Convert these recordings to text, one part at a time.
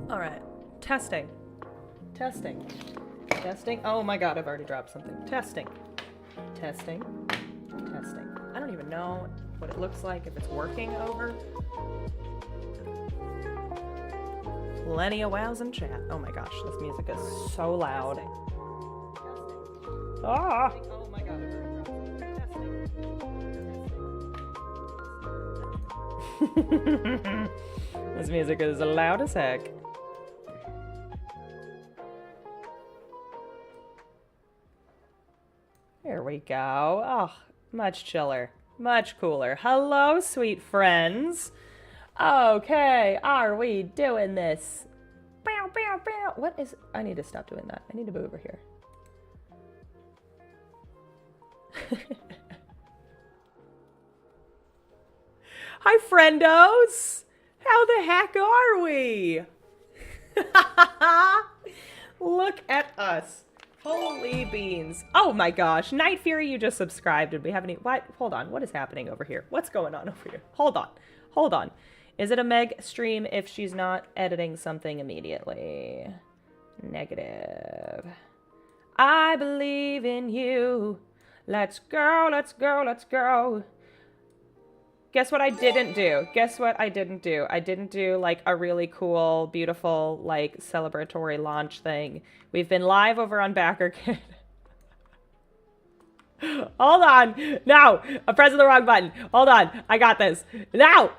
All right. Testing. Testing. Testing. Oh my god, I've already dropped something. Testing. Testing. Testing. I don't even know what it looks like, if it's working over. Plenty of wows in chat. Oh my gosh, this music is so loud. Ah! Oh my god, I've already dropped something. Testing. This music is loud as heck. There we go. Oh, much chiller. Much cooler. Hello, sweet friends. Okay, are we doing this? Bow, bow, bow. What is... I need to stop doing that. I need to move over here. Hi, friendos. How the heck are we? Look at us. Holy beans. Oh my gosh. Night Fury, you just subscribed and we haven't even... What? Hold on. What is happening over here? What's going on over here? Hold on. Hold on. Is it a Meg stream if she's not editing something immediately? Negative. I believe in you. Let's go, let's go, let's go. Guess what I didn't do? Guess what I didn't do? I didn't do like a really cool, beautiful, like celebratory launch thing. We've been live over on BackerKit. Hold on. No, I'm pressing the wrong button. Hold on. I got this. Now.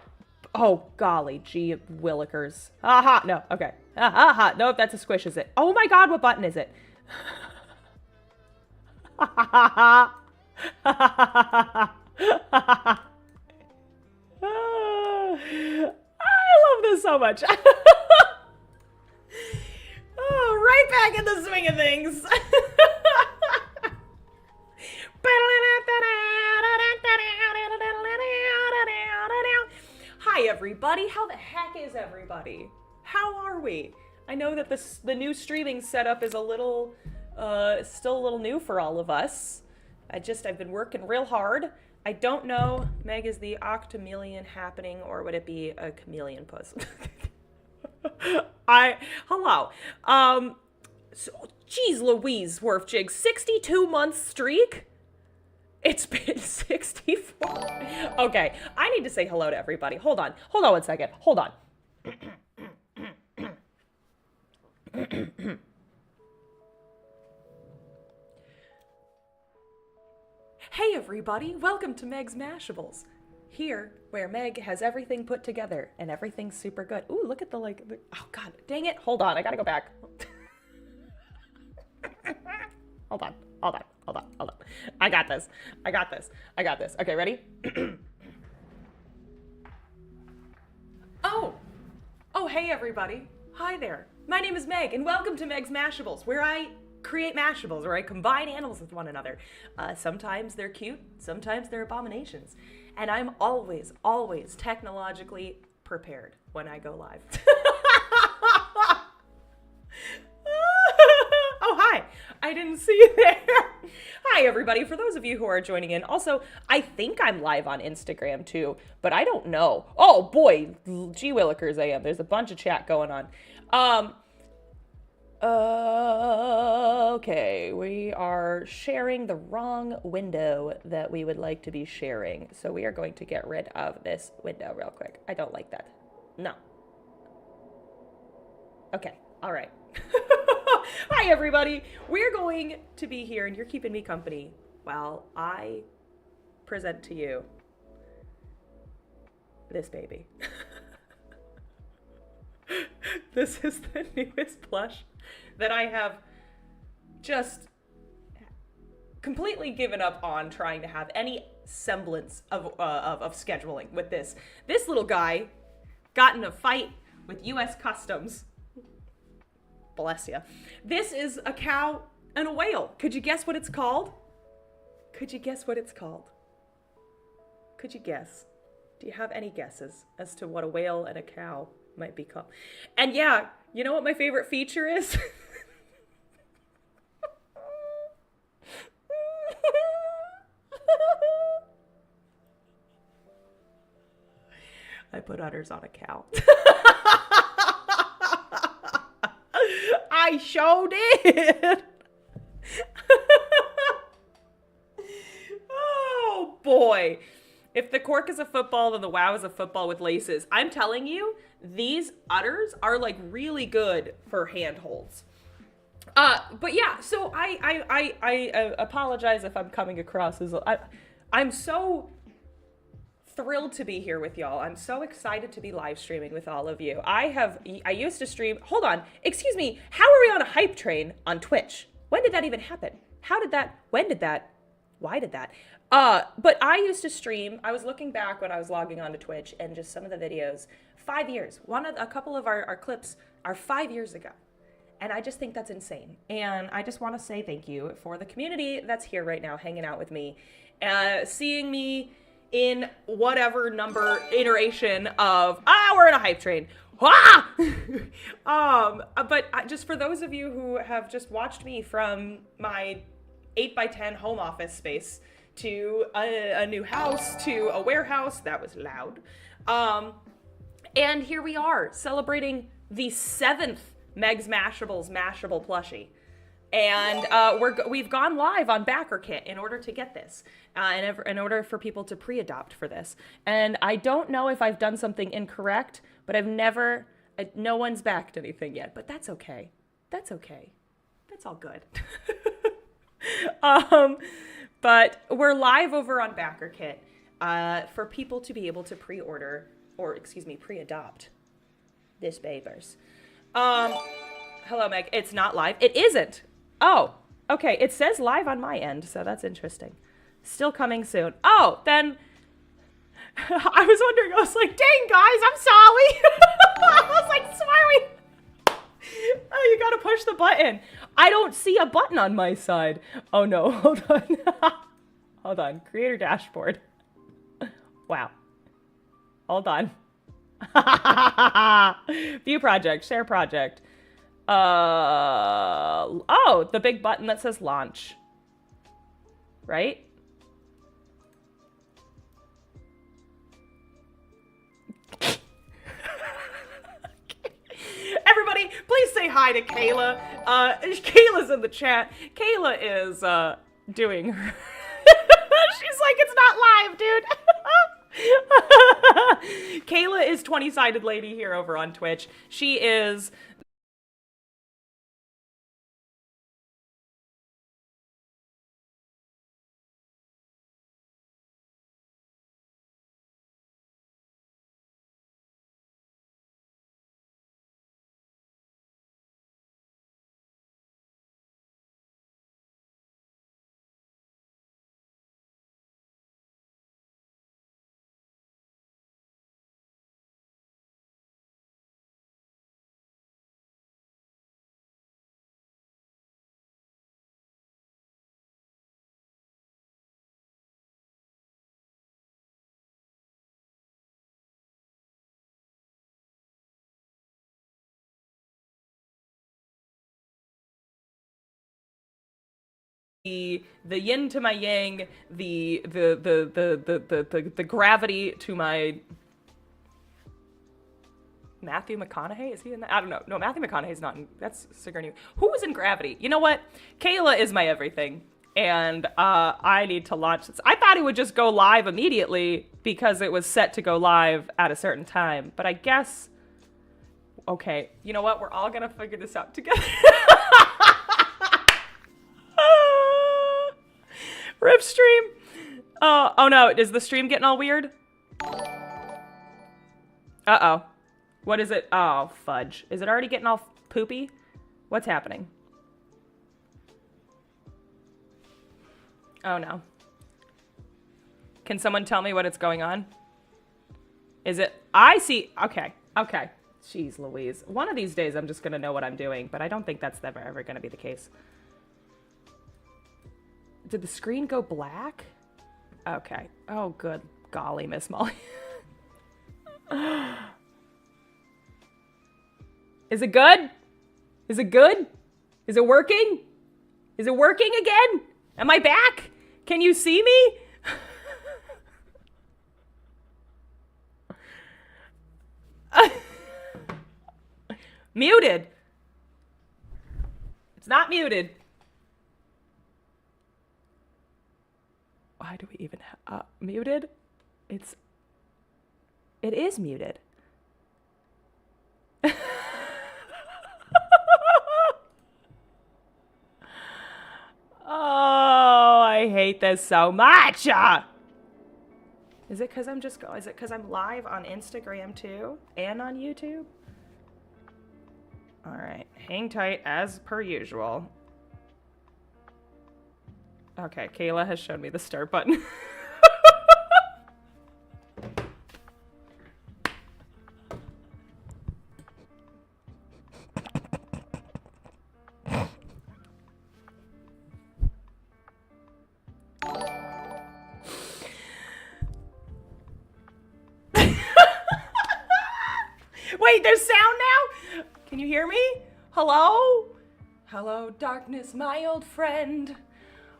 Oh, golly. Gee willikers. Aha. No. Okay. Aha. Nope, that's a squish, is it? Oh my god, what button is it? I love this so much. Oh, right back in the swing of things. Hi, everybody. How the heck is everybody? How are we? I know that the new streaming setup is a little, still a little new for all of us. I've been working real hard. I don't know, Meg, is the octomeleon happening or would it be a chameleon puss? Hello. So, geez Louise, Wharf Jig, 62 month streak? It's been 64. Okay, I need to say hello to everybody. Hold on 1 second. Hold on. Hey everybody, welcome to Meg's Mashables. Here, where Meg has everything put together and everything's super good. Ooh, look at oh god, dang it. Hold on, I gotta go back. Hold on. I got this. Okay, ready? Oh, hey everybody. Hi there. My name is Meg and welcome to Meg's Mashables, where I create mashables, where I combine animals with one another. Sometimes they're cute, sometimes they're abominations. And I'm always, always technologically prepared when I go live. Oh, hi. I didn't see you there. Hi, everybody. For those of you who are joining in, also, I think I'm live on Instagram, too, but I don't know. Oh, boy. Gee willikers, I am. There's a bunch of chat going on. Okay, we are sharing the wrong window that we would like to be sharing. So we are going to get rid of this window real quick. I don't like that. No. Okay, all right. Hi, everybody. We're going to be here, and you're keeping me company while I present to you this baby. This is the newest plush that I have just completely given up on trying to have any semblance of scheduling with this. This little guy got in a fight with U.S. Customs. Bless ya. This is a cow and a whale. Could you guess what it's called? Could you guess what it's called? Could you guess? Do you have any guesses as to what a whale and a cow might be called? And yeah, you know what my favorite feature is? I put udders on a cow. I sure did. Oh boy. If the cork is a football, then the wow is a football with laces. I'm telling you, these udders are like really good for handholds. But yeah, so I apologize if I'm coming across as I'm so thrilled to be here with y'all. I'm so excited to be live streaming with all of you. I used to stream. Hold on, excuse me. How are we on a hype train on Twitch? When did that even happen? How did that? When did that? Why did that? But I used to stream. I was looking back when I was logging on to Twitch and just some of the videos. 5 years. A couple of our clips are 5 years ago. And I just think that's insane. And I just want to say thank you for the community that's here right now hanging out with me. Seeing me in whatever number iteration of, we're in a hype train. But just for those of you who have just watched me from my 8x10 home office space to a new house to a warehouse, that was loud. And here we are celebrating the 7th Meg's Mashables Mashable plushie. And we've gone live on BackerKit in order to get this, in order for people to pre-adopt for this. And I don't know if I've done something incorrect, but no one's backed anything yet, but that's okay. That's okay. That's all good. But we're live over on BackerKit for people to be able to pre-order, or excuse me, pre-adopt this babers. Hello, Meg. It's not live. It isn't. Oh, okay. It says live on my end, so that's interesting. Still coming soon. Oh, then I was wondering. I was like, dang, guys, I'm sorry. I was like, sorry. Oh, you gotta push the button. I don't see a button on my side. Oh no, hold on. Hold on. Creator dashboard. Wow. Hold on. View project, share project. Oh, the big button that says launch. Right? Everybody, please say hi to Kayla. Kayla's in the chat. Kayla is doing her. She's like, it's not live, dude. Kayla is 20-sided lady here over on Twitch. She is the yin to my yang, the gravity to my Matthew McConaughey. Is he in that? I don't know. No, Matthew McConaughey's not in. That's Sigourney. Who was in Gravity? You know what? Kayla is my everything, and I need to launch this. I thought it would just go live immediately because it was set to go live at a certain time, but I guess. Okay, you know what? We're all gonna figure this out together. Rip stream. Oh no, is the stream getting all weird? Uh-oh. What is it? Oh, fudge. Is it already getting all poopy? What's happening? Oh no. Can someone tell me what is going on? Is it? I see. Okay. Okay. Jeez Louise. One of these days I'm just gonna know what I'm doing, but I don't think that's ever gonna be the case. Did the screen go black? Okay. Oh, good golly, Miss Molly. Is it good? Is it good? Is it working? Is it working again? Am I back? Can you see me? Muted. It's not muted. Why do we even have muted? It is muted. Oh, I hate this so much. Is it because I'm live on Instagram too and on YouTube? All right, hang tight as per usual. Okay, Kayla has shown me the start button. Wait, there's sound now? Can you hear me? Hello? Hello, darkness, my old friend.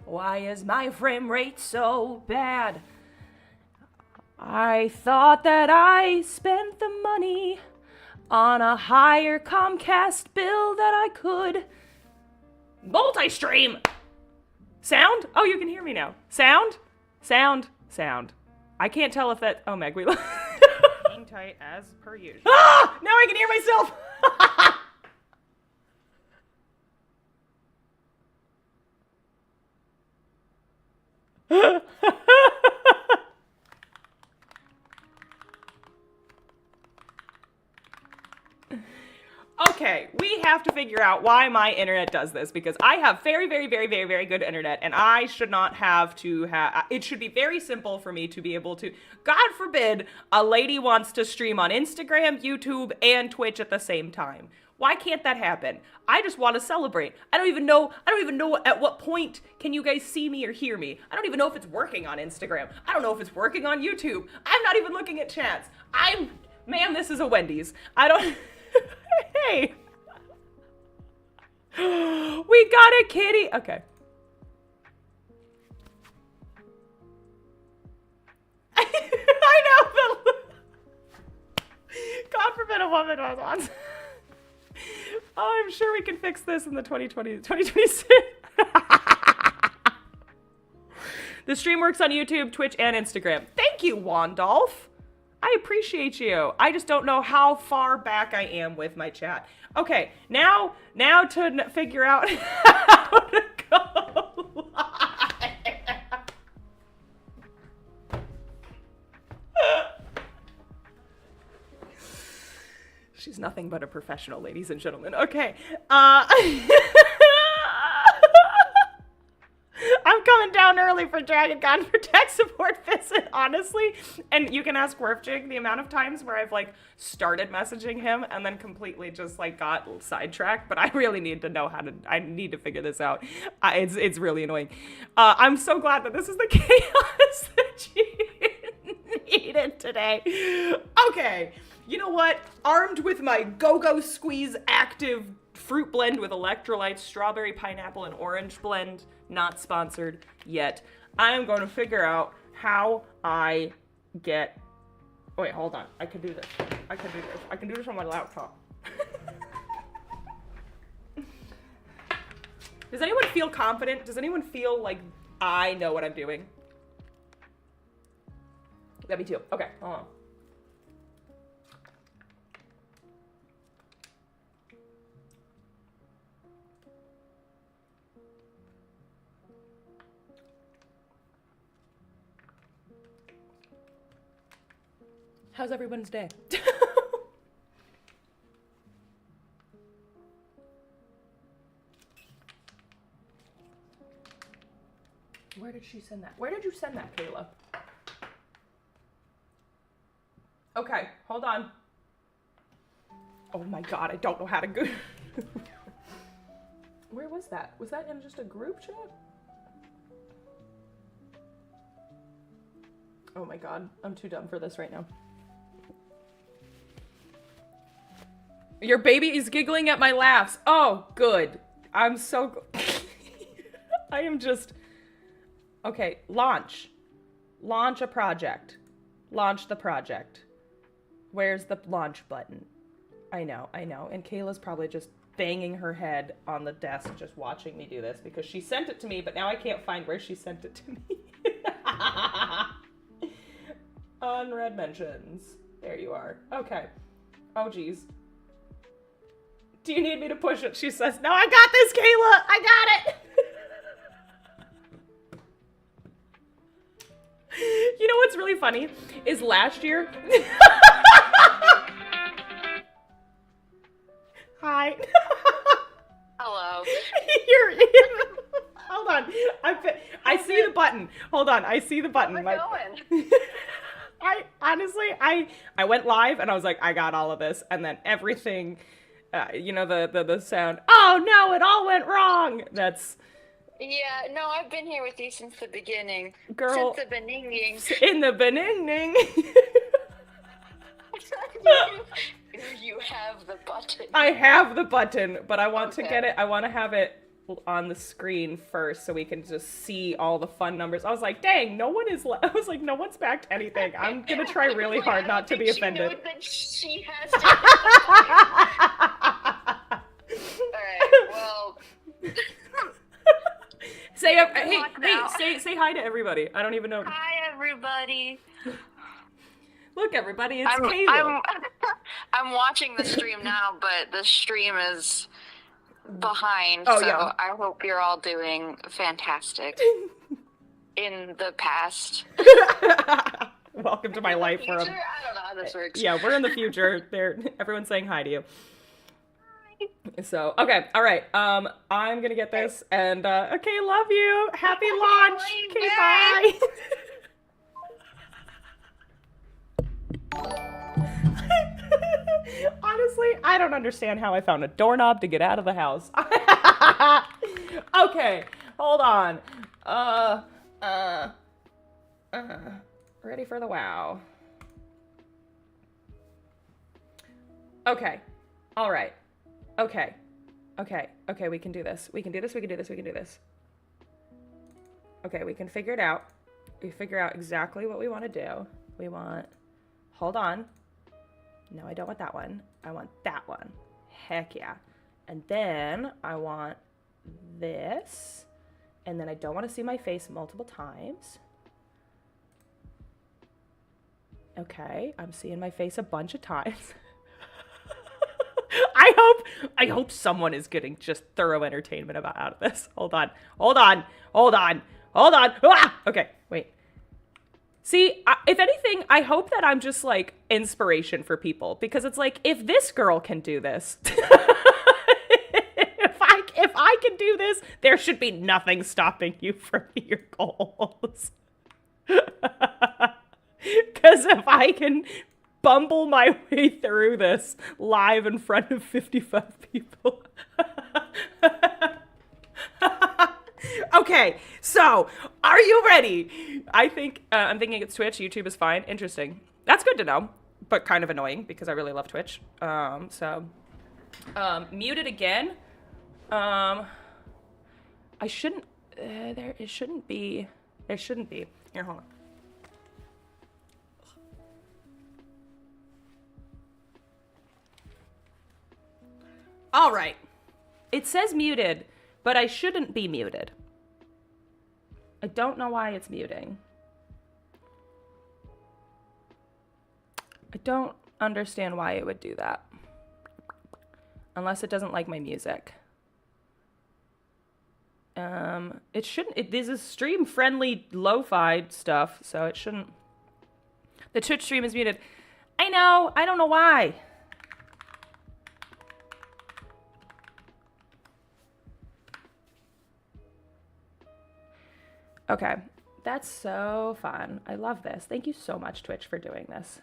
Why is my frame rate so bad? I thought that I spent the money on a higher Comcast bill that I could multi-stream. Sound? Oh, you can hear me now. Sound? Sound? Sound. I can't tell if that... Oh, Meg, we... Hang tight as per usual. Ah! Now I can hear myself! Okay, we have to figure out why my internet does this, because I have very, very, very, very, very good internet, and I should not have to have... It should be very simple for me to be able to... God forbid a lady wants to stream on Instagram, YouTube, and Twitch at the same time. Why can't that happen? I just want to celebrate. I don't even know at what point can you guys see me or hear me. I don't even know if it's working on Instagram. I don't know if it's working on YouTube. I'm not even looking at chats. Ma'am, this is a Wendy's. I don't... Hey. We got a kitty. Okay. I know, but God forbid a woman wants. Oh, I'm sure we can fix this in the 2026. The stream works on YouTube, Twitch, and Instagram. Thank you, Wandolph. I appreciate you. I just don't know how far back I am with my chat. Okay, now to figure out how to go live. She's nothing but a professional, ladies and gentlemen. Okay. I'm coming down early for Dragon Con for tech support visit, honestly. And you can ask Werfjig the amount of times where I've like started messaging him and then completely just like got sidetracked. But I really need to know I need to figure this out. It's really annoying. I'm so glad that this is the chaos that you needed today. Okay, you know what? Armed with my Go-Go Squeeze active fruit blend with electrolytes, strawberry, pineapple, and orange blend, not sponsored yet. I'm going to figure out how I get... Wait, hold on. I can do this. I can do this on my laptop. Does anyone feel confident? Does anyone feel like I know what I'm doing? Yeah, me too. Okay, hold on. How's everyone's day? Where did she send that? Where did you send that, Kayla? Okay, hold on. Oh my God, I don't know how to go. Where was that? Was that in just a group chat? Oh my God, I'm too dumb for this right now. Your baby is giggling at my laughs. Oh, good. I'm so... I am just... Okay, launch. Launch a project. Launch the project. Where's the launch button? I know. And Kayla's probably just banging her head on the desk just watching me do this because she sent it to me, but now I can't find where she sent it to me. Unread mentions. There you are. Okay. Oh, geez. Do you need me to push it? She says, no, I got this, Kayla. I got it. You know what's really funny is last year. Hi. Hello. You're in. Hold on. I see the button. Hold on. I see the button. How's it going? I honestly, I went live and I was like, I got all of this. And then everything, you know, the sound, oh no, it all went wrong. That's. Yeah, no, I've been here with you since the beginning. Girl. Since the beginning. In the beginning. You have the button. I have the button, but I want to get it. I want to have it on the screen first so we can just see all the fun numbers. I was like, dang, no one is. I was like, no one's backed anything. I'm gonna try really hard not to be offended. Knows that she has to. All right. Well. Say say hi to everybody. I don't even know. Hi, everybody. Look, everybody, it's Kayla. I'm watching the stream now, but the stream is behind, oh, so yeah. I hope you're all doing fantastic in the past. Welcome to my life. I don't know how this works. Yeah, we're in the future. Everyone's saying hi to you. So, okay, all right. I'm gonna get this, and okay, love you. Happy launch. Okay, bye. Honestly, I don't understand how I found a doorknob to get out of the house. Okay, hold on. Ready for the wow. Okay. All right. Okay. Okay. Okay, we can do this. We can do this. We can do this. We can do this. Okay, we can figure it out. We figure out exactly what we want to do. We want... Hold on. No, I don't want that one. I want that one. Heck yeah. And then I want this. And then I don't want to see my face multiple times. Okay, I'm seeing my face a bunch of times. I hope someone is getting just thorough entertainment out of this. Hold on. Ah! Okay, wait. See, if anything, I hope that I'm just like inspiration for people, because it's like, if this girl can do this, if I can do this, there should be nothing stopping you from your goals. Because if I can bumble my way through this live in front of 55 people. Okay, so are you ready? I'm thinking it's Twitch. YouTube is fine. Interesting. That's good to know, but kind of annoying because I really love Twitch. Muted again. I shouldn't. There shouldn't be. Here, hold on. All right. It says muted, but I shouldn't be muted. I don't know why it's muting. I don't understand why it would do that. Unless it doesn't like my music. It shouldn't. This is stream-friendly lo-fi stuff, so it shouldn't. The Twitch stream is muted. I know. I don't know why. Okay, that's so fun. I love this. Thank you so much, Twitch, for doing this.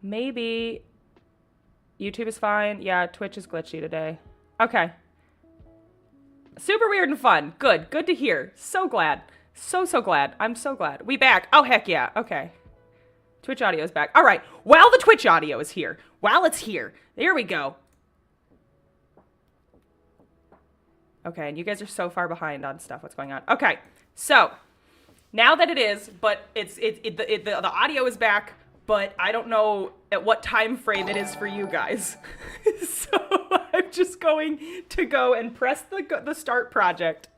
Maybe YouTube is fine. Yeah, Twitch is glitchy today. Okay. Super weird and fun. Good. Good to hear. So glad. So glad. I'm so glad. We back. Oh, heck yeah. Okay. Twitch audio is back. All right. Well, the Twitch audio is here. While it's here. There we go. Okay, and you guys are so far behind on stuff. What's going on? Okay, so now that it is, but the audio is back. but I don't know at what time frame it is for you guys. So I'm just going to go and press the start project,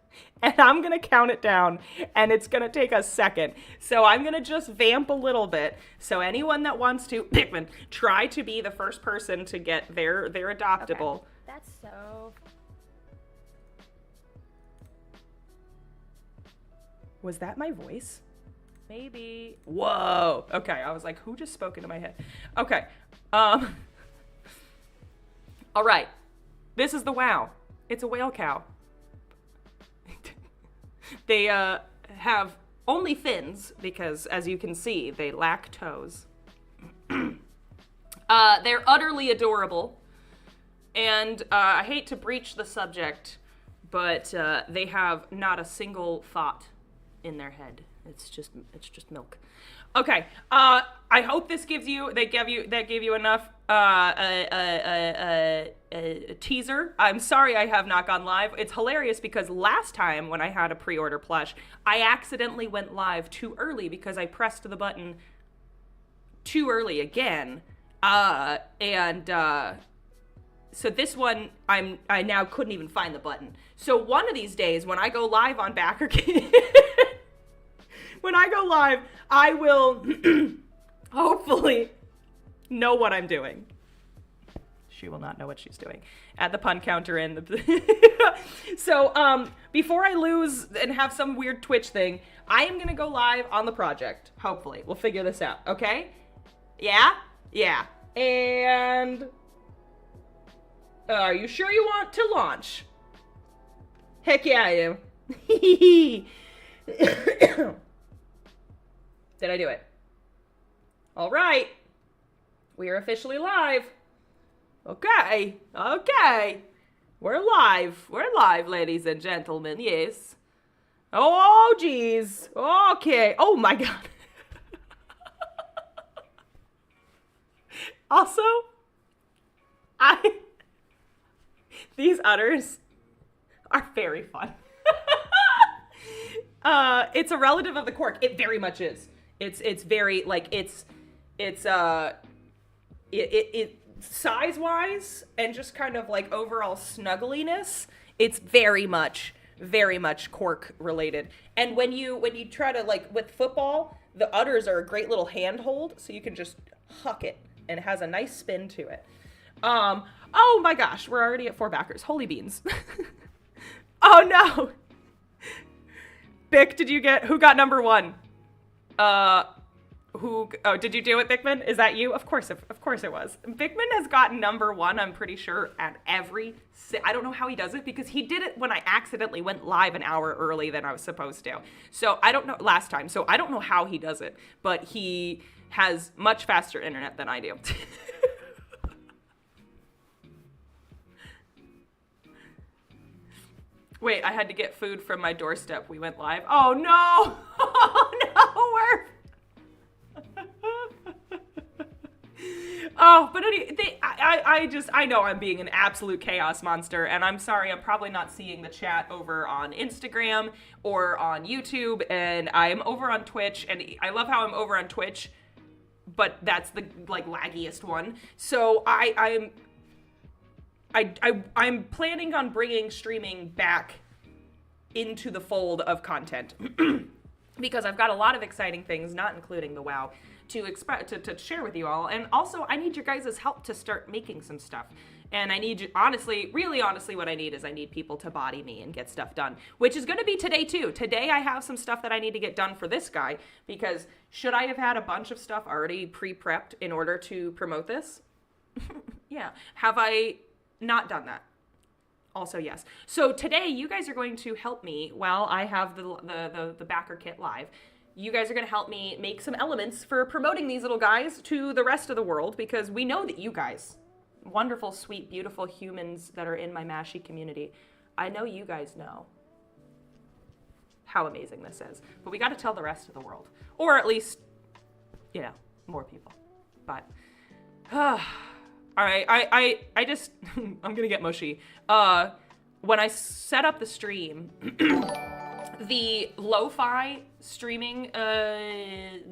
and I'm going to count it down, and it's going to take a second. So I'm going to just vamp a little bit. So anyone that wants to, Pikmin, try to be the first person to get their adoptable. Okay. That's so... Was that my voice? Maybe. Whoa. Okay, I was like, who just spoke into my head? Okay. All right. This is the wow. It's a whale cow. They have only fins because, as you can see, they lack toes. They're utterly adorable. And I hate to breach the subject, but they have not a single thought in their head. It's just milk. Okay. I hope this gave you enough a teaser. I'm sorry I have not gone live. It's hilarious because last time when I had a pre-order plush, I accidentally went live too early because I pressed the button too early again. So this one, I now couldn't even find the button. So one of these days when I go live on BackerKit, when I go live, I will hopefully know what I'm doing. She will not know what she's doing. Add the pun counter in. So before I lose and have some weird Twitch thing, I am going to go live on the project. Hopefully. We'll figure this out. Okay? Yeah? Yeah. And are you sure you want to launch? Heck yeah, I am. Did I do it? All right. We are officially live. Okay. Okay. We're live. We're live, ladies and gentlemen. Yes. Oh, geez. Okay. Oh, my God. Also, these udders are very fun. It's a relative of the cork. It very much is. It's very, like, it's size-wise and just kind of, like, overall snuggliness, it's very much cork related. And when you try to, like, with football, the udders are a great little handhold, so you can just huck it, and it has a nice spin to it. Oh my gosh, we're already at 4 backers. Holy beans. Oh no. Bick, who got number 1? Did you do it, Bickman? Is that you? Of course it was. Bickman has gotten number 1, I'm pretty sure, at I don't know how he does it, because he did it when I accidentally went live an hour early than I was supposed to. So I don't know, last time, so I don't know how he does it, but he has much faster internet than I do. Wait, I had to get food from my doorstep. We went live. Oh no! Oh no! Oh, but I know I'm being an absolute chaos monster, and I'm sorry, I'm probably not seeing the chat over on Instagram or on YouTube, and I'm over on Twitch, and I love how I'm over on Twitch, but that's the, like, laggiest one. So I'm planning on bringing streaming back into the fold of content because I've got a lot of exciting things, not including the WoW, to share with you all. And also, I need your guys' help to start making some stuff. And I need you, honestly, really honestly, what I need is I need people to body me and get stuff done, which is going to be today too. Today I have some stuff that I need to get done for this guy, because should I have had a bunch of stuff already pre-prepped in order to promote this? Yeah. Have I not done that? Also, yes. So today you guys are going to help me while I have the backer kit live. You guys are going to help me make some elements for promoting these little guys to the rest of the world, because we know that you guys, wonderful, sweet, beautiful humans that are in my Mashy community, I know you guys know how amazing this is. But we got to tell the rest of the world. Or at least, you know, more people. But, all right, I just, I'm going to get mushy. When I set up the stream, the lo-fi streaming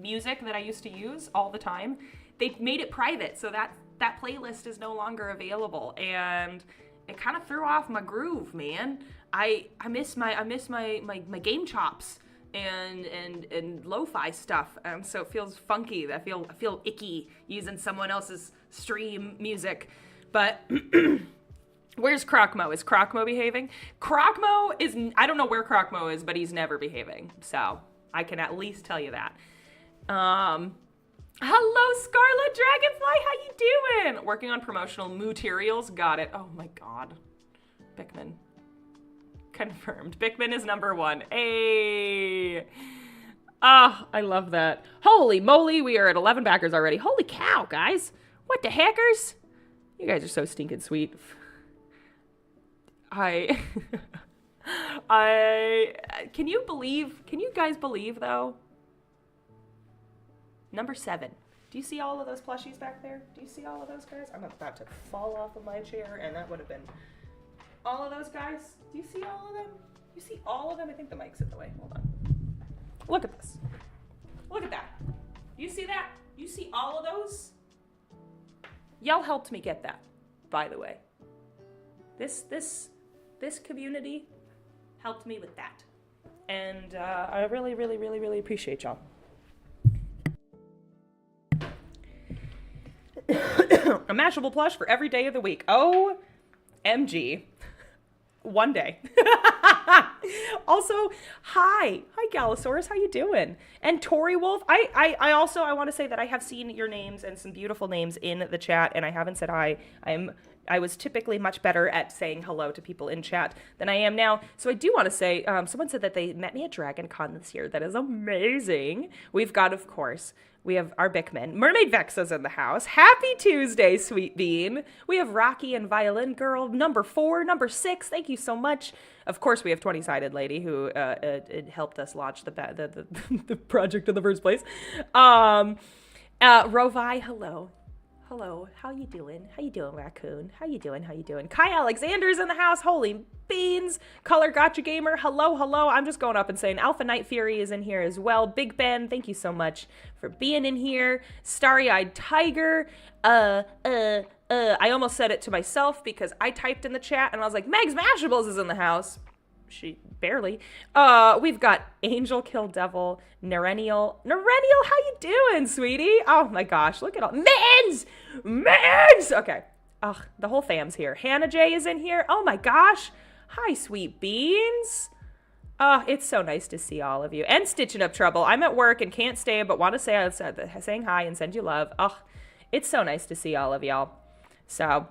music that I used to use all the time, they made it private, so that playlist is no longer available, and it kind of threw off my groove, man. I miss my game chops and lo-fi stuff, so it feels funky. I feel icky using someone else's stream music, but. Where's Crocmo? Is Crocmo behaving? Crocmo is, I don't know where Crocmo is, but he's never behaving. So I can at least tell you that. Hello, Scarlet Dragonfly. How you doing? Working on promotional materials. Got it. Oh my God. Bickman. Confirmed. Bickman is number 1. Hey. Ah, I love that. Holy moly. We are at 11 backers already. Holy cow, guys. What the heckers? You guys are so stinking sweet. can you guys believe though? Number 7. Do you see all of those plushies back there? Do you see all of those guys? I'm about to fall off of my chair, and that would have been all of those guys. Do you see all of them? You see all of them? I think the mic's in the way. Hold on. Look at this. Look at that. You see that? You see all of those? Y'all helped me get that, by the way. This community helped me with that. And I really, really, really, really appreciate y'all. A Mashable plush for every day of the week. OMG. One day. Also, hi Galosaurus, how you doing? And Tori Wolf, I want to say that I have seen your names and some beautiful names in the chat, and I haven't said hi. I was typically much better at saying hello to people in chat than I am now. So I do want to say, someone said that they met me at Dragon Con this year. That is amazing. We've got, of course, we have our Bickman. Mermaid Vexa's in the house. Happy Tuesday, Sweet Bean. We have Rocky and Violin Girl, number 4, number 6. Thank you so much. Of course, we have 20-Sided Lady, who it helped us launch the project in the first place. Rovi, hello. Hello, how you doing? How you doing, Raccoon? How you doing? How you doing? Kai Alexander's in the house. Holy beans. Color Gotcha Gamer, hello, hello. I'm just going up and saying Alpha Night Fury is in here as well. Big Ben, thank you so much for being in here. Starry-Eyed Tiger. I almost said it to myself because I typed in the chat and I was like, Megs Mashables is in the house. She barely. We've got Angel Kill Devil, Nerenial, how you doing, sweetie? Oh my gosh, look at all Men's. Okay. Ugh, the whole fam's here. Hannah J is in here. Oh my gosh. Hi, sweet beans. It's so nice to see all of you. And Stitching Up Trouble. I'm at work and can't stay, but want to say saying hi and send you love. Ugh, it's so nice to see all of y'all. So,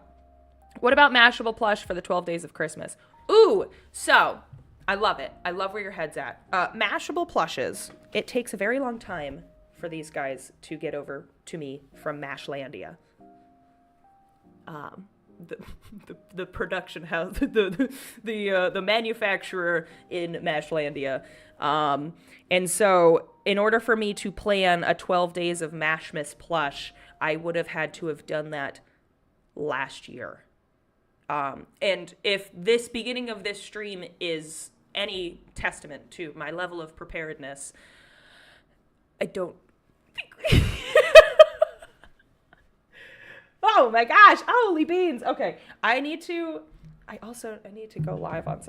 what about Mashable plush for the 12 days of Christmas? Ooh, so I love it. I love where your head's at. Mashable plushes. It takes a very long time for these guys to get over to me from Mashlandia. The production house, the manufacturer in Mashlandia. And so in order for me to plan a 12 days of Mashmas plush, I would have had to have done that last year. And if this beginning of this stream is any testament to my level of preparedness, I don't think... Oh my gosh, holy beans. Okay, I need to go live on,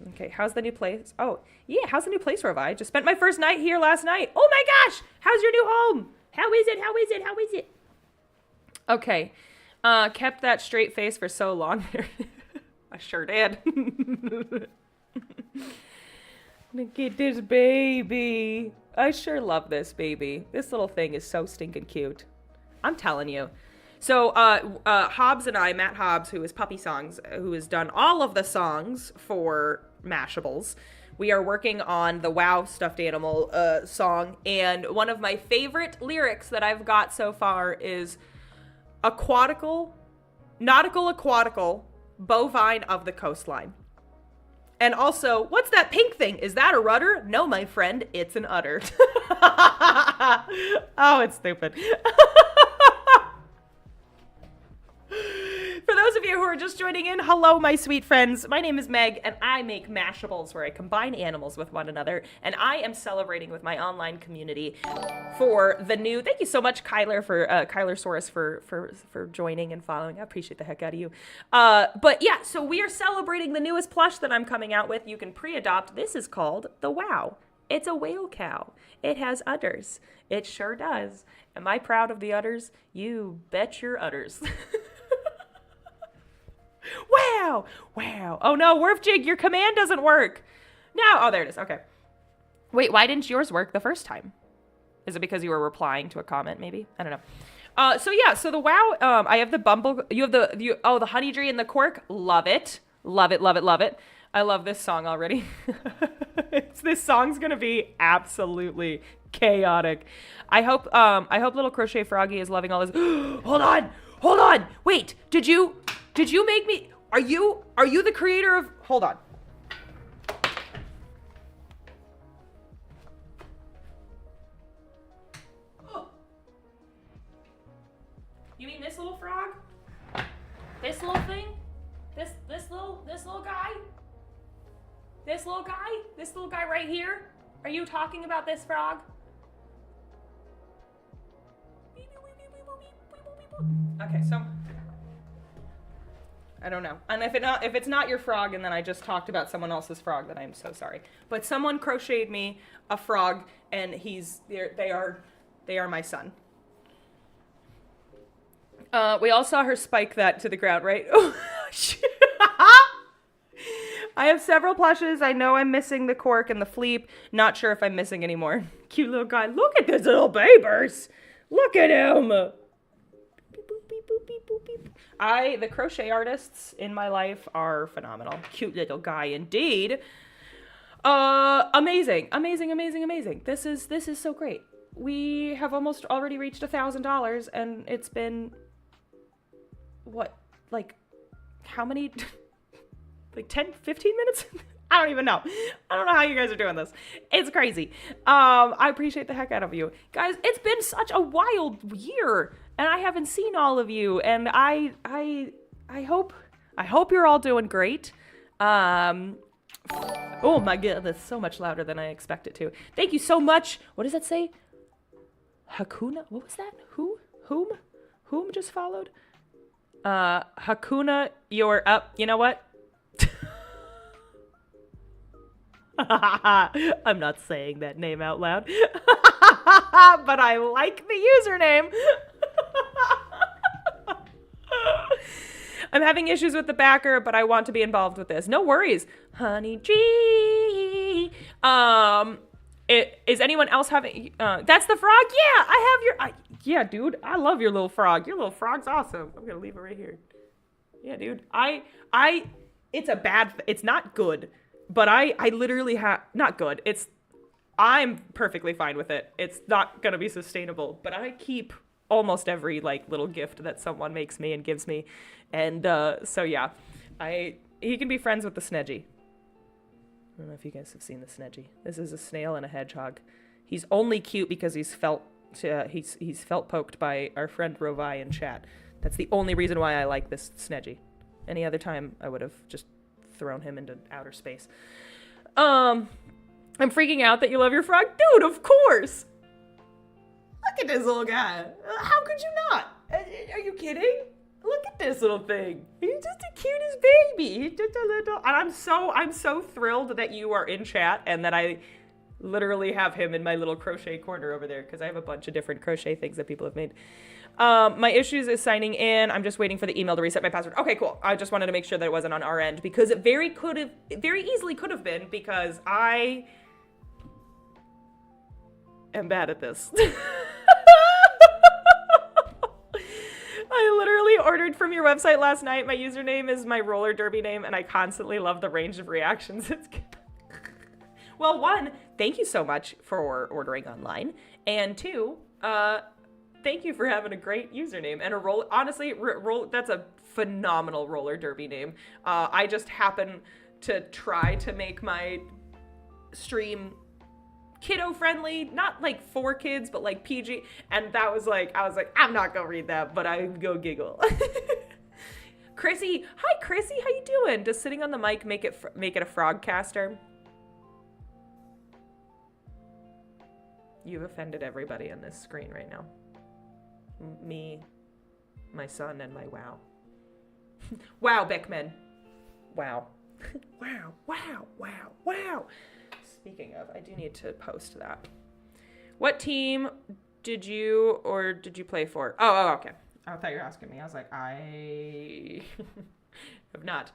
okay, how's the new place? Oh, yeah, how's the new place, Rovi? Just spent my first night here last night. Oh my gosh, how's your new home? How is it? Okay, kept that straight face for so long. I sure did. Look at this baby. I sure love this baby. This little thing is so stinking cute. I'm telling you. So, Hobbs and I, Matt Hobbs, who is Puppy Songs, who has done all of the songs for Mashables, we are working on the WoW stuffed animal song, and one of my favorite lyrics that I've got so far is nautical, aquatical, bovine of the coastline. And also, what's that pink thing? Is that a rudder? No, my friend, it's an udder. Oh, it's stupid. For those of you who are just joining in, hello, my sweet friends. My name is Meg, and I make Mashables, where I combine animals with one another. And I am celebrating with my online community for the new. Thank you so much, Kyler, for Kylersaurus for joining and following. I appreciate the heck out of you. But yeah, so we are celebrating the newest plush that I'm coming out with. You can pre-adopt. This is called the Wow. It's a whale cow. It has udders. It sure does. Am I proud of the udders? You bet your udders. Wow! Wow. Oh no, Werfjig, your command doesn't work. No. Oh, there it is. Okay. Wait, why didn't yours work the first time? Is it because you were replying to a comment, maybe? I don't know. So yeah, so the wow, I have the bumble, you have the honeydree and the cork. Love it. Love it, love it, love it. I love this song already. This song's gonna be absolutely chaotic. I hope little crochet froggy is loving all this. Hold on. Wait, did you make me? Are you the creator of? Hold on. Oh. You mean this little frog? This little thing? This little guy? This little guy right here? Are you talking about this frog? Okay, so I don't know. And if it's not your frog and then I just talked about someone else's frog, then I'm so sorry. But someone crocheted me a frog and they are my son. We all saw her spike that to the ground, right? Oh, shit. I have several plushes. I know I'm missing the cork and the fleep. Not sure if I'm missing any more. Cute little guy. Look at this little babers. Look at him. The crochet artists in my life are phenomenal. Cute little guy indeed. Amazing. This is so great. We have almost already reached $1,000 and it's been what? Like how many? Like 10, 15 minutes? I don't even know. I don't know how you guys are doing this. It's crazy. I appreciate the heck out of you. Guys, it's been such a wild year and I haven't seen all of you and I hope you're all doing great. Oh my god, that's so much louder than I expect it to. Thank you so much. What does that say? Hakuna? What was that? Whom just followed? Hakuna, you're up. You know what? I'm not saying that name out loud, but I like the username. I'm having issues with the backer, but I want to be involved with this. No worries. Honey G. Is anyone else having, that's the frog? Yeah, yeah, dude, I love your little frog. Your little frog's awesome. I'm gonna leave it right here. Yeah, dude, it's not good. But I literally have, not good, I'm perfectly fine with it. It's not gonna be sustainable, but I keep almost every like little gift that someone makes me and gives me. And so yeah, he can be friends with the Snedgy. I don't know if you guys have seen the Snedgy. This is a snail and a hedgehog. He's only cute because he's felt poked by our friend Rovai in chat. That's the only reason why I like this Snedgy. Any other time I would have just thrown him into outer space. I'm freaking out that you love your frog. Dude, of course! Look at this little guy. How could you not? Are you kidding? Look at this little thing. He's just the cutest baby. He's just a little... And I'm so thrilled that you are in chat and that I literally have him in my little crochet corner over there because I have a bunch of different crochet things that people have made. My issues is signing in. I'm just waiting for the email to reset my password. Okay, cool. I just wanted to make sure that it wasn't on our end because it very easily could have been because I am bad at this. I literally ordered from your website last night. My username is my roller derby name and I constantly love the range of reactions it's good. Well, one, thank you so much for ordering online. And two, thank you for having a great username and honestly, that's a phenomenal roller derby name. I just happen to try to make my stream kiddo friendly, not like for kids, but like PG. And that was like, I was like, I'm not gonna read that, but I go giggle. Chrissy. Hi, Chrissy. How you doing? Does sitting on the mic make it a frog caster? You've offended everybody on this screen right now. Me, my son, and my wow. Wow, Beckman. Wow. Wow, wow, wow, wow. Speaking of, I do need to post that. What team did you play for? Oh, okay. I thought you were asking me. I was like, I have not.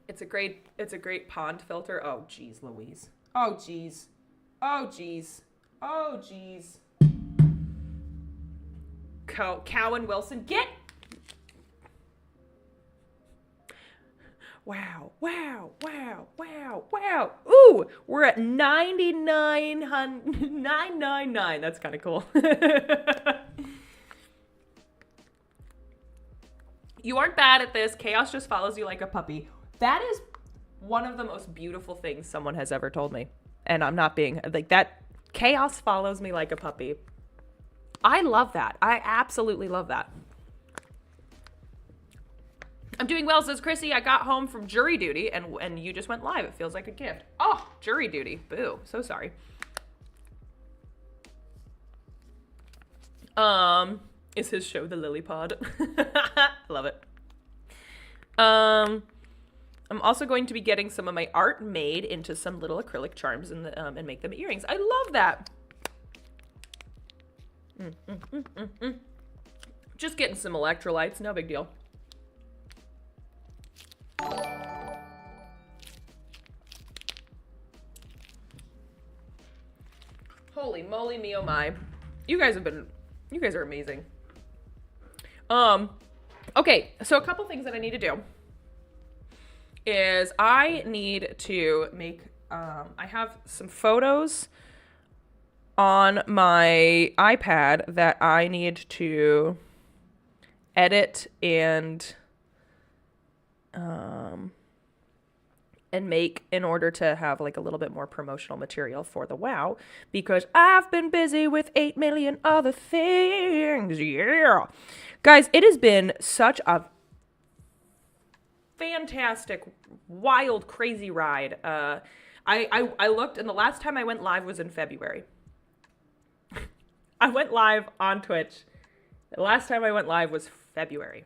It's a great pond filter. Oh, geez, Louise. Oh, geez. Oh, geez. Oh, geez. Cowan Wilson, get. Wow, wow, wow, wow, wow. Ooh, we're at 999. That's kind of cool. You aren't bad at this. Chaos just follows you like a puppy. That is one of the most beautiful things someone has ever told me. And I'm not being like that. Chaos follows me like a puppy. I love that. I absolutely love that. I'm doing well, says Chrissy. I got home from jury duty and you just went live. It feels like a gift. Oh, jury duty. Boo. So sorry. Is his show the Lily Pod? Love it. I'm also going to be getting some of my art made into some little acrylic charms and make them earrings. I love that. Just getting some electrolytes. No big deal. Holy moly, me oh my. You guys are amazing. Okay, so a couple things that I need to do is I need to make, I have some photos on my iPad that I need to edit and make in order to have like a little bit more promotional material for the WoW, because I've been busy with 8 million other things. Yeah. Guys, it has been such a fantastic, wild, crazy ride. I looked, and the last time I went live was in February. I went live on Twitch. The last time I went live was February.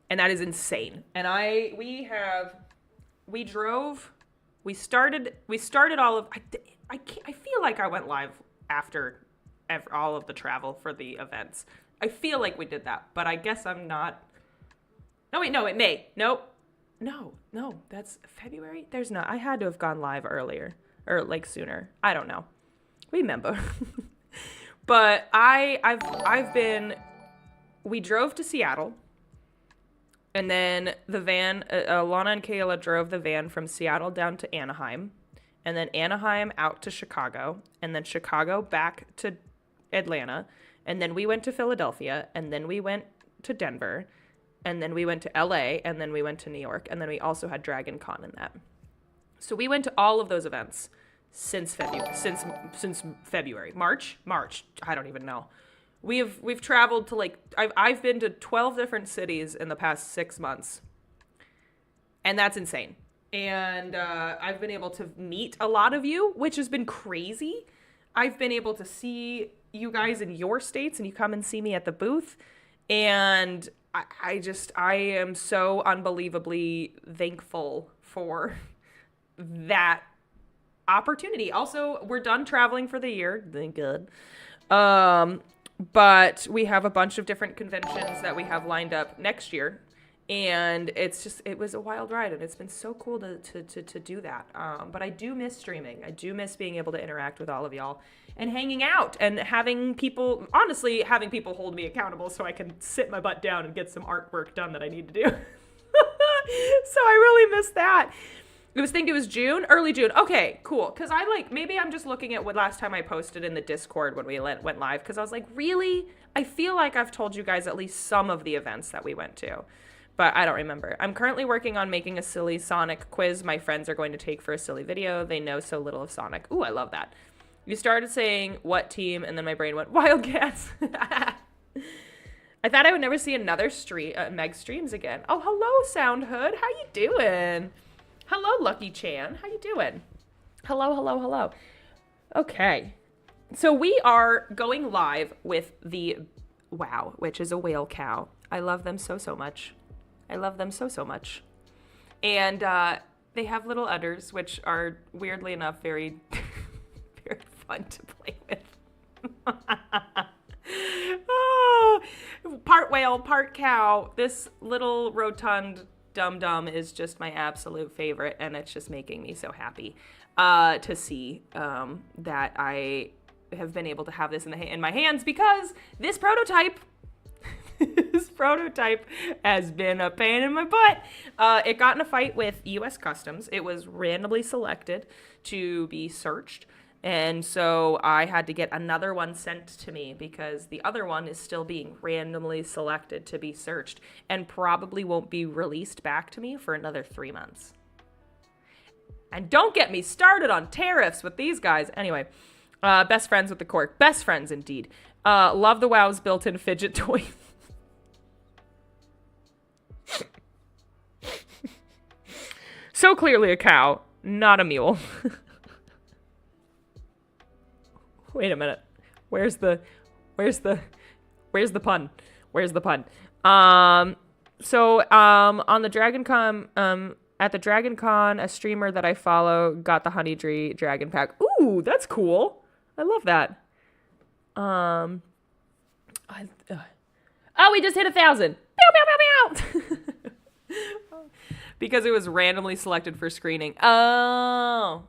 And that is insane. And we started all of, I feel like I went live after all of the travel for the events. I feel like we did that, but I guess I'm not. No, wait, no, it may. Nope. No, that's February. There's not. I had to have gone live earlier or like sooner. I don't know. Remember. But we drove to Seattle. And then the van, Lana and Kayla drove the van from Seattle down to Anaheim, and then Anaheim out to Chicago, and then Chicago back to Atlanta, and then we went to Philadelphia, and then we went to Denver, and then we went to LA, and then we went to New York, and then we also had Dragon Con in that. So we went to all of those events since February. March, I don't even know. We've traveled to like, I've been to 12 different cities in the past 6 months. And that's insane. And I've been able to meet a lot of you, which has been crazy. I've been able to see you guys in your states, and you come and see me at the booth. And I am so unbelievably thankful for that opportunity. Also, we're done traveling for the year. Thank God. But we have a bunch of different conventions that we have lined up next year. And it was a wild ride, and it's been so cool to do that. But I do miss streaming. I do miss being able to interact with all of y'all and hanging out and having people hold me accountable so I can sit my butt down and get some artwork done that I need to do. So I really miss that. I think it was June, early June. Okay, cool. Because maybe I'm just looking at what last time I posted in the Discord when we went live. Because I was like, really? I feel like I've told you guys at least some of the events that we went to. But I don't remember. I'm currently working on making a silly Sonic quiz my friends are going to take for a silly video. They know so little of Sonic. Ooh, I love that. You started saying what team, and then my brain went, Wildcats. I thought I would never see another Meg streams again. Oh, hello, Sound Hood. How you doing? Hello, Lucky Chan. How you doing? Hello, hello, hello. Okay. So we are going live with the Wow, which is a whale cow. I love them so, so much. I love them so, so much. And they have little udders, which are, weirdly enough, very, very fun to play with. Oh, part whale, part cow. This little rotund dum-dum is just my absolute favorite, and it's just making me so happy to see that I have been able to have this in my hands, because this prototype has been a pain in my butt. It got in a fight with U.S. Customs. It was randomly selected to be searched. And so I had to get another one sent to me because the other one is still being randomly selected to be searched and probably won't be released back to me for another 3 months. And don't get me started on tariffs with these guys. Anyway, best friends with the cork. Best friends indeed. Love the WoW's built-in fidget toy. So clearly a cow, not a mule. Wait a minute. Where's the pun? Where's the pun? So on the DragonCon, at the DragonCon, a streamer that I follow got the Honey Tree Dragon Pack. Ooh, that's cool. I love that. Oh, we just hit 1,000. Meow, meow, meow, meow. Because it was randomly selected for screening. Oh.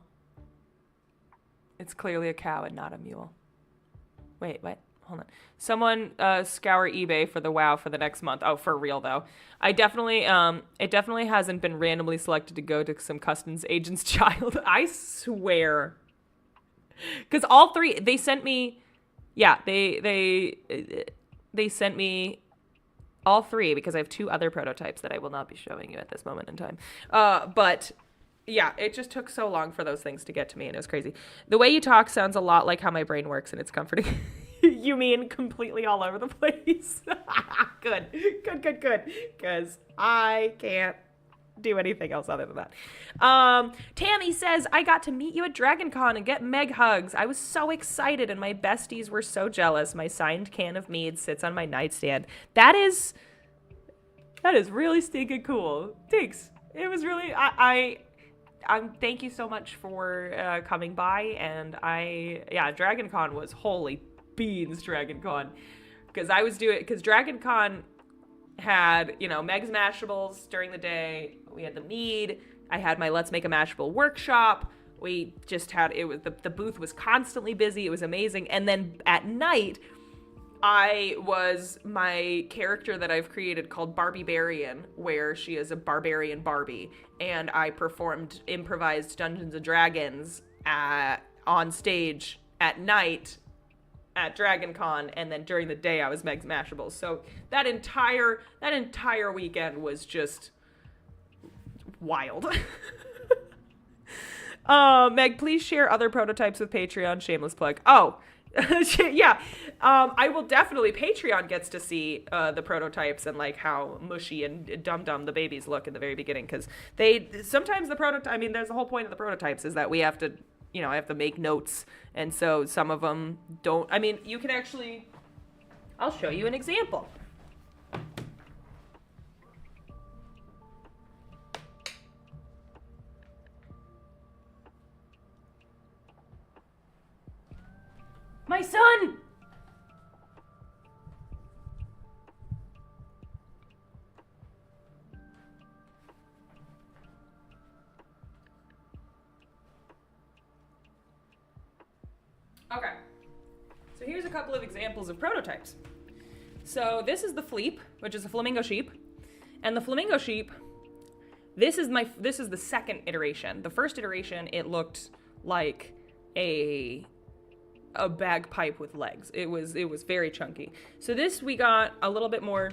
It's clearly a cow and not a mule. Wait, what? Hold on. Someone scour eBay for the WoW for the next month. Oh, for real though. I definitely, it definitely hasn't been randomly selected to go to some customs agent's child. I swear. Because all three, they sent me, yeah, they sent me all three because I have 2 other prototypes that I will not be showing you at this moment in time. But yeah, it just took so long for those things to get to me, and it was crazy. The way you talk sounds a lot like how my brain works, and it's comforting. You mean completely all over the place? Good. Because I can't do anything else other than that. Tammy says, I got to meet you at DragonCon and get Meg hugs. I was so excited, and my besties were so jealous. My signed can of mead sits on my nightstand. That is really stinking cool. Thanks. It was really, thank you so much for coming by, and DragonCon was holy beans, DragonCon, because DragonCon had, Meg's Mashables during the day, we had the mead, I had my Let's Make a Mashable workshop, we just had, the booth was constantly busy, it was amazing, and then at night, I was my character that I've created called Barbie Barian, where she is a barbarian Barbie, and I performed improvised Dungeons and Dragons on stage at night at DragonCon, and then during the day I was Meg's Mashables. So that entire weekend was just wild. Meg, please share other prototypes with Patreon. Shameless plug. Oh. Yeah, I will definitely. Patreon gets to see the prototypes and like how mushy and dum-dum the babies look in the very beginning, because sometimes the prototype, I mean, there's the whole point of the prototypes is that we have to, I have to make notes, and so some of them don't. I mean, you can actually, I'll show you an example. My son! Okay. So here's a couple of examples of prototypes. So this is the Fleep, which is a flamingo sheep. And the flamingo sheep, this is the second iteration. The first iteration, it looked like a bagpipe with legs. It was very chunky. So this we got a little bit more,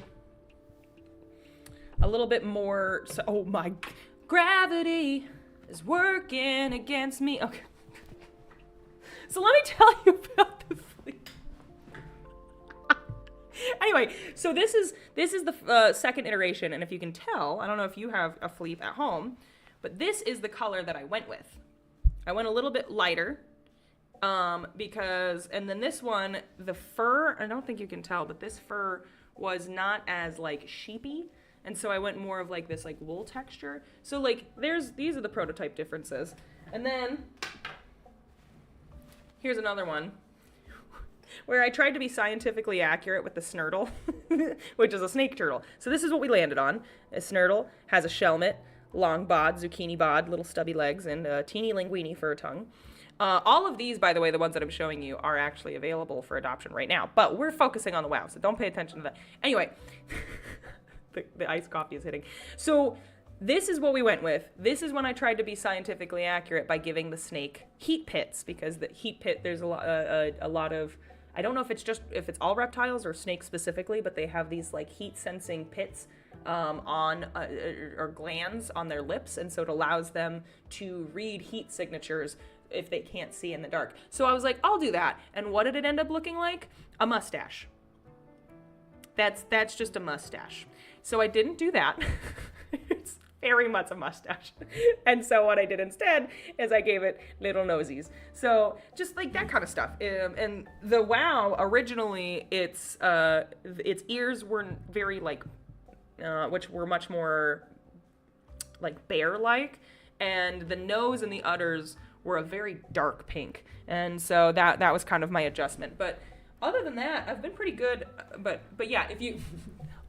so, oh my, gravity is working against me. Okay. So let me tell you about the Fleep. Anyway, so this is the second iteration, and if you can tell, I don't know if you have a fleep at home, but this is the color that I went with. I went a little bit lighter, because, and then this one, the fur, I don't think you can tell, but this fur was not as like sheepy, and so I went more of like this like wool texture. So like these are the prototype differences. And then here's another one where I tried to be scientifically accurate with the snurtle, which is a snake turtle. So this is what we landed on. A snurtle has a shellmet, long bod, zucchini bod, little stubby legs, and a teeny linguini for a tongue. All of these, by the way, the ones that I'm showing you, are actually available for adoption right now. But we're focusing on the wow, so don't pay attention to that. Anyway, the iced coffee is hitting. So this is what we went with. This is when I tried to be scientifically accurate by giving the snake heat pits, because the heat pit, there's a lot of, I don't know if it's all reptiles or snakes specifically, but they have these like heat sensing pits or glands on their lips, and so it allows them to read heat signatures if they can't see in the dark. So I was like, I'll do that. And what did it end up looking like? A mustache. That's just a mustache. So I didn't do that. It's very much a mustache. And so what I did instead is I gave it little nosies. So just like that kind of stuff. And the wow, originally its ears were very like, which were much more like bear-like, and the nose and the udders were a very dark pink. And so that was kind of my adjustment. But other than that, I've been pretty good. But yeah, if you,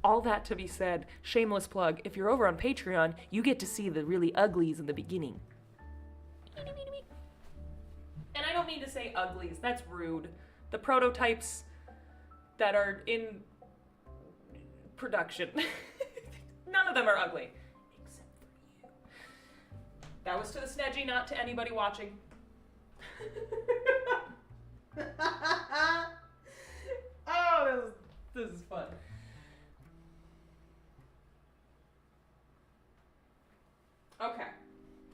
all that to be said, shameless plug, if you're over on Patreon, you get to see the really uglies in the beginning. And I don't mean to say uglies, that's rude. The prototypes that are in production, none of them are ugly. That was to the Snedgy, not to anybody watching. Oh, this is fun. Okay.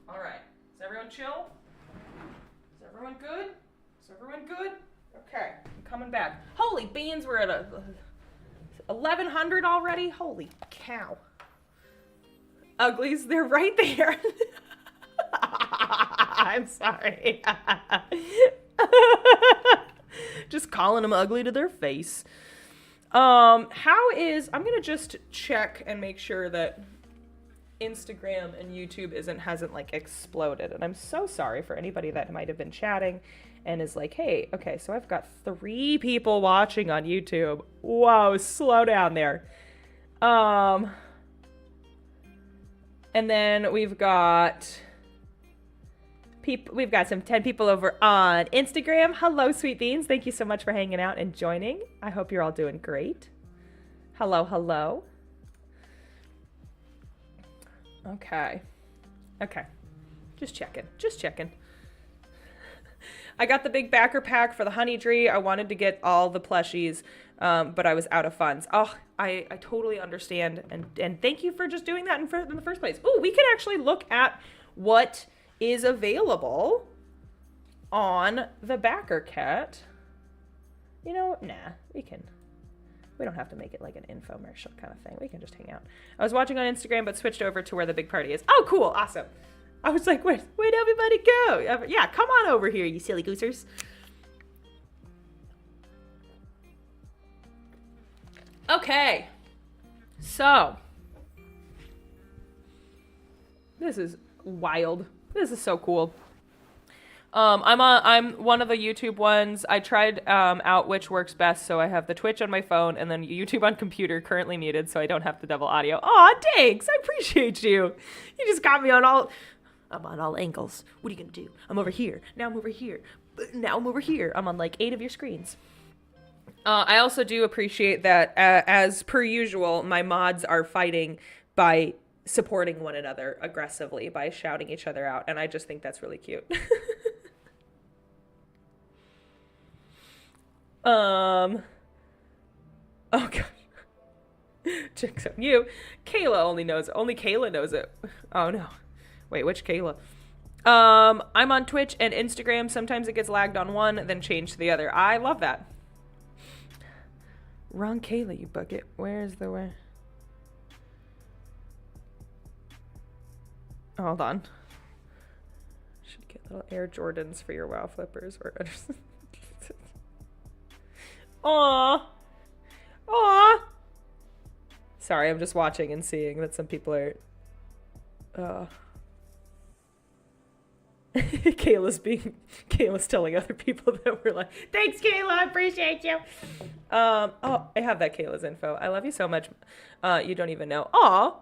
All right. Is everyone chill? Is everyone good? Is everyone good? Okay. I'm coming back. Holy beans, we're at 1,100 already? Holy cow. Uglies, they're right there. I'm sorry. Just calling them ugly to their face. I'm gonna just check and make sure that Instagram and YouTube hasn't like exploded. And I'm so sorry for anybody that might have been chatting and is like, hey, okay, so I've got 3 people watching on YouTube. Whoa, slow down there. And then we've got some 10 people over on Instagram. Hello, sweet beans. Thank you so much for hanging out and joining. I hope you're all doing great. Hello, hello. Okay. Just checking. I got the big backer pack for the honey tree. I wanted to get all the plushies, but I was out of funds. Oh, I totally understand. And thank you for just doing that in the first place. Oh, we can actually look at what is available on the backer kit. You know, nah, we don't have to make it like an infomercial kind of thing. We can just hang out. I was watching on Instagram, but switched over to where the big party is. Oh, cool. Awesome. I was like, where'd everybody go? Yeah, come on over here, you silly goosers. Okay. So. This is wild. This is so cool. I'm one of the YouTube ones. I tried out which works best, so I have the Twitch on my phone and then YouTube on computer, currently muted, so I don't have the double audio. Aw, thanks! I appreciate you. You just got me on all... I'm on all angles. What are you gonna do? I'm over here. Now I'm over here. Now I'm over here. I'm on like 8 of your screens. I also do appreciate that, as per usual, my mods are fighting by supporting one another aggressively, by shouting each other out, and I just think that's really cute. Oh gosh. Chicks on you. Only Kayla knows it. Oh no. Wait, which Kayla? I'm on Twitch and Instagram. Sometimes it gets lagged on one, then change to the other. I love that. Wrong Kayla, you bucket. Where's the way? Hold on. Should get little Air Jordans for your WoW flippers. Or Aw. Aw. Sorry, I'm just watching and seeing that some people are... Kayla's telling other people that we're like, thanks, Kayla, I appreciate you. Oh, I have that Kayla's info. I love you so much. You don't even know. Aw,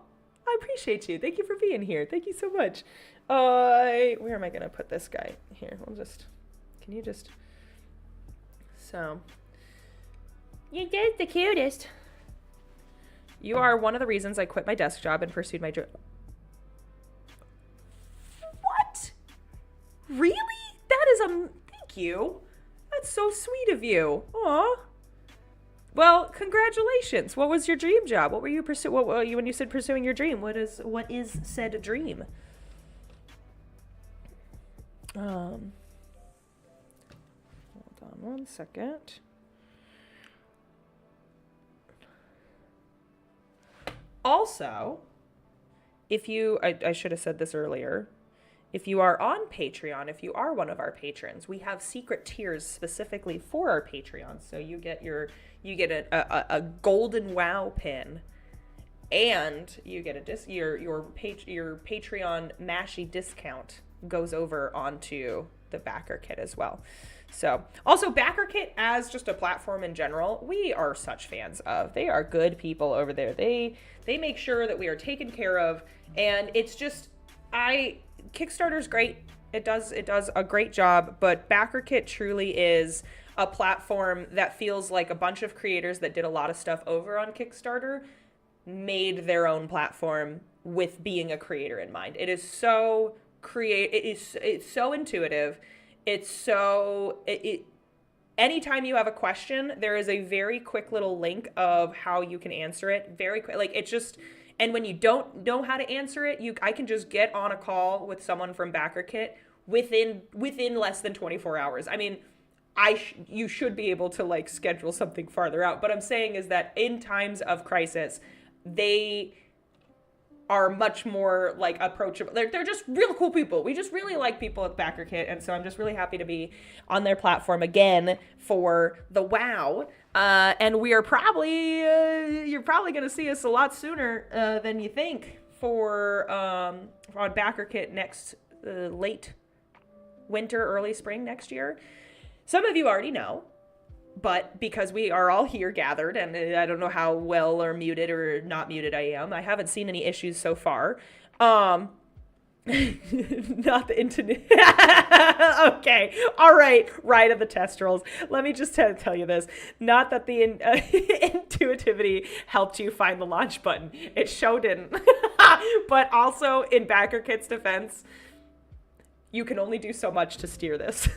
I appreciate you. Thank you for being here. Thank you so much. Where am I going to put this guy? Here, can you just... So... You're just the cutest. You are one of the reasons I quit my desk job and pursued my dream. What? Really? That is thank you. That's so sweet of you. Aw. Well, congratulations. What was your dream job? What were you when you said pursuing your dream? What is said dream? Hold on one second. Also, if you, I should have said this earlier, if you are on Patreon, if you are one of our patrons, we have secret tiers specifically for our Patreons. So you get a golden WoW pin, and you get your Patreon Mashy discount goes over onto the backer kit as well. So also backer kit as just a platform in general, we are such fans of. They are good people over there. They make sure that we are taken care of, and it's just Kickstarter's great. It does a great job, but backer kit truly is a platform that feels like a bunch of creators that did a lot of stuff over on Kickstarter made their own platform with being a creator in mind. It is so it's so intuitive. Anytime you have a question, there is a very quick little link of how you can answer it. Very quick, and when you don't know how to answer it, I can just get on a call with someone from BackerKit within less than 24 hours. I mean, you should be able to schedule something farther out. But I'm saying is that in times of crisis, they are much more approachable. They're just real cool people. We just really like people at BackerKit, and so I'm just really happy to be on their platform again for the WoW. And we are probably you're probably going to see us a lot sooner than you think for on BackerKit next late winter, early spring next year. Some of you already know. But because we are all here gathered, and I don't know how well or muted or not muted I am, I haven't seen any issues so far. Not the internet. Okay. All right. Right of the test rolls. Let me just tell you this. Not that the intuitivity helped you find the launch button. It sure didn't. But also, in BackerKit's defense, you can only do so much to steer this.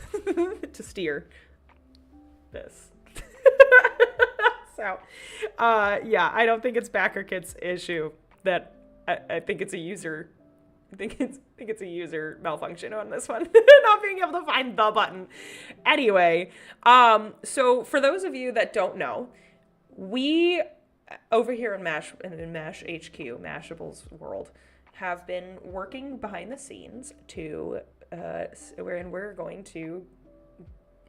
This. So, yeah, I don't think it's BackerKit's issue. That I think it's a user. I think it's a user malfunction on this one, not being able to find the button. Anyway, so for those of you that don't know, we over here in Mash HQ, Mashable's world, have been working behind the scenes to we're going to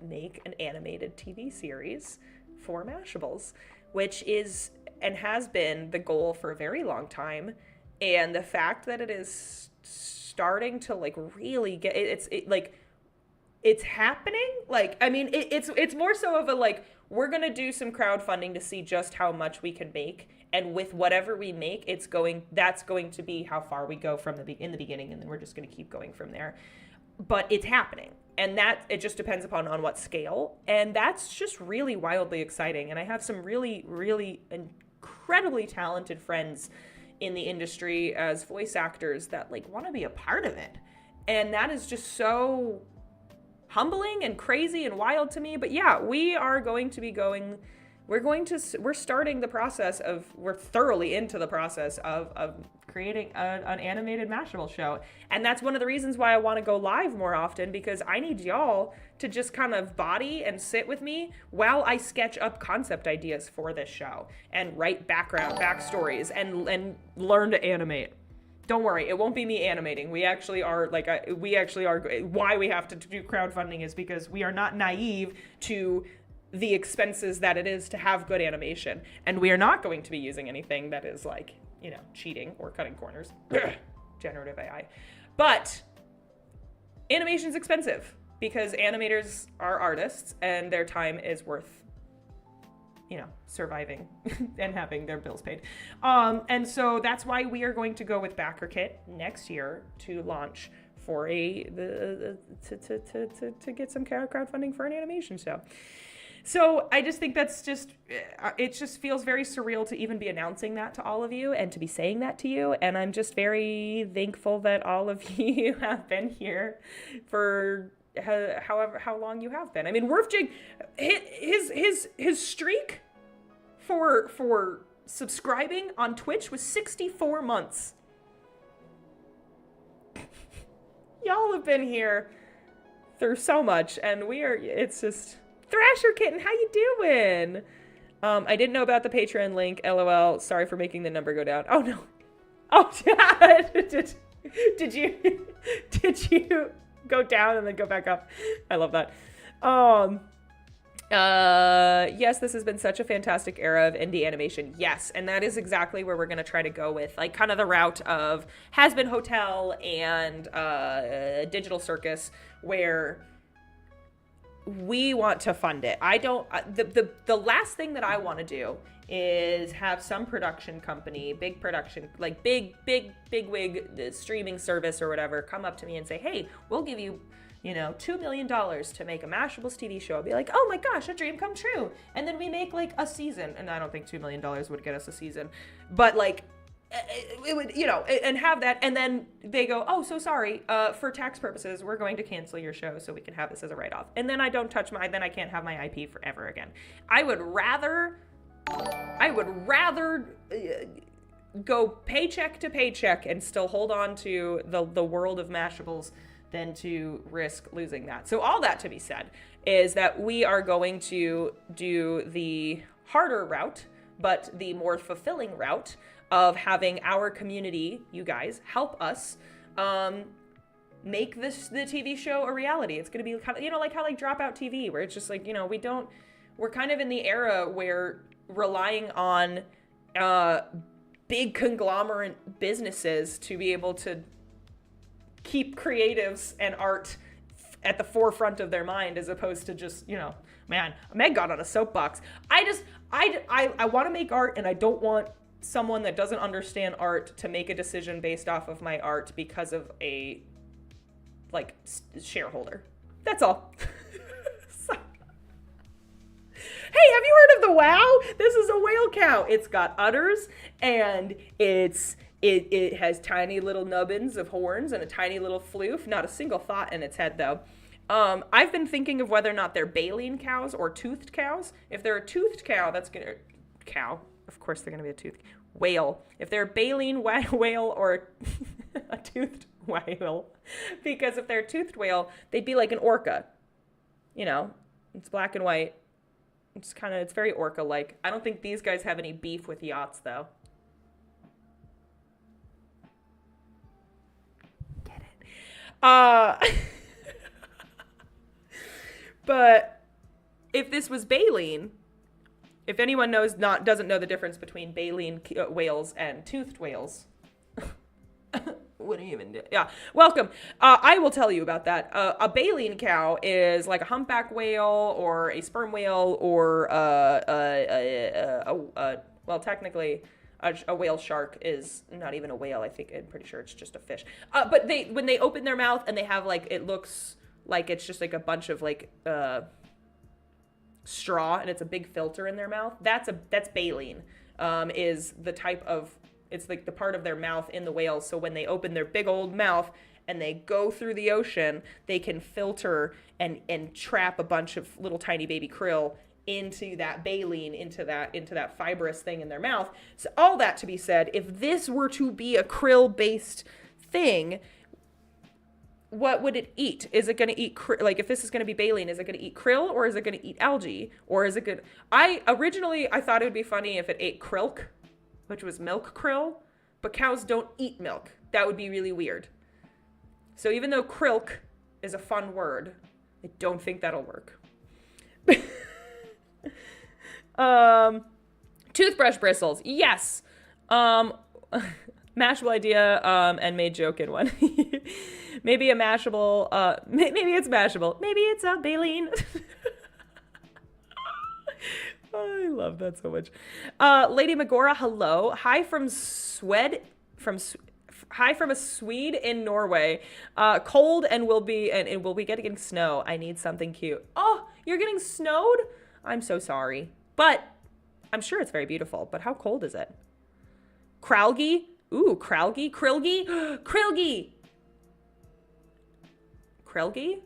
make an animated TV series for Mashables, which is and has been the goal for a very long time. And the fact that it is starting to really get it's happening. I mean, it's more so of a we're gonna do some crowdfunding to see just how much we can make, and with whatever we make, that's going to be how far we go from in the beginning, and then we're just gonna keep going from there. But it's happening, and that it just depends on what scale, and that's just really wildly exciting. And I have some really, really incredibly talented friends in the industry as voice actors that want to be a part of it, and that is just so humbling and crazy and wild to me. But yeah, we are going to be going we're starting the process of, we're thoroughly into the process of creating an animated Mashable show. And that's one of the reasons why I want to go live more often, because I need y'all to just kind of body and sit with me while I sketch up concept ideas for this show and write backstories and learn to animate. Don't worry, it won't be me animating. We actually are why we have to do crowdfunding is because we are not naive to the expenses that it is to have good animation. And we are not going to be using anything that is like, cheating or cutting corners. Generative AI. But animation's expensive because animators are artists and their time is worth, surviving and having their bills paid. And so that's why we are going to go with BackerKit next year to launch for to get some crowdfunding for an animation show. So I just think that's it just feels very surreal to even be announcing that to all of you and to be saying that to you. And I'm just very thankful that all of you have been here for how long you have been. I mean, Werfjig, his streak for subscribing on Twitch was 64 months. Y'all have been here through so much, and it's just... Thrasher Kitten, how you doing? I didn't know about the Patreon link, LOL. Sorry for making the number go down. Oh, no. Oh, did you go down and then go back up? I love that. Yes, this has been such a fantastic era of indie animation. Yes, and that is exactly where we're going to try to go with, like, kind of the route of Has-Been Hotel and Digital Circus, where... we want to fund it. I don't, the last thing that I want to do is have some production company, big production, like big wig streaming service or whatever, come up to me and say, hey, we'll give you, $2 million to make a Mashables TV show. I'll be like, oh my gosh, a dream come true. And then we make like a season. And I don't think $2 million would get us a season, but like, it would, and have that, and then they go, oh, so sorry, for tax purposes, we're going to cancel your show so we can have this as a write-off. And then I don't touch then I can't have my IP forever again. I would rather go paycheck to paycheck and still hold on to the world of Mashables than to risk losing that. So all that to be said is that we are going to do the harder route, but the more fulfilling route of having our community, you guys, help us make the TV show a reality. It's going to be kind of, like how like Dropout TV, where it's just like, we're kind of in the era where relying on big conglomerate businesses to be able to keep creatives and art at the forefront of their mind, as opposed to just, man, Meg got on a soapbox. I want to make art, and I don't want someone that doesn't understand art to make a decision based off of my art because of a shareholder. That's all. Hey, have you heard of the wow? This is a whale cow. It's got udders, and it has tiny little nubbins of horns and a tiny little floof. Not a single thought in its head, though. I've been thinking of whether or not they're baleen cows or toothed cows. If they're a toothed cow, of course they're going to be a toothed whale. If they're a baleen whale or a toothed whale, because if they're a toothed whale, they'd be like an orca. It's black and white. It's very orca-like. I don't think these guys have any beef with yachts, though. Get it? But if this was baleen, if anyone doesn't know the difference between baleen whales and toothed whales, wouldn't even do. Yeah, welcome. I will tell you about that. A baleen cow is like a humpback whale or a sperm whale or well, technically, a whale shark is not even a whale. I'm pretty sure it's just a fish. But when they open their mouth and they have it looks like it's just like a bunch of straw, and it's a big filter in their mouth. That's baleen. Is the type of, it's like the part of their mouth in the whales. So when they open their big old mouth and they go through the ocean, they can filter and trap a bunch of little tiny baby krill into that baleen, into that fibrous thing in their mouth. So all that to be said, if this were to be a krill-based thing, what would it eat? Is it going to eat, like if this is going to be baleen, is it going to eat krill or is it going to eat algae? Or is it good? Originally I thought it would be funny if it ate krilk, which was milk krill, but cows don't eat milk. That would be really weird. So even though krilk is a fun word, I don't think that'll work. Toothbrush bristles. Yes. Mashable idea, and made joke in one. Maybe a mashable, maybe it's mashable. Maybe it's a baleen. I love that so much. Lady Magora, hello. Hi from a Swede in Norway. Cold and we'll be getting snow. I need something cute. Oh, you're getting snowed? I'm so sorry. But I'm sure it's very beautiful. But how cold is it? Kralgi? Ooh, Kralgi? Krilgi? Krilgi! Krelgi?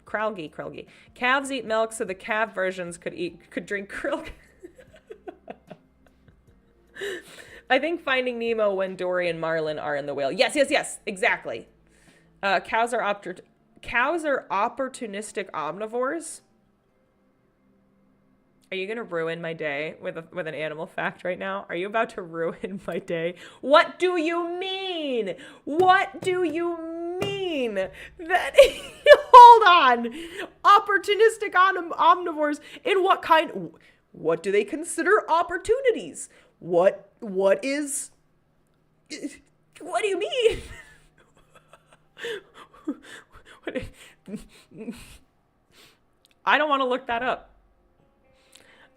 Kralgi. Calves eat milk, so the calf versions could drink krill. I think Finding Nemo when Dory and Marlin are in the whale. Yes, exactly. Cows are opportunistic omnivores. Are you gonna ruin my day with an animal fact right now? Are you about to ruin my day? What do you mean? What do you mean? That hold on. Opportunistic omnivores in what kind? What do they consider opportunities? What is? What do you mean? I don't want to look that up.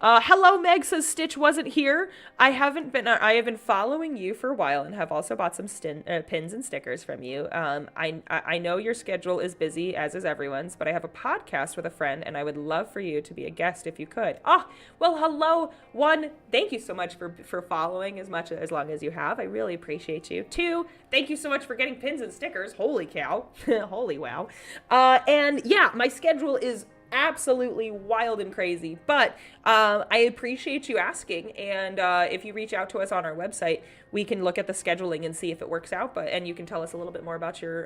Hello, Meg says Stitch wasn't here. I have been following you for a while and have also bought some pins and stickers from you. I know your schedule is busy, as is everyone's, but I have a podcast with a friend and I would love for you to be a guest if you could. Oh, well, hello. 1, thank you so much for following as long as you have. I really appreciate you. 2, thank you so much for getting pins and stickers. Holy cow. Holy wow. And yeah, my schedule is absolutely wild and crazy, but I appreciate you asking, and if you reach out to us on our website, we can look at the scheduling and see if it works out, and you can tell us a little bit more about your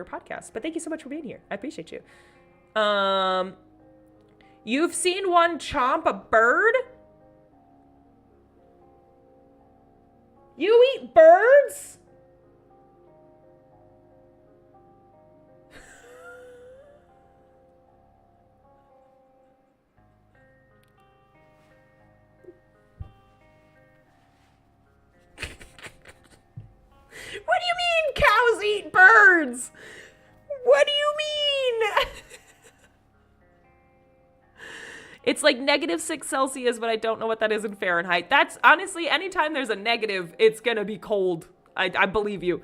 podcast. But thank you so much for being here. I appreciate you. You've seen one chomp a bird? You eat birds? What do you mean cows eat birds? What do you mean? It's like -6 Celsius, but I don't know what that is in Fahrenheit. That's honestly, anytime there's a negative, it's gonna be cold. I believe you.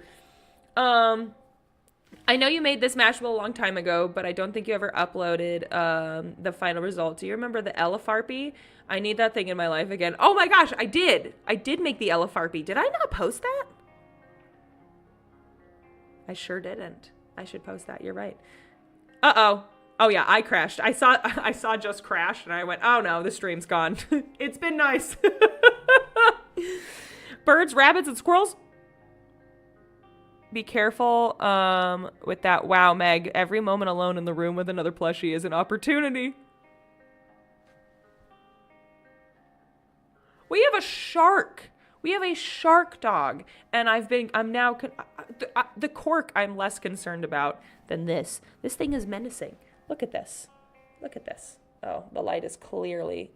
I know you made this Mashable a long time ago, but I don't think you ever uploaded the final result. Do you remember the Elefarpy? I need that thing in my life again. Oh my gosh, I did. I did make the Elefarpy. Did I not post that? I sure didn't. I should post that. You're right. Uh-oh. Oh yeah, I crashed. I saw just crash and I went, oh no, the stream's gone. It's been nice. Birds, rabbits, and squirrels. Be careful with that. Wow, Meg. Every moment alone in the room with another plushie is an opportunity. We have a shark. We have a shark dog, and I'm now, the cork I'm less concerned about than this. This thing is menacing. Look at this. Look at this. Oh, the light is clearly.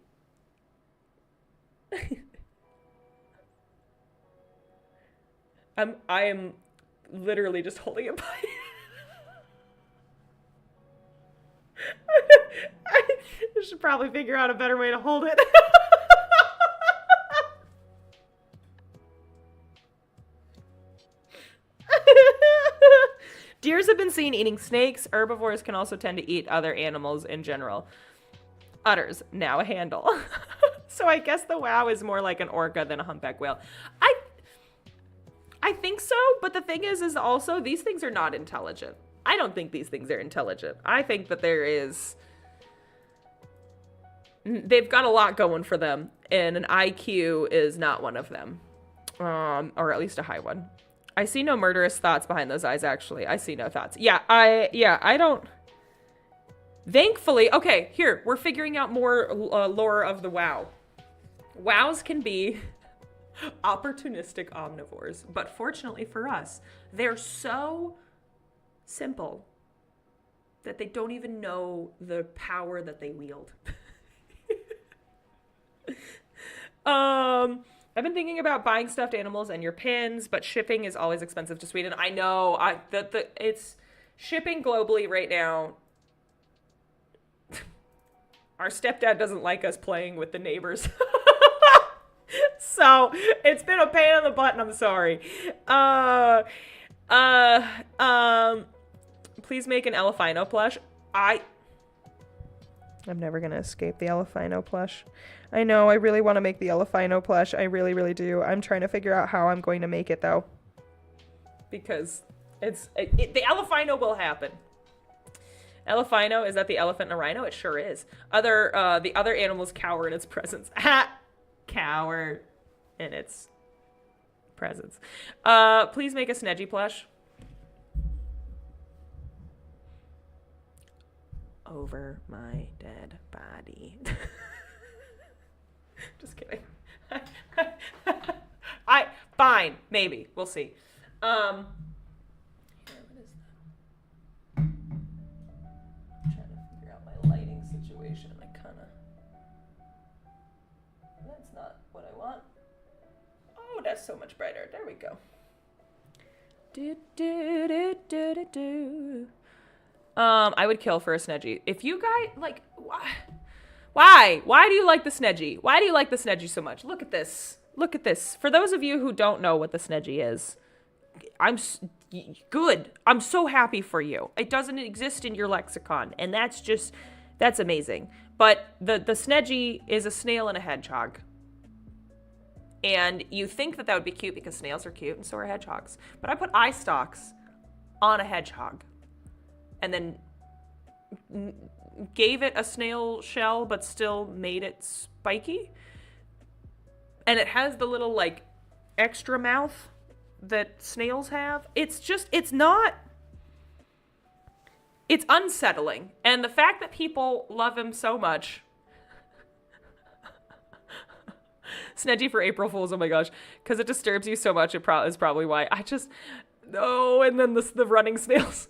I am literally just holding it by. I should probably figure out a better way to hold it. Deers have been seen eating snakes. Herbivores can also tend to eat other animals in general. Utters, now a handle. So I guess the wow is more like an orca than a humpback whale. I think so, but the thing is also these things are not intelligent. I don't think these things are intelligent. I think that there is they've got a lot going for them, and an IQ is not one of them. Or at least a high one. I see no murderous thoughts behind those eyes, actually. I see no thoughts. Yeah, I don't... Thankfully, okay, here, we're figuring out more lore of the WoW. WoWs can be opportunistic omnivores, but fortunately for us, they're so simple that they don't even know the power that they wield. I've been thinking about buying stuffed animals and your pins, but shipping is always expensive to Sweden. I know. It's shipping globally right now. Our stepdad doesn't like us playing with the neighbors. So it's been a pain in the butt, and I'm sorry. Please make an Elefino plush. I'm never gonna escape the Elefino plush. I know, I really want to make the Elefino plush. I really, really do. I'm trying to figure out how I'm going to make it, though. Because the Elefino will happen. Elefino, is that the elephant and a rhino? It sure is. The other animals cower in its presence. Cower in its presence. Please make a Snedgy plush. Over my dead body. Just kidding. Fine, maybe. We'll see. What is that? I'm trying to figure out my lighting situation. That's not what I want. Oh, that's so much brighter. There we go. I would kill for a Snedgy. If you guys, like, why? Why do you like the Snedgy? Why do you like the Snedgy so much? Look at this. Look at this. For those of you who don't know what the Snedgy is, good. I'm so happy for you. It doesn't exist in your lexicon, and that's amazing. But the Snedgy is a snail and a hedgehog. And you think that would be cute because snails are cute and so are hedgehogs. But I put eye stalks on a hedgehog and then gave it a snail shell but still made it spiky. And it has the little, like, extra mouth that snails have. It's unsettling. And the fact that people love him so much. Snedgy for April Fools, oh my gosh. Because it disturbs you so much, is probably why. No, and then the running snails.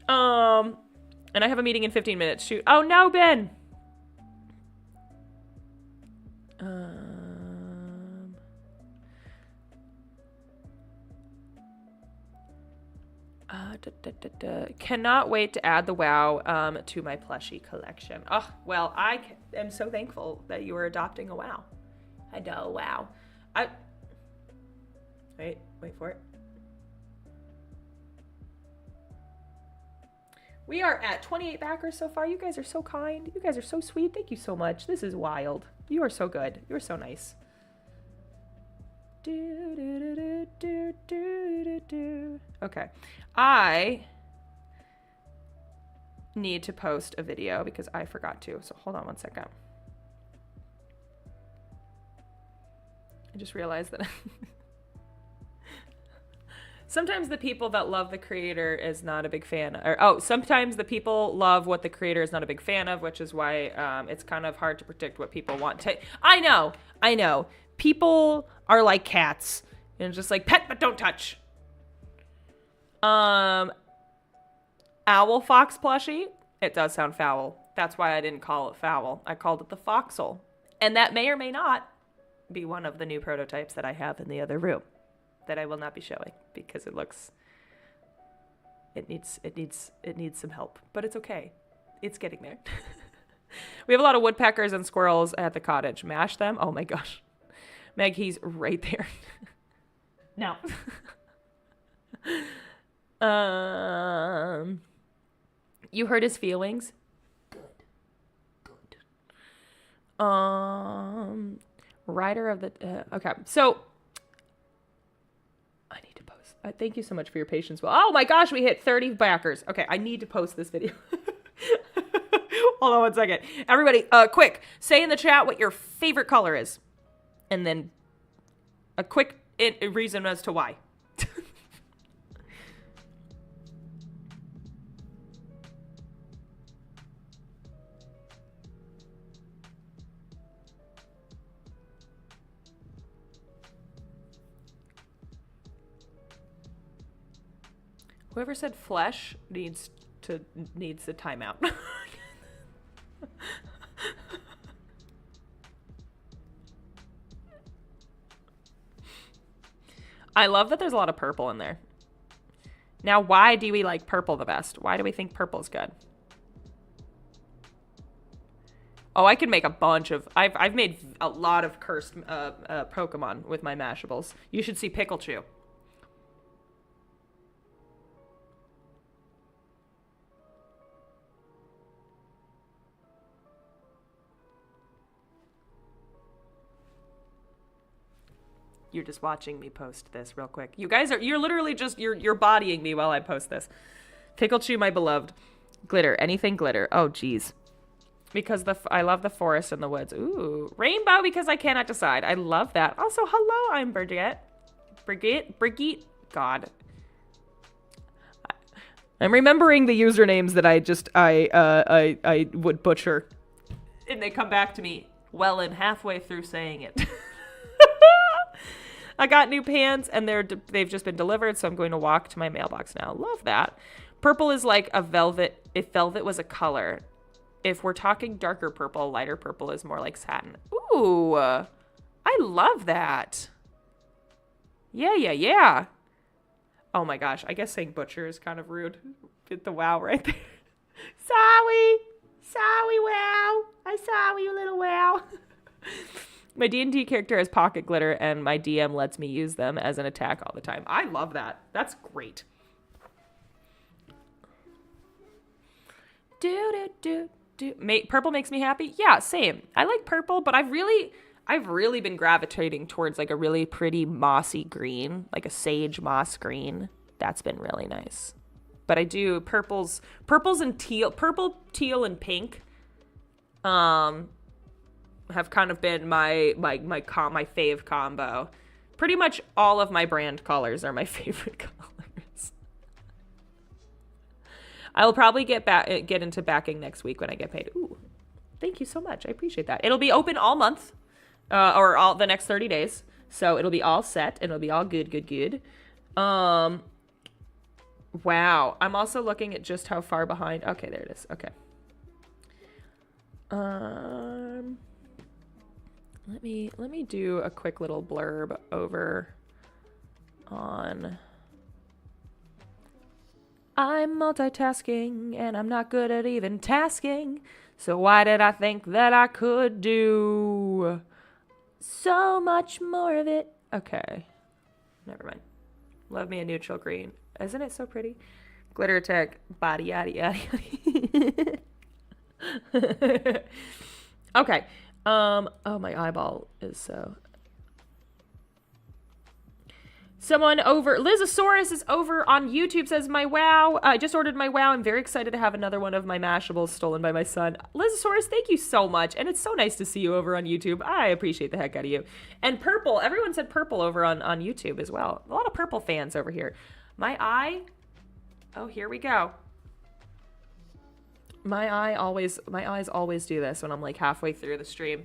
And I have a meeting in 15 minutes. Shoot. Oh no, Ben! Cannot wait to add the WoW to my plushie collection. Oh, well, I am so thankful that you are adopting a WoW. I know, WoW. Wait for it. We are at 28 backers so far. You guys are so kind. You guys are so sweet. Thank you so much. This is wild. You are so good. You are so nice. Okay. I need to post a video because I forgot to. So hold on one second. I just realized that sometimes the people that love the creator is not a big fan. Sometimes the people love what the creator is not a big fan of, which is why it's kind of hard to predict what people want to. I know. People are like cats. And just like, pet but don't touch. Owl fox plushie. It does sound foul. That's why I didn't call it foul. I called it the foxel. And that may or may not be one of the new prototypes that I have in the other room that I will not be showing because it needs some help, but it's okay. It's getting there. We have a lot of woodpeckers and squirrels at the cottage. Mash them. Oh my gosh. Meg, he's right there. Now. You hurt his feelings? Good. Rider of the... okay, so... I need to post. Thank you so much for your patience. Well, oh my gosh, we hit 30 backers. Okay, I need to post this video. Hold on 1 second. Everybody, quick, say in the chat what your favorite color is. And then a quick reason as to why. Whoever said flesh needs a timeout. I love that there's a lot of purple in there. Now, why do we like purple the best? Why do we think purple's good? Oh, I could make a bunch of... I've made a lot of cursed Pokemon with my Mashables. You should see Pikachu. You're just watching me post this real quick. You guys you're literally just, you're bodying me while I post this. Pikachu, my beloved. Glitter, anything glitter. Oh, geez. Because I love the forest and the woods. Ooh, rainbow because I cannot decide. I love that. Also, hello, I'm Brigitte. Brigitte. God. I'm remembering the usernames that I would butcher. And they come back to me well and halfway through saying it. I got new pants and they've just been delivered, so I'm going to walk to my mailbox now. Love that. Purple is like a velvet, if velvet was a color. If we're talking darker purple, lighter purple is more like satin. Ooh, I love that. Yeah. Oh my gosh, I guess saying butcher is kind of rude. Get the wow right there. Sorry, wow. I saw you, little wow. My D&D character has pocket glitter, and my DM lets me use them as an attack all the time. I love that. That's great. Purple makes me happy? Yeah, same. I like purple, but I've really been gravitating towards like a really pretty mossy green, like a sage moss green. That's been really nice. But I do purples and teal, purple, teal, and pink. Have kind of been my fave combo. Pretty much all of my brand colors are my favorite colors. I'll probably get into backing next week when I get paid. Ooh, thank you so much. I appreciate that. It'll be open all month, or all the next 30 days. So it'll be all set and it'll be all good. Wow. I'm also looking at just how far behind. Okay, there it is. Okay. Let me do a quick little blurb over on... I'm multitasking and I'm not good at even tasking. So why did I think that I could do so much more of it? Okay. Never mind. Love me a neutral green. Isn't it so pretty? Glitter attack, body yada yada. Okay. Oh, my eyeball is so... Someone over... Lizosaurus is over on YouTube, says, my wow. I just ordered my wow. I'm very excited to have another one of my Mashables stolen by my son. Lizosaurus, thank you so much. And it's so nice to see you over on YouTube. I appreciate the heck out of you. And purple. Everyone said purple over on YouTube as well. A lot of purple fans over here. My eye... Oh, here we go. My eyes always do this when I'm like halfway through the stream,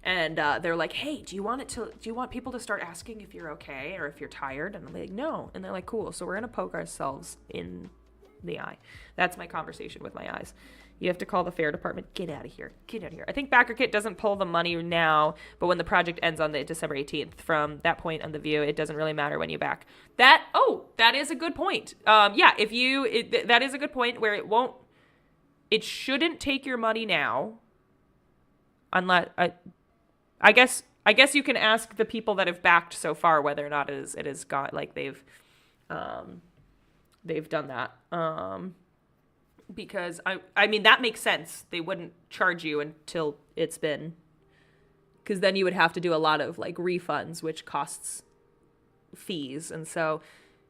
and they're like, "Hey, do you want people to start asking if you're okay or if you're tired?" And I'm like, "No," and they're like, "Cool." So we're gonna poke ourselves in the eye. That's my conversation with my eyes. You have to call the fair department. Get out of here. Get out of here. I think BackerKit doesn't pull the money now, but when the project ends on the December 18th, from that point on the view, it doesn't really matter when you back. That is a good point. Yeah, that is a good point where it shouldn't take your money now, unless I guess you can ask the people that have backed so far whether or not it is got like they've done that. Because I mean that makes sense. They wouldn't charge you until it's been, because then you would have to do a lot of like refunds, which costs fees, and so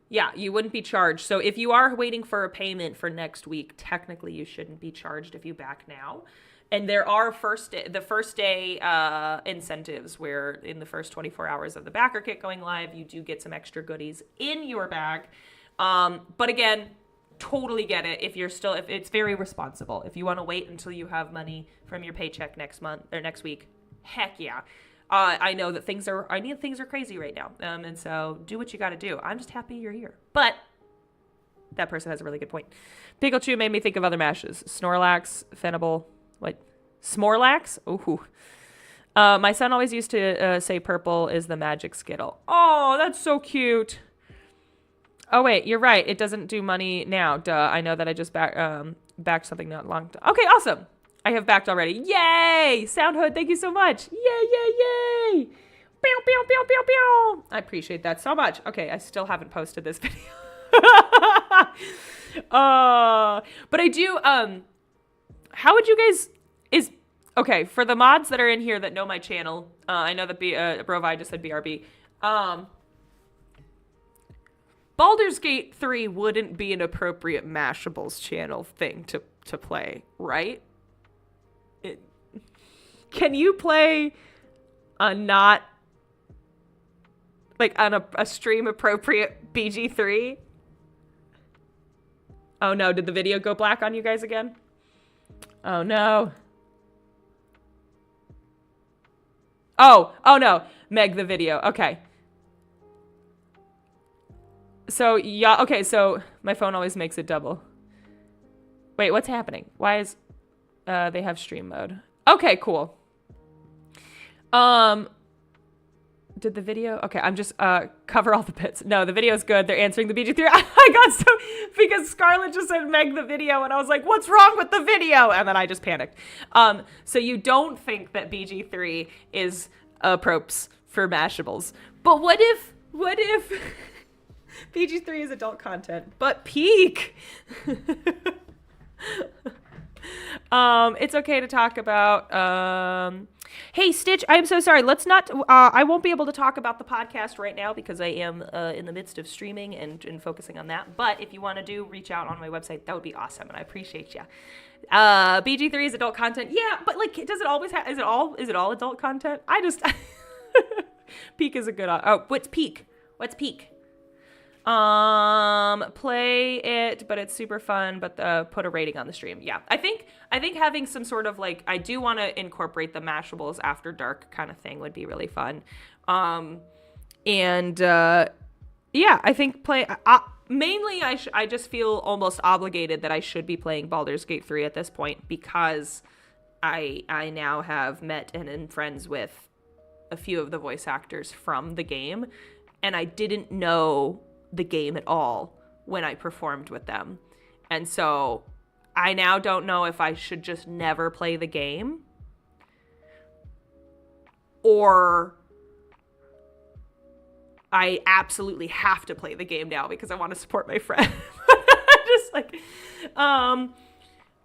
Yeah, you wouldn't be charged. So if you are waiting for a payment for next week, technically you shouldn't be charged if you back now. And there are the first day incentives where in the first 24 hours of the backer kit going live, you do get some extra goodies in your bag. But again, totally get it if it's very responsible. If you want to wait until you have money from your paycheck next month or next week, heck yeah. I know that things are crazy right now. And so do what you got to do. I'm just happy you're here. But that person has a really good point. Pikachu made me think of other mashes. Snorlax, Fennibal, what? Smorlax? Ooh. My son always used to say purple is the magic Skittle. Oh, that's so cute. Oh, wait, you're right. It doesn't do money now. Duh. I know that I just backed something not long time. Okay, awesome. I have backed already. Yay! Soundhood, thank you so much. Yay, yay, yay! Pew, pew, pew, pew, pew. I appreciate that so much. Okay, I still haven't posted this video. But I do, how would you guys, okay, for the mods that are in here that know my channel, I know that Brovi just said BRB, Baldur's Gate 3 wouldn't be an appropriate Mashables channel thing to play, right? Can you play not, like, on a stream appropriate BG3? Oh no, did the video go black on you guys again? Oh no. Oh no, Meg the video, okay. So, yeah, okay, so my phone always makes it double. Wait, what's happening? Why is, they have stream mode. Okay, cool. Did the video, okay, I'm just, cover all the bits. No, the video's good. They're answering the BG3. I got so, because Scarlett just said Meg the video, and I was like, what's wrong with the video? And then I just panicked. So you don't think that BG3 is, props for Mashables. But what if BG3 is adult content, but peak? It's okay to talk about, hey, Stitch, I'm so sorry. Let's not, I won't be able to talk about the podcast right now because I am in the midst of streaming and focusing on that. But if you want to reach out on my website, that would be awesome. And I appreciate you. BG3 is adult content. Yeah, but like, does it always have, is it all adult content? I just, peak is a good, what's peak? What's peak? Play it, but it's super fun, but put a rating on the stream. Yeah, I think having some sort of like, I do want to incorporate the Mashables After Dark kind of thing would be really fun. Yeah, I think mainly I just feel almost obligated that I should be playing Baldur's Gate 3 at this point because I now have met and am friends with a few of the voice actors from the game, and I didn't know the game at all when I performed with them. And so I now don't know if I should just never play the game or I absolutely have to play the game now because I want to support my friend. Just like,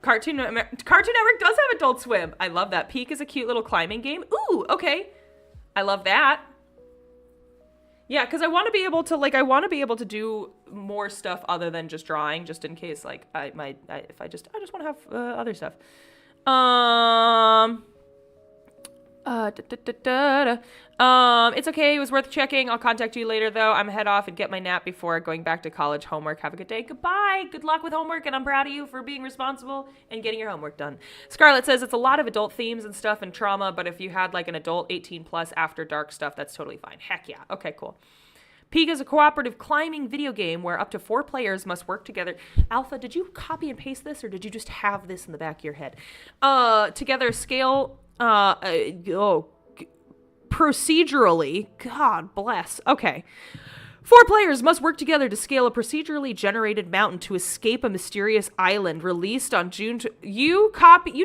Cartoon Network does have Adult Swim. I love that. Peak is a cute little climbing game. Ooh, okay. I love that. Yeah, because I want to be able to do more stuff other than just drawing, just in case, like, I just want to have other stuff. It's okay. It was worth checking. I'll contact you later, though. I'm head off and get my nap before going back to college homework. Have a good day. Goodbye. Good luck with homework, and I'm proud of you for being responsible and getting your homework done. Scarlett says it's a lot of adult themes and stuff and trauma, but if you had like an adult 18 plus After Dark stuff, that's totally fine. Heck yeah. Okay, cool. Peak is a cooperative climbing video game where up to 4 players must work together. Alpha, did you copy and paste this, or did you just have this in the back of your head? Together scale, procedurally, God bless. Okay. 4 players must work together to scale a procedurally generated mountain to escape a mysterious island released on June. You copied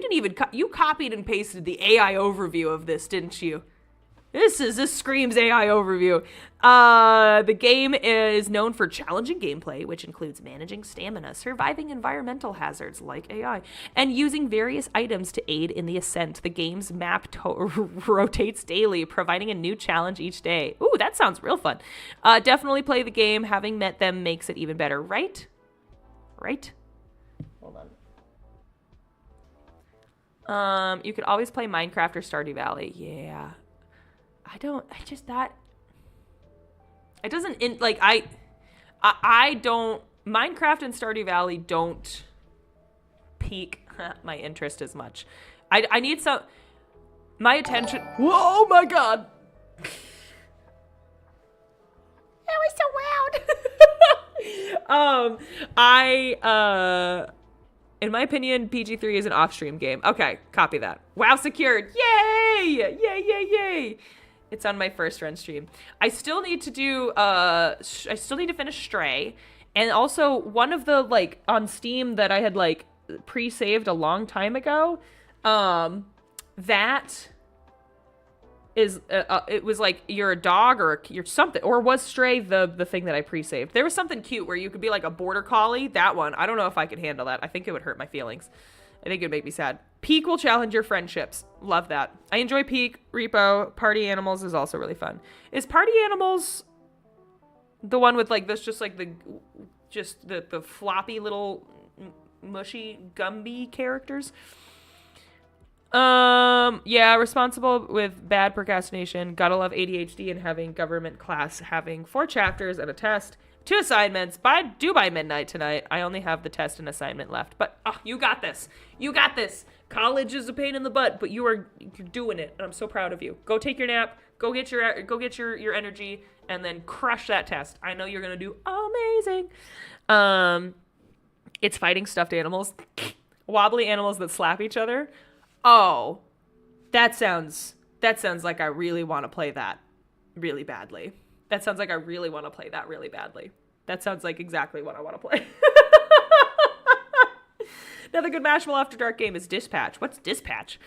and pasted the AI overview of this, didn't you? This screams AI overview. The game is known for challenging gameplay, which includes managing stamina, surviving environmental hazards like AI, and using various items to aid in the ascent. The game's map rotates daily, providing a new challenge each day. Ooh, that sounds real fun. Definitely play the game. Having met them makes it even better, right? Right? Hold on. You could always play Minecraft or Stardew Valley. Yeah. It doesn't, I don't, Minecraft and Stardew Valley don't pique my interest as much. I need my attention. Whoa, my God. That was so loud. In my opinion, PG-3 is an off-stream game. Okay, copy that. WoW secured. Yay! Yay, yay, yay! It's on my first run stream. I still need to finish Stray. And also, one of the, like, on Steam that I had, like, pre-saved a long time ago, that is, it was like, you're a dog or you're something. Or was Stray the thing that I pre-saved? There was something cute where you could be, like, a border collie. That one. I don't know if I could handle that. I think it would hurt my feelings. I think it would make me sad. Peak will challenge your friendships. Love that. I enjoy Peak. Repo. Party Animals is also really fun. Is Party Animals the one with like this, just like the floppy little mushy Gumby characters? Yeah, responsible with bad procrastination. Gotta love ADHD and having government class, having 4 chapters and a test. 2 assignments. Due by midnight tonight. I only have the test and assignment left. But you got this. You got this. College is a pain in the butt, but you're doing it, and I'm so proud of you. Go take your nap. Go get your energy, and then crush that test. I know you're gonna do amazing. It's fighting stuffed animals, wobbly animals that slap each other. Oh, that sounds like I really want to play that really badly. That sounds like I really want to play that really badly. That sounds like exactly what I want to play. Another good Mashable After Dark game is Dispatch. What's Dispatch?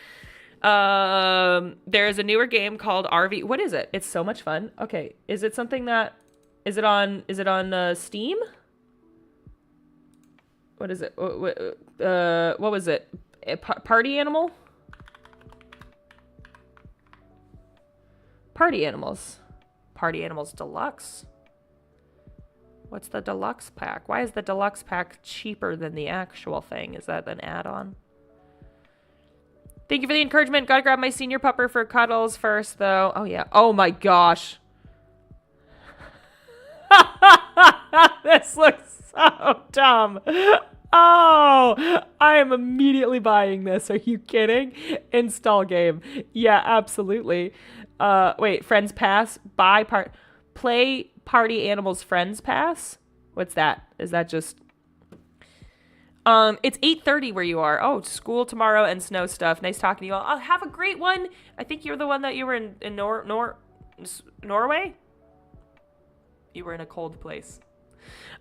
There's a newer game called RV. What is it? It's so much fun. Okay, is it something that... Is it on Steam? What is it? What was it? Party Animal? Party Animals. Party Animals Deluxe. What's the deluxe pack? Why is the deluxe pack cheaper than the actual thing? Is that an add-on? Thank you for the encouragement. Gotta grab my senior pupper for cuddles first, though. Oh, yeah. Oh, my gosh. This looks so dumb. Oh, I am immediately buying this. Are you kidding? Install game. Yeah, absolutely. Wait, Friends Pass? Play Party Animals Friends Pass? What's that? Is that just... It's 8:30 where you are. Oh, school tomorrow and snow stuff. Nice talking to you all. I'll have a great one. I think you're the one that you were in Norway? You were in a cold place.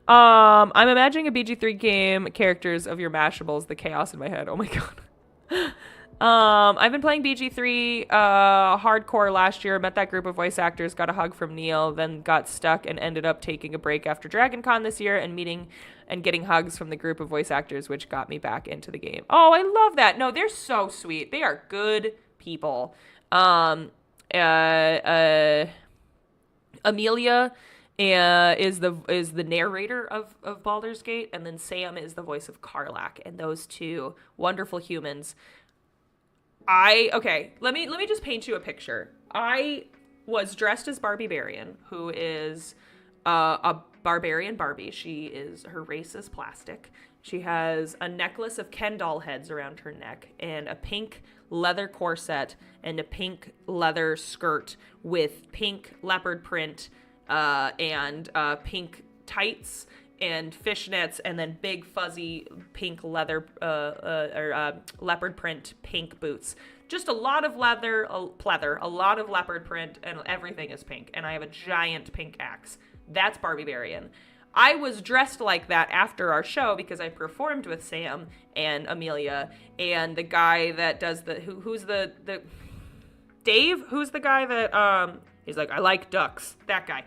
I'm imagining a BG3 game, characters of your Mashables, the chaos in my head. Oh my god. I've been playing BG3 hardcore last year, met that group of voice actors, got a hug from Neil, then got stuck and ended up taking a break after DragonCon this year and meeting and getting hugs from the group of voice actors, which got me back into the game. Oh, I love that. No, they're so sweet. They are good people. Amelia is the narrator of Baldur's Gate, and then Sam is the voice of Karlach, and those two wonderful humans. Okay, let me just paint you a picture. I was dressed as Barbie Barian, who is a barbarian Barbie. Her race is plastic. She has a necklace of Ken doll heads around her neck and a pink leather corset and a pink leather skirt with pink leopard print and pink tights and fishnets, and then big fuzzy pink leather leopard print pink boots. Just a lot of leather, a lot of leopard print, and everything is pink. And I have a giant pink axe. That's Barbie Barian. I was dressed like that after our show because I performed with Sam and Amelia and the guy that does who's the Dave, who's the guy that, he's like, I like ducks. That guy.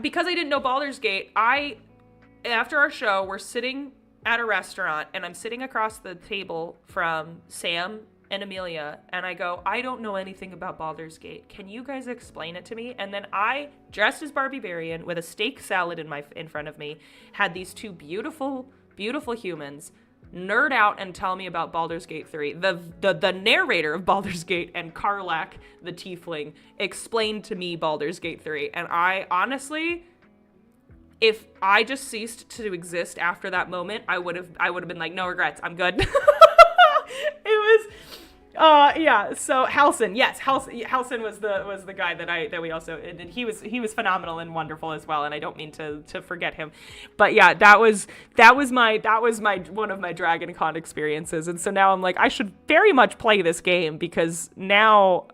Because I didn't know Baldur's Gate, after our show, we're sitting at a restaurant, and I'm sitting across the table from Sam and Amelia, and I go, I don't know anything about Baldur's Gate. Can you guys explain it to me? And then I, dressed as Barbie Barian with a steak salad in front of me, had these two beautiful, beautiful humans nerd out and tell me about Baldur's Gate 3. The narrator of Baldur's Gate and Karlak, the tiefling, explained to me Baldur's Gate 3. And I honestly, if I just ceased to exist after that moment, I would have been like, no regrets, I'm good. It was, yeah. So Halsin, yes, Halsin was the guy that we also, and he was phenomenal and wonderful as well. And I don't mean to forget him, but yeah, that was my one of my Dragon Con experiences. And so now I'm like, I should very much play this game, because now,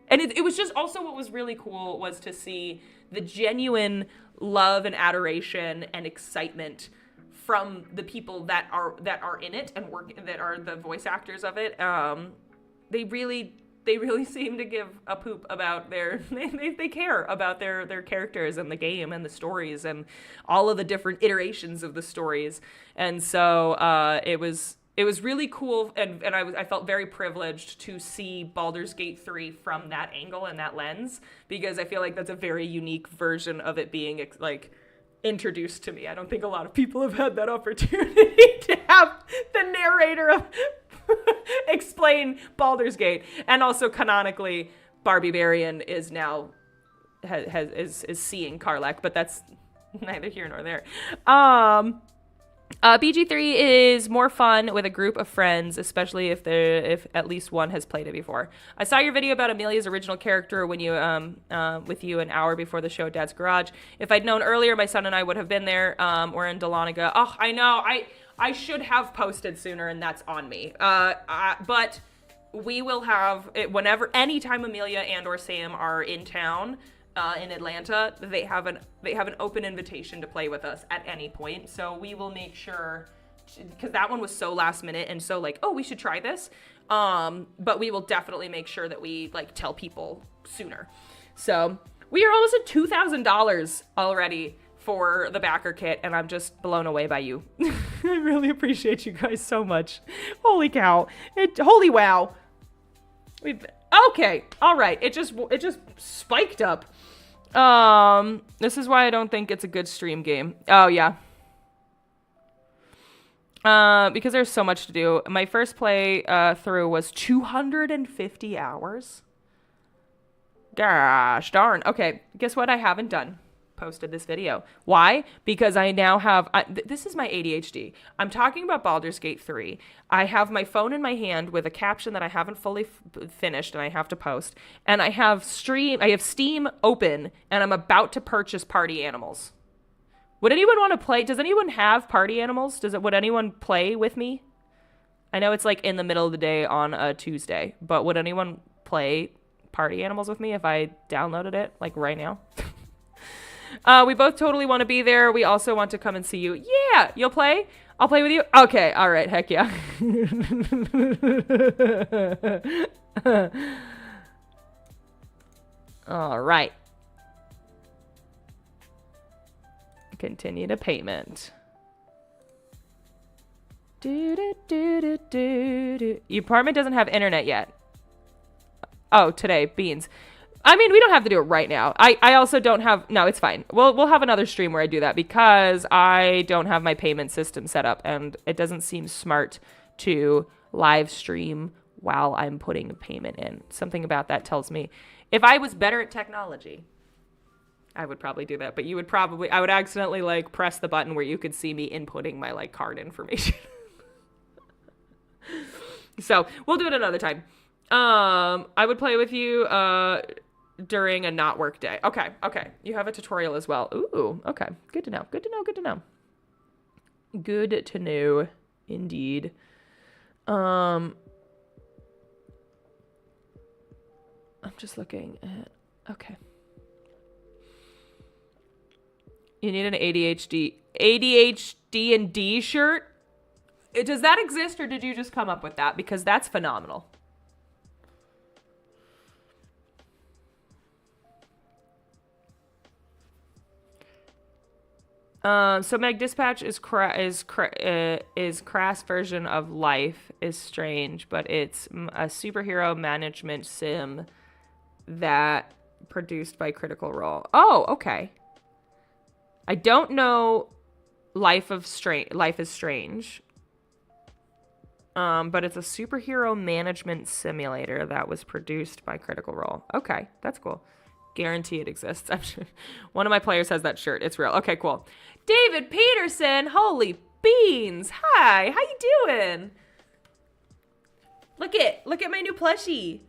and it was just also, what was really cool was to see the genuine love and adoration and excitement from the people that are in it and that are the voice actors of it. They really seem to give a poop about they care about their characters and the game and the stories and all of the different iterations of the stories. And so it was really cool, and I felt very privileged to see Baldur's Gate 3 from that angle and that lens, because I feel like that's a very unique version of it being like introduced to me. I don't think a lot of people have had that opportunity to have the narrator explain Baldur's Gate. And also canonically, Barbie Barian is now is seeing Karlak, but that's neither here nor there. BG3 is more fun with a group of friends, especially if at least one has played it before. I saw your video about Amelia's original character when you with you an hour before the show at Dad's Garage. If I'd known earlier, my son and I would have been there. We're in Dahlonega. Oh, I know. I should have posted sooner, and that's on me. But we will have it anytime Amelia and or Sam are in town. In Atlanta, they have an open invitation to play with us at any point. So we will make sure, because that one was so last minute and so like, oh, we should try this. But we will definitely make sure that we like tell people sooner. So we are almost at $2,000 already for the backer kit, and I'm just blown away by you. I really appreciate you guys so much. Holy cow! Holy wow! Okay, all right. It just spiked up. This is why I don't think it's a good stream game. Oh yeah. Because there's so much to do. My first play through was 250 hours. Gosh darn. Okay, guess what I haven't done? Posted this video. Why? Because I now have, this is my ADHD. I'm talking about Baldur's Gate 3. I have my phone in my hand with a caption that I haven't fully finished and I have to post. And I have Steam open, and I'm about to purchase Party Animals. Would anyone want to play? Does anyone have Party Animals? Would anyone play with me? I know it's like in the middle of the day on a Tuesday, but would anyone play Party Animals with me if I downloaded it like right now? We both totally want to be there. We also want to come and see you. Yeah, you'll play? I'll play with you? Okay, all right, heck yeah. All right. Continue to payment. Your apartment doesn't have internet yet. Oh, today, beans. I mean, we don't have to do it right now. I also don't have, no, it's fine. We'll have another stream where I do that, because I don't have my payment system set up, and it doesn't seem smart to live stream while I'm putting a payment in. Something about that tells me if I was better at technology, I would probably do that. But I would accidentally like press the button where you could see me inputting my like card information. So we'll do it another time. I would play with you, during a not work day. Okay. You have a tutorial as well. Ooh, okay. Good to know. Good to know indeed. I'm just looking at, okay. You need an ADHD and D shirt? Does that exist, or did you just come up with that? Because that's phenomenal. So Meg Dispatch is crass version of Life is Strange, but it's a superhero management sim that produced by Critical Role. Oh, okay. I don't know Life is Strange. But it's a superhero management simulator that was produced by Critical Role. Okay, that's cool. Guarantee it exists. I'm sure. One of my players has that shirt. It's real. Okay, cool. David Peterson, holy beans. Hi, how you doing? Look at my new plushie.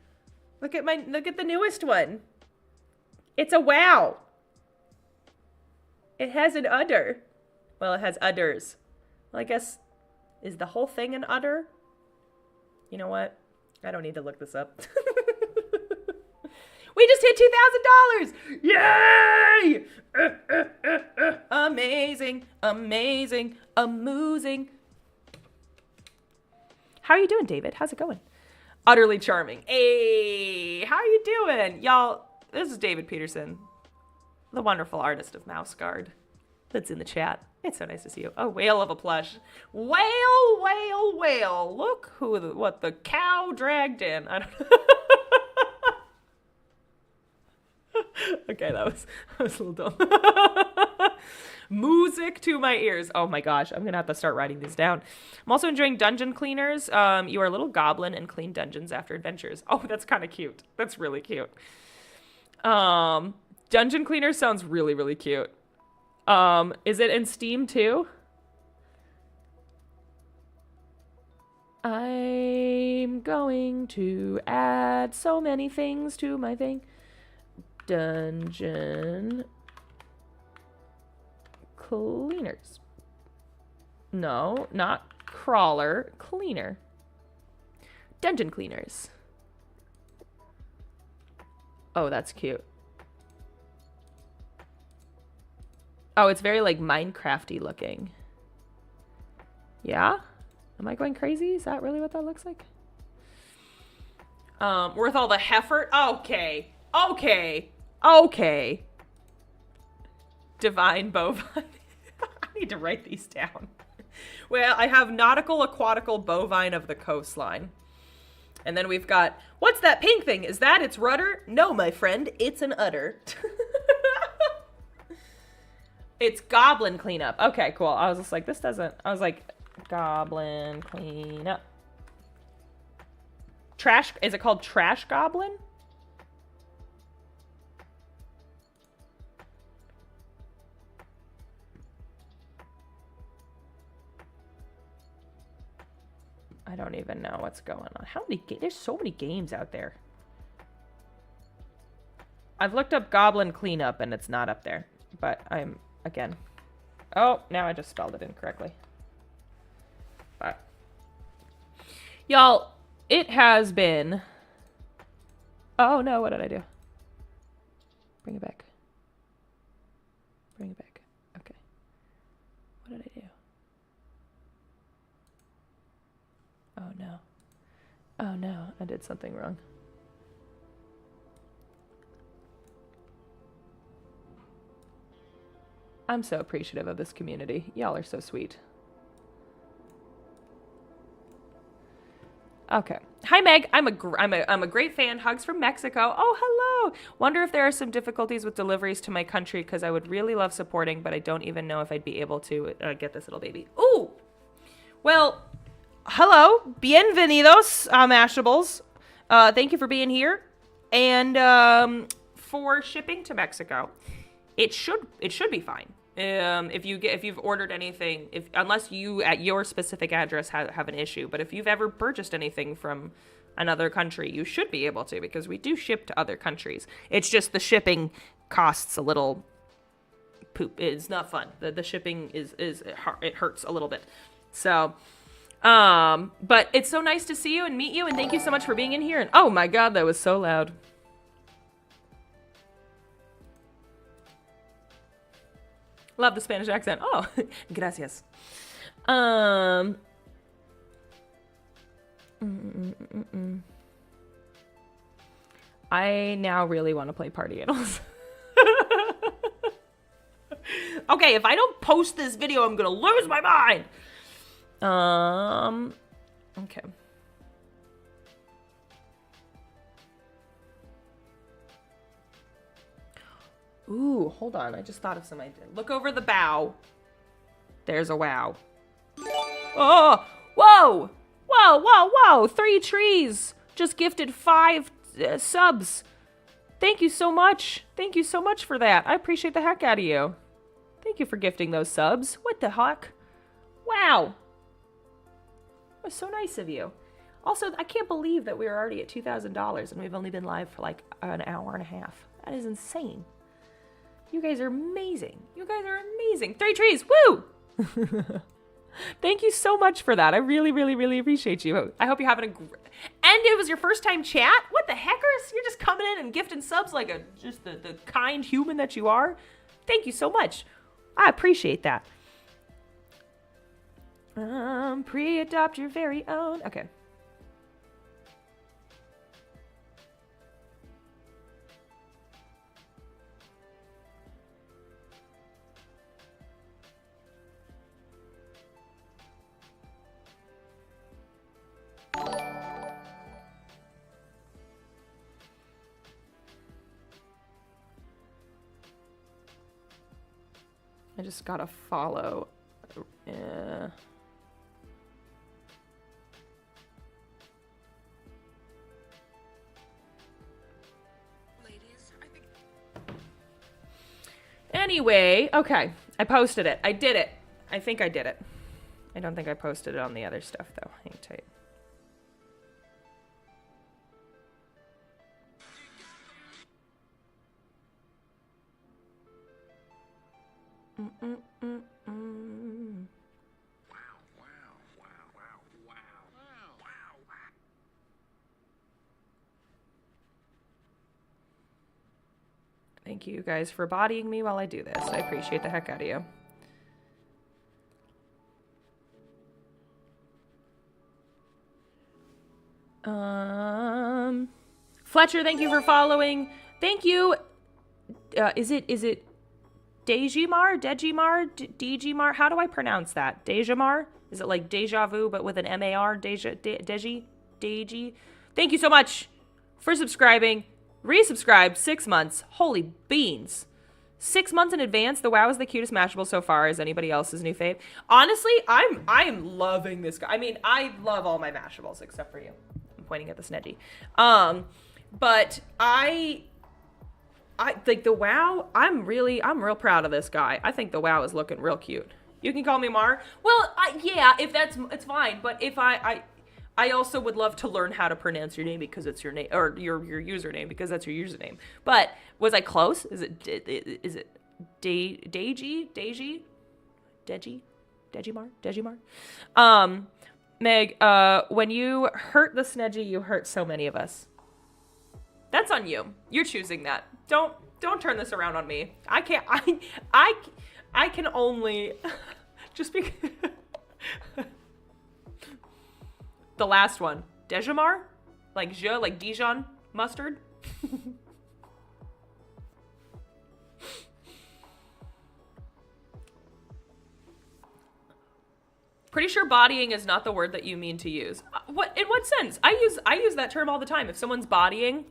Look at the newest one. It's a wow. It has an udder. Well, it has udders. Well, I guess, is the whole thing an udder? You know what? I don't need to look this up. We just hit $2,000! Yay! Amazing, amazing, amusing. How are you doing, David? How's it going? Utterly charming. Hey, how are you doing? Y'all, this is David Peterson, the wonderful artist of Mouse Guard. That's in the chat. It's so nice to see you. A whale of a plush. Whale, whale, whale. Look what the cow dragged in. I don't know. Okay, that was a little dumb. Music to my ears. Oh my gosh, I'm gonna have to start writing these down. I'm also enjoying Dungeon Cleaners. You are a little goblin and clean dungeons after adventures. Oh, that's kind of cute. That's really cute. Dungeon Cleaners sounds really, really cute. Is it in Steam too? I'm going to add so many things to my thing. Dungeon Cleaners. No, not crawler. Cleaner. Dungeon Cleaners. Oh, that's cute. Oh, it's very like Minecrafty looking. Yeah? Am I going crazy? Is that really what that looks like? Worth all the heifer? Okay. Okay. Okay. Divine bovine. I need to write these down. Well, I have nautical, aquatical, bovine of the coastline. And then we've got, what's that pink thing? Is that its rudder? No, my friend, it's an udder. It's goblin cleanup. Okay, cool. I was just like, this doesn't, I was like, goblin cleanup. Trash, is it called Trash Goblin? I don't even know what's going on. How many there's so many games out there. I've looked up Goblin Cleanup and it's not up there. But I'm, again. Oh, now I just spelled it incorrectly. But. Y'all, it has been. Oh no, what did I do? Bring it back. Bring it back. Okay. What did I do? Oh no. Oh no, I did something wrong. I'm so appreciative of this community. Y'all are so sweet. Okay. Hi Meg, I'm a great fan. Hugs from Mexico. Oh, hello. Wonder if there are some difficulties with deliveries to my country because I would really love supporting, but I don't even know if I'd be able to get this little baby. Ooh. Well, hello. Bienvenidos, Mashables. Thank you for being here. And for shipping to Mexico, it should be fine. If you've ordered anything, unless you at your specific address have an issue, but if you've ever purchased anything from another country, you should be able to, because we do ship to other countries. It's just the shipping costs a little poop. It's not fun. The shipping it hurts a little bit. So, but it's so nice to see you and meet you, and thank you so much for being in here. And oh my God, that was so loud. Love the Spanish accent. Oh, gracias. I now really want to play Party Animals. Okay, if I don't post this video, I'm gonna lose my mind. Okay. Ooh, hold on. I just thought of some idea. Look over the bow. There's a wow. Oh, whoa, whoa, whoa, whoa. 3 trees just gifted 5 subs. Thank you so much. Thank you so much for that. I appreciate the heck out of you. Thank you for gifting those subs. What the heck? Wow. That was so nice of you. Also, I can't believe that we were already at $2,000 and we've only been live for like an hour and a half. That is insane. You guys are amazing. You guys are amazing. 3 trees. Woo! Thank you so much for that. I really, really, really appreciate you. I hope you're having a and it was your first time chat? What the heckers? You're just coming in and gifting subs like just the kind human that you are. Thank you so much. I appreciate that. Pre-adopt your very own. Okay. I just gotta follow. Anyway, okay. I posted it. I did it. I think I did it. I don't think I posted it on the other stuff, though. Hang tight. Thank you guys for bodying me while I do this. I appreciate the heck out of you. Fletcher, thank you for following. Thank you. Is it Dejimar? Dejimar? Dejimar? How do I pronounce that? Dejimar? Is it like deja vu but with an M-A-R? Deji? Thank you so much for subscribing. Resubscribed 6 months. Holy beans. 6 months in advance. The WoW is the cutest Mashable so far. Is anybody else's new fave? Honestly, I'm loving this guy. I mean, I love all my Mashables except for you. I'm pointing at the Snedgy. But I like the WoW. I'm real proud of this guy. I think the WoW is looking real cute. You can call me Mar. Well, yeah, if it's fine. But if I also would love to learn how to pronounce your name because it's your name, or your username because that's your username. But was I close? Is it Dejimar? Meg, when you hurt the Snedgy, you hurt so many of us. That's on you. You're choosing that. Don't turn this around on me. I can't. I can only just because. The last one. Dejimar? Like Dijon mustard? Pretty sure bodying is not the word that you mean to use. What? In what sense? I use that term all the time. If someone's bodying,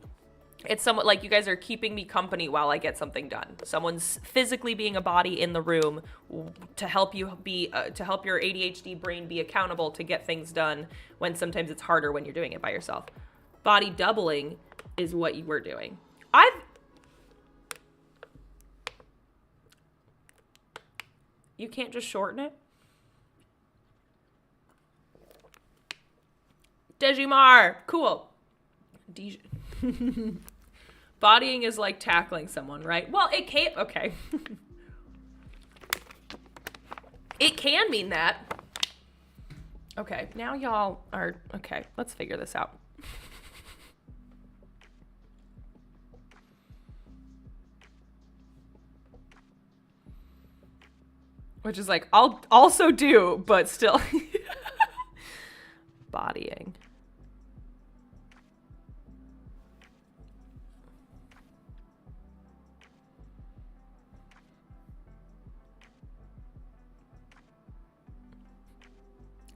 it's somewhat like you guys are keeping me company while I get something done. Someone's physically being a body in the room to help you be to help your ADHD brain be accountable to get things done when sometimes it's harder when you're doing it by yourself. Body doubling is what you were doing. You can't just shorten it? Dejimar! Cool. Bodying is like tackling someone, right? Well, it can't. Okay. It can mean that. Okay, now y'all are. Okay, let's figure this out. Which is like, I'll also do, but still. Bodying.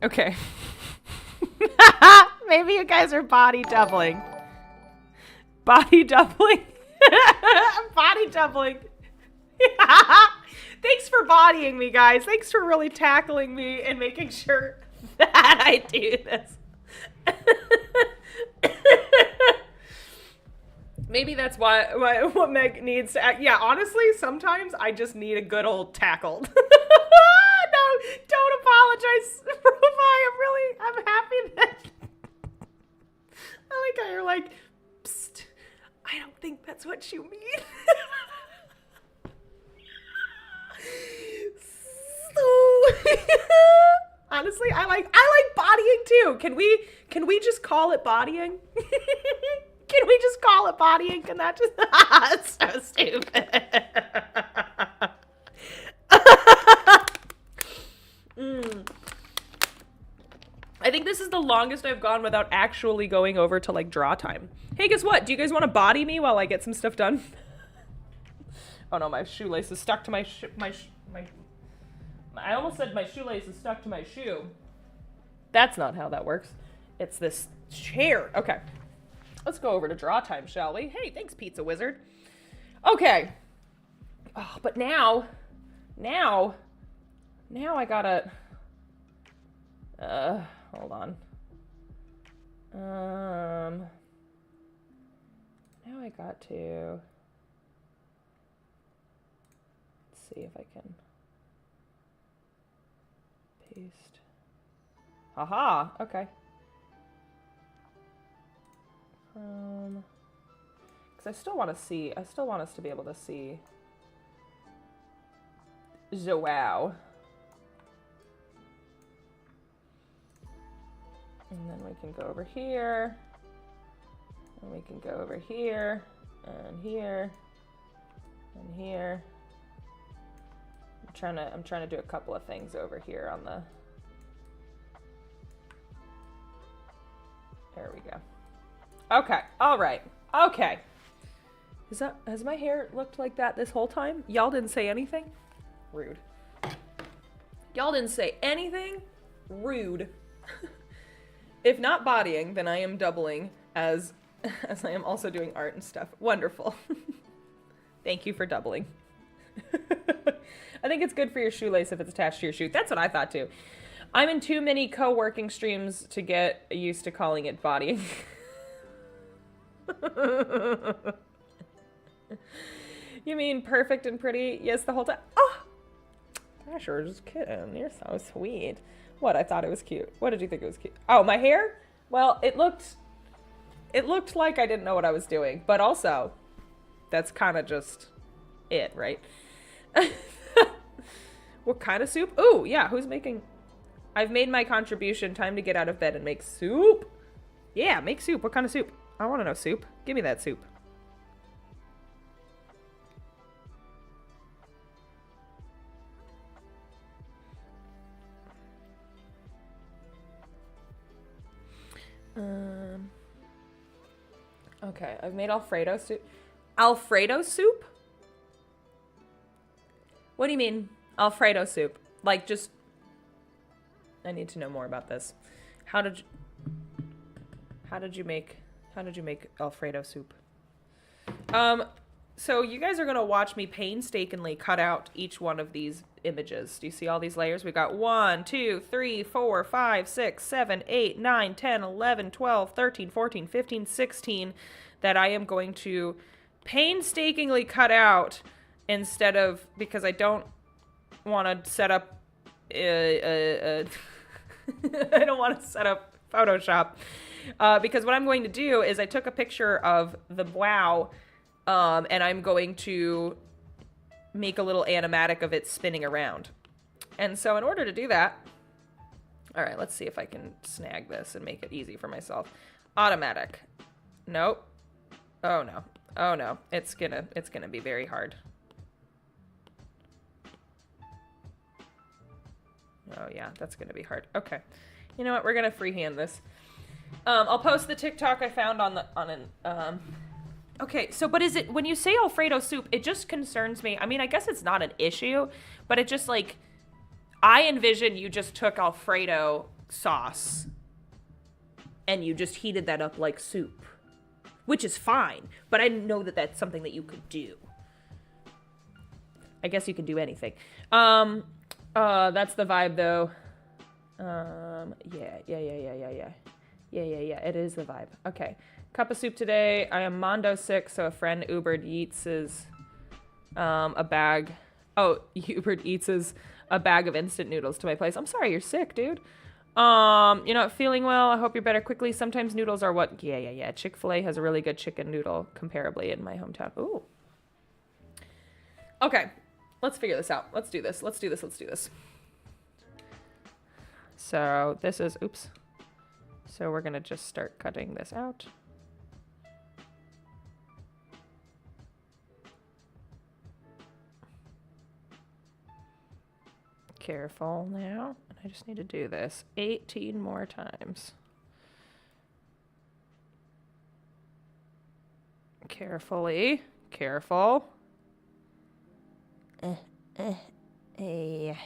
Okay. Maybe you guys are body doubling. Body doubling. Body doubling. Thanks for bodying me, guys. Thanks for really tackling me and making sure that I do this. Maybe that's what Meg needs to act. Yeah, honestly, sometimes I just need a good old tackled. No, don't apologize, Rovi. I'm happy that. I like how you're like, psst, I don't think that's what you mean. Honestly, I like bodying too. Can we just call it bodying? Can we just call it bodying? Can that just it's so stupid. I think this is the longest I've gone without actually going over to like draw time. Hey, guess what? Do you guys want to body me while I get some stuff done? Oh no, my shoelace is stuck to my I almost said my shoelace is stuck to my shoe. That's not how that works. It's this chair. Okay. Let's go over to draw time, shall we? Hey, thanks, Pizza Wizard. Okay. Oh, but now I gotta, hold on. Now I got to, let's see if I can paste. Aha, okay. Because I still want us to be able to see the wow. And then we can go over here, and we can go over here, and here, and here. I'm trying to do a couple of things over here on the, there we go. Okay, all right, okay. Has my hair looked like that this whole time? Y'all didn't say anything? Rude. Y'all didn't say anything? Rude. If not bodying, then I am doubling as I am also doing art and stuff. Wonderful. Thank you for doubling. I think it's good for your shoelace if it's attached to your shoe. That's what I thought too. I'm in too many co-working streams to get used to calling it bodying. You mean perfect and pretty? Yes, the whole time. Oh, Asher, just kidding. You're so sweet. What? I thought it was cute. What did you think it was cute? Oh, my hair? Well, it looked like I didn't know what I was doing, but also that's kind of just it, right? What kind of soup? Ooh, yeah. Who's making? I've made my contribution. Time to get out of bed and make soup. Yeah, make soup. What kind of soup? I want to know soup. Give me that soup. Okay, I've made Alfredo soup. Alfredo soup? What do you mean, Alfredo soup? Like, just... I need to know more about this. How did you make Alfredo soup? So you guys are gonna watch me painstakingly cut out each one of these images. Do you see all these layers? We got 1, 2, 3, 4, 5, 6, 7, 8, 9, 10, 11, 12, 13, 14, 15, 16 that I am going to painstakingly cut out instead of, because I don't want to set up I don't want to set up Photoshop. Because what I'm going to do is I took a picture of the wow, and I'm going to make a little animatic of it spinning around. And so in order to do that, all right, let's see if I can snag this and make it easy for myself. Automatic. Nope. Oh no. Oh no. It's gonna be very hard. Oh yeah, that's gonna be hard. Okay. You know what? We're gonna freehand this. I'll post the TikTok I found okay, so, but is it, when you say Alfredo soup, it just concerns me. I mean, I guess it's not an issue, but it just, like, I envision you just took Alfredo sauce and you just heated that up like soup, which is fine, but I didn't know that that's something that you could do. I guess you can do anything. That's the vibe though. Yeah, it is the vibe. Okay. Cup of soup today. I am Mondo sick, so a friend Ubered Eats' a bag. Oh, Ubered Eats' a bag of instant noodles to my place. I'm sorry you're sick, dude. You're not feeling well. I hope you're better quickly. Sometimes noodles are what? Yeah. Chick-fil-A has a really good chicken noodle comparably in my hometown. Ooh. Okay. Let's figure this out. Let's do this. So this is, oops. So we're going to just start cutting this out. Careful now. I just need to do this 18 more times. Carefully. Careful. Hey.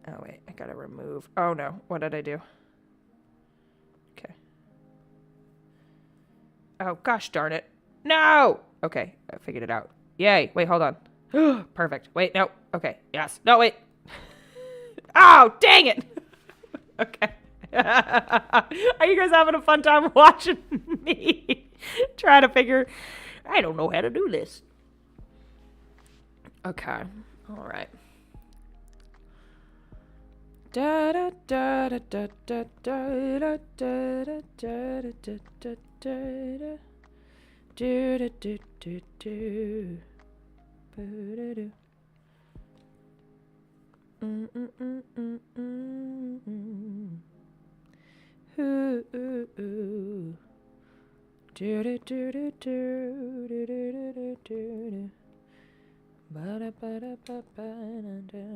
Oh, wait. I gotta remove. Oh, no. What did I do? Okay. Oh, gosh darn it. No! Okay. I figured it out. Yay. Wait, hold on. Perfect. Wait, no. Okay. Yes. No, wait. Oh, dang it. Okay. Are you guys having a fun time watching me try to figure... I don't know how to do this. Okay. All right. Da da da da da da da da da da da da da da do do do do do do. Ooh ooh ooh. Do do do do do do do do do. Ba da ba da ba ba da da.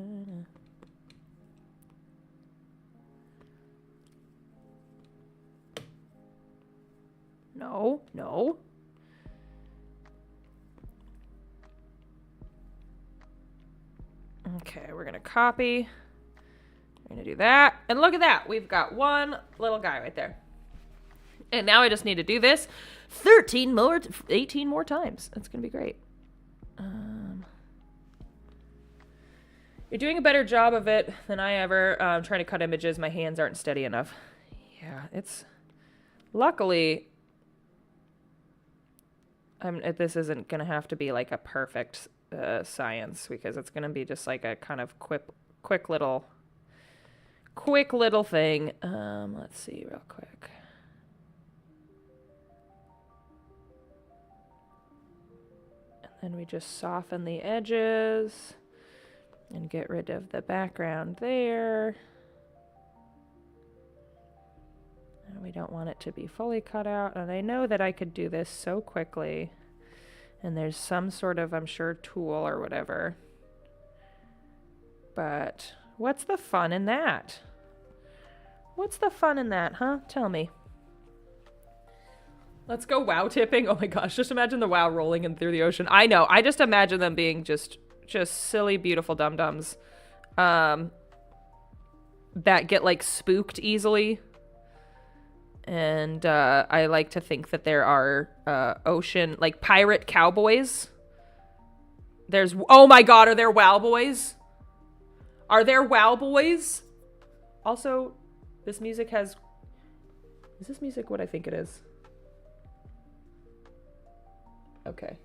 No, no. Okay, we're gonna copy. We're gonna do that. And look at that. We've got one little guy right there. And now I just need to do this 18 more times. That's gonna be great. You're doing a better job of it than I ever. Trying to cut images. My hands aren't steady enough. Yeah, it's... Luckily... this isn't going to have to be like a perfect science, because it's going to be just like a kind of quick little thing. Let's see real quick. And then we just soften the edges and get rid of the background there. We don't want it to be fully cut out, and I know that I could do this so quickly, and there's some sort of, I'm sure, tool or whatever, but what's the fun in that? What's the fun in that, huh? Tell me. Let's go WoW tipping. Oh my gosh, just imagine the WoW rolling in through the ocean. I know, I just imagine them being just silly, beautiful dum-dums that get like spooked easily. And I like to think that there are ocean, like pirate cowboys. There's, oh my god, are there WoW boys? Are there WoW boys? Also, this music has, is this music what I think it is? Okay.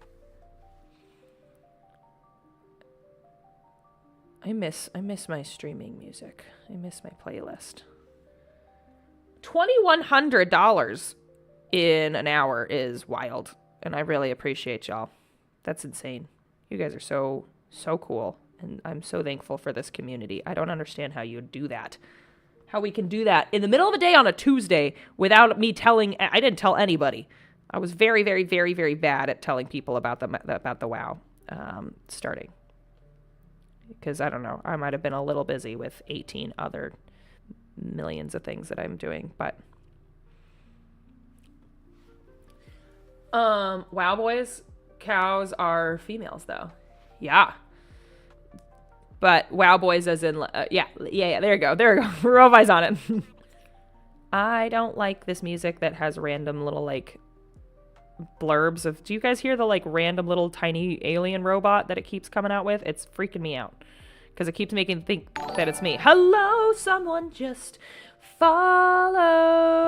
I miss my streaming music. I miss my playlist. $2,100 in an hour is wild, and I really appreciate y'all. That's insane. You guys are so cool, and I'm so thankful for this community. I don't understand how you do that. How we can do that in the middle of the day on a Tuesday without me telling. I didn't tell anybody. I was very, very, very, very bad at telling people about the WoW starting, because I don't know. I might have been a little busy with 18 other millions of things that I'm doing, but WoW boys, cows are females though. Yeah. But wow boys as in, yeah, there you go. There you go. Rove eyes on it. I don't like this music that has random little, like, blurbs of, do you guys hear the, like, random little tiny alien robot that it keeps coming out with? It's freaking me out. Because it keeps making me think that it's me. Hello, someone just followed.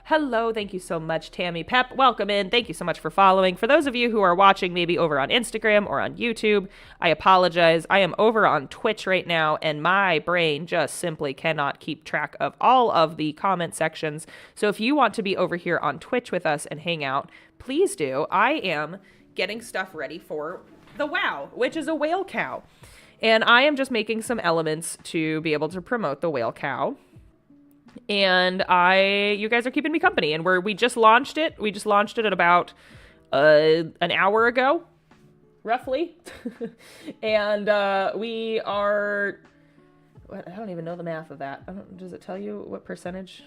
Hello, thank you so much, Tammy Pep. Welcome in. Thank you so much for following. For those of you who are watching maybe over on Instagram or on YouTube, I apologize. I am over on Twitch right now, and my brain just simply cannot keep track of all of the comment sections. So if you want to be over here on Twitch with us and hang out, please do. I am getting stuff ready for the WoW, which is a whale cow. And I am just making some elements to be able to promote the whale cow. And you guys are keeping me company. And we just launched it. We just launched it at about an hour ago, roughly. And we are, I don't even know the math of that. Does it tell you what percentage?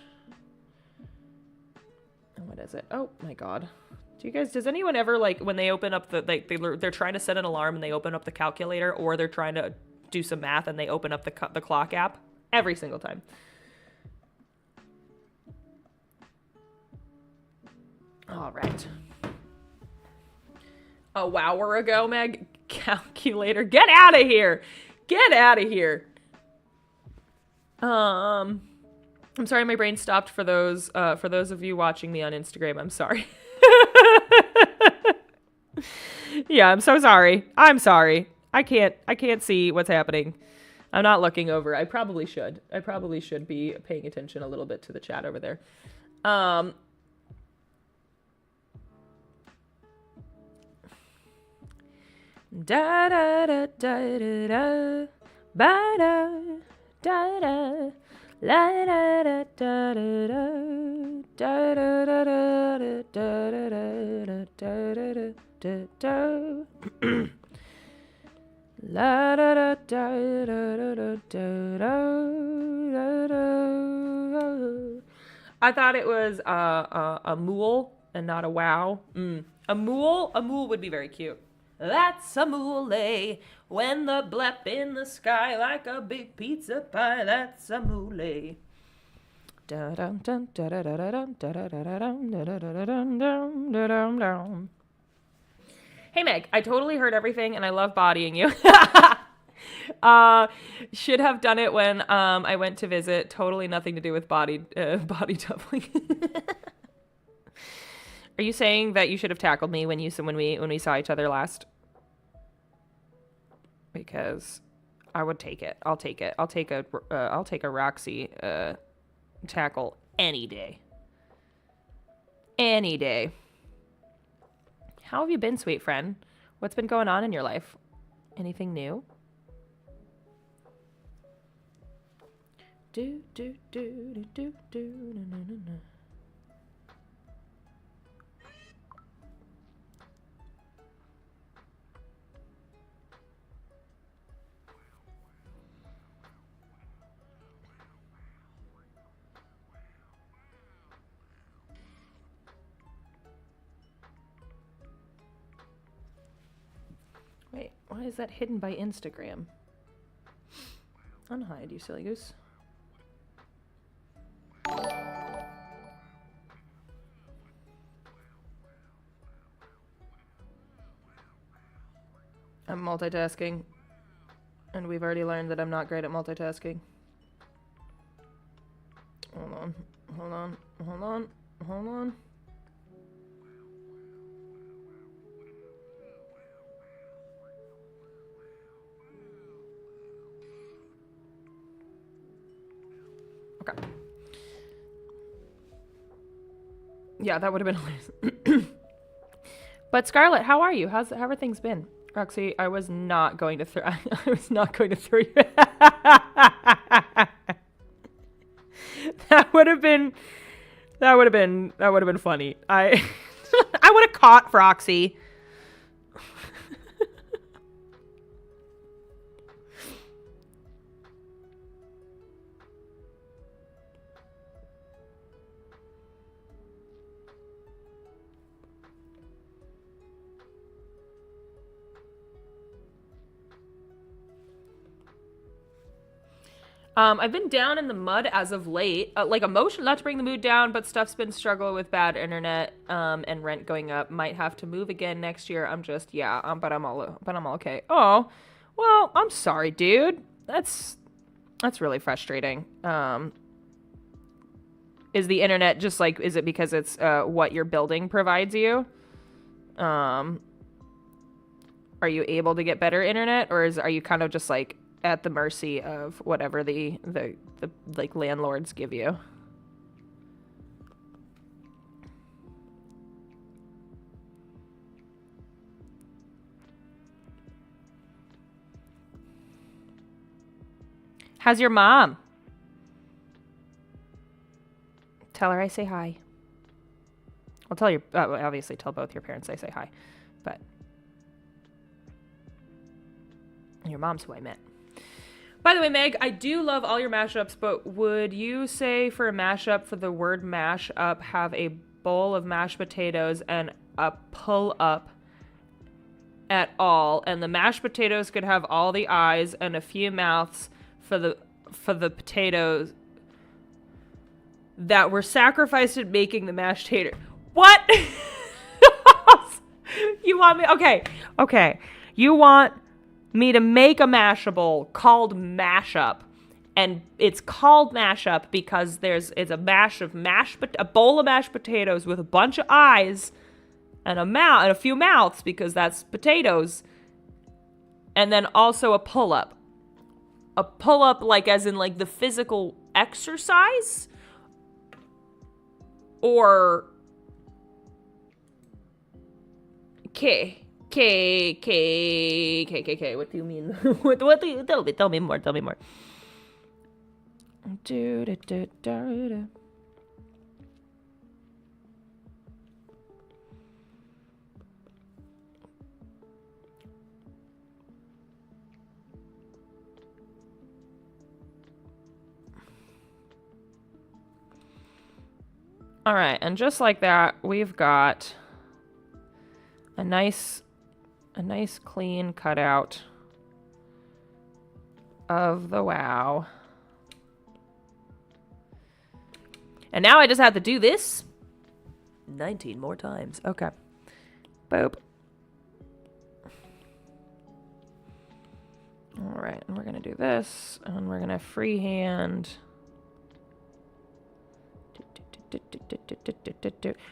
What is it? Oh my God. Does anyone ever, like, when they open up they're trying to set an alarm and they open up the calculator, or they're trying to do some math and they open up the clock app? Every single time. All right. A hour ago, Meg. Calculator. Get out of here. Get out of here. I'm sorry my brain stopped for those of you watching me on Instagram. I'm sorry. Yeah, I'm so sorry. I'm sorry. I can't see what's happening. I'm not looking over. I probably should. I probably should be paying attention a little bit to the chat over there. Da da da da da da ba da da da la da da da da da da da da da da da la da da da da da da. I thought it was a mool and not a wow. A mool would be very cute. That's a moole, when the blep in the sky like a big pizza pie. That's a moole. Hey Meg, I totally heard everything and I love bodying you. Should have done it when I went to visit. Totally nothing to do with body doubling. Are you saying that you should have tackled me when we saw each other last? Because I would take it. I'll take it. I'll take a Roxy tackle any day. Any day. How have you been, sweet friend? What's been going on in your life? Anything new? Do do do do do do no no no. Wait, why is that hidden by Instagram? Unhide, you silly goose. I'm multitasking, and we've already learned that I'm not great at multitasking. Hold on, hold on, hold on, hold on. Okay. Yeah, that would have been hilarious. But Scarlett, how are you? How have things been? Roxy, I was not going to throw. I was not going to throw you. That would have been funny. I would have caught Roxy. I've been down in the mud as of late. Like emotion, not to bring the mood down, but stuff's been struggling with bad internet, and rent going up. Might have to move again next year. I'm just, but I'm all okay. Oh, well, I'm sorry, dude. That's really frustrating. Is the internet just like, is it because it's what your building provides you? Are you able to get better internet, or are you kind of just like at the mercy of whatever the like landlords give you? How's your mom? Tell her I say hi. I'll tell your, obviously tell both your parents I say hi, but your mom's who I met. By the way, Meg, I do love all your mashups, but would you say for a mashup for the word mash up, have a bowl of mashed potatoes and a pull up at all? And the mashed potatoes could have all the eyes and a few mouths for the potatoes that were sacrificed in making the mashed tater. What? You want me? Okay. You want me to make a mashable called mashup, and it's called mashup because it's a bowl of mashed potatoes with a bunch of eyes and a few mouths because that's potatoes, and then also a pull-up like as in like the physical exercise, or K. What do you mean? What do you tell me more? All right, and just like that, we've got a nice clean cutout of the wow. And now I just have to do this 19 more times. Okay. Boop. All right, and we're going to do this, and we're going to freehand.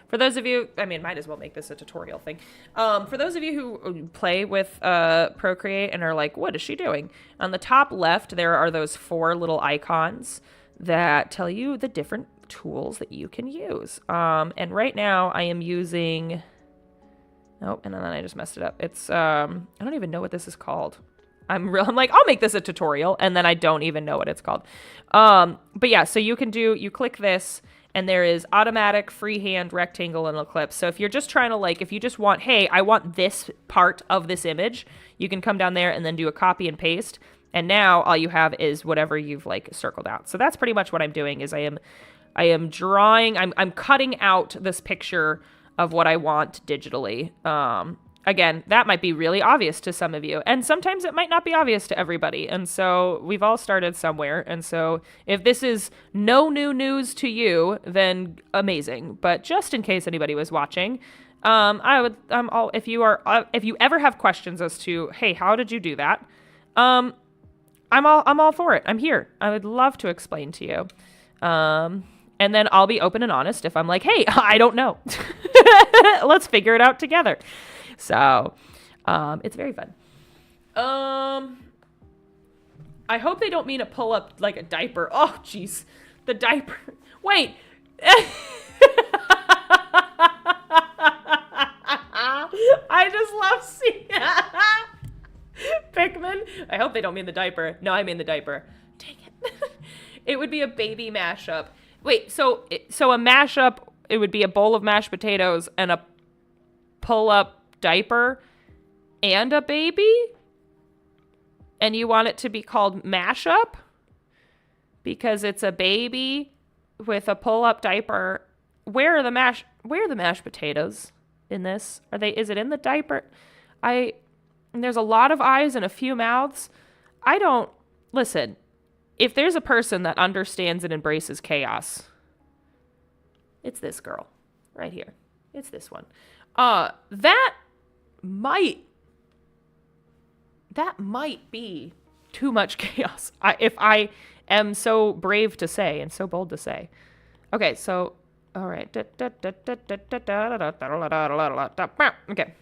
For those of you, I mean, might as well make this a tutorial thing. For those of you who play with Procreate and are like, what is she doing? On the top left, there are those 4 little icons that tell you the different tools that you can use. And right now I am using, nope, and then I just messed it up. It's, I don't even know what this is called. I'm like, I'll make this a tutorial, and then I don't even know what it's called. But yeah, so you click this, and there is automatic, freehand, rectangle, and ellipse. So if you're just trying to like, if you just want, hey, I want this part of this image, you can come down there and then do a copy and paste. And now all you have is whatever you've like circled out. So that's pretty much what I'm doing is I am drawing, I'm cutting out this picture of what I want digitally. Again, that might be really obvious to some of you, and sometimes it might not be obvious to everybody. And so we've all started somewhere. And so if this is no new news to you, then amazing. But just in case anybody was watching, if you ever have questions as to, hey, how did you do that? I'm all for it. I'm here. I would love to explain to you. And then I'll be open and honest if I'm like, hey, I don't know. Let's figure it out together. So, it's very fun. I hope they don't mean a pull up like a diaper. Oh, jeez. The diaper. Wait. I just love seeing Pikmin. I hope they don't mean the diaper. No, I mean the diaper. Dang it. It would be a baby mashup. Wait, so a mashup, it would be a bowl of mashed potatoes and a pull up diaper and a baby, and you want it to be called mashup because it's a baby with a pull-up diaper. Where are the mashed potatoes in this? Is it in the diaper? There's a lot of eyes and a few mouths. Listen, if there's a person that understands and embraces chaos, it's this girl right here. It's this one. That might be too much chaos. If I am so brave to say and so bold to say. Okay, so all right. Okay.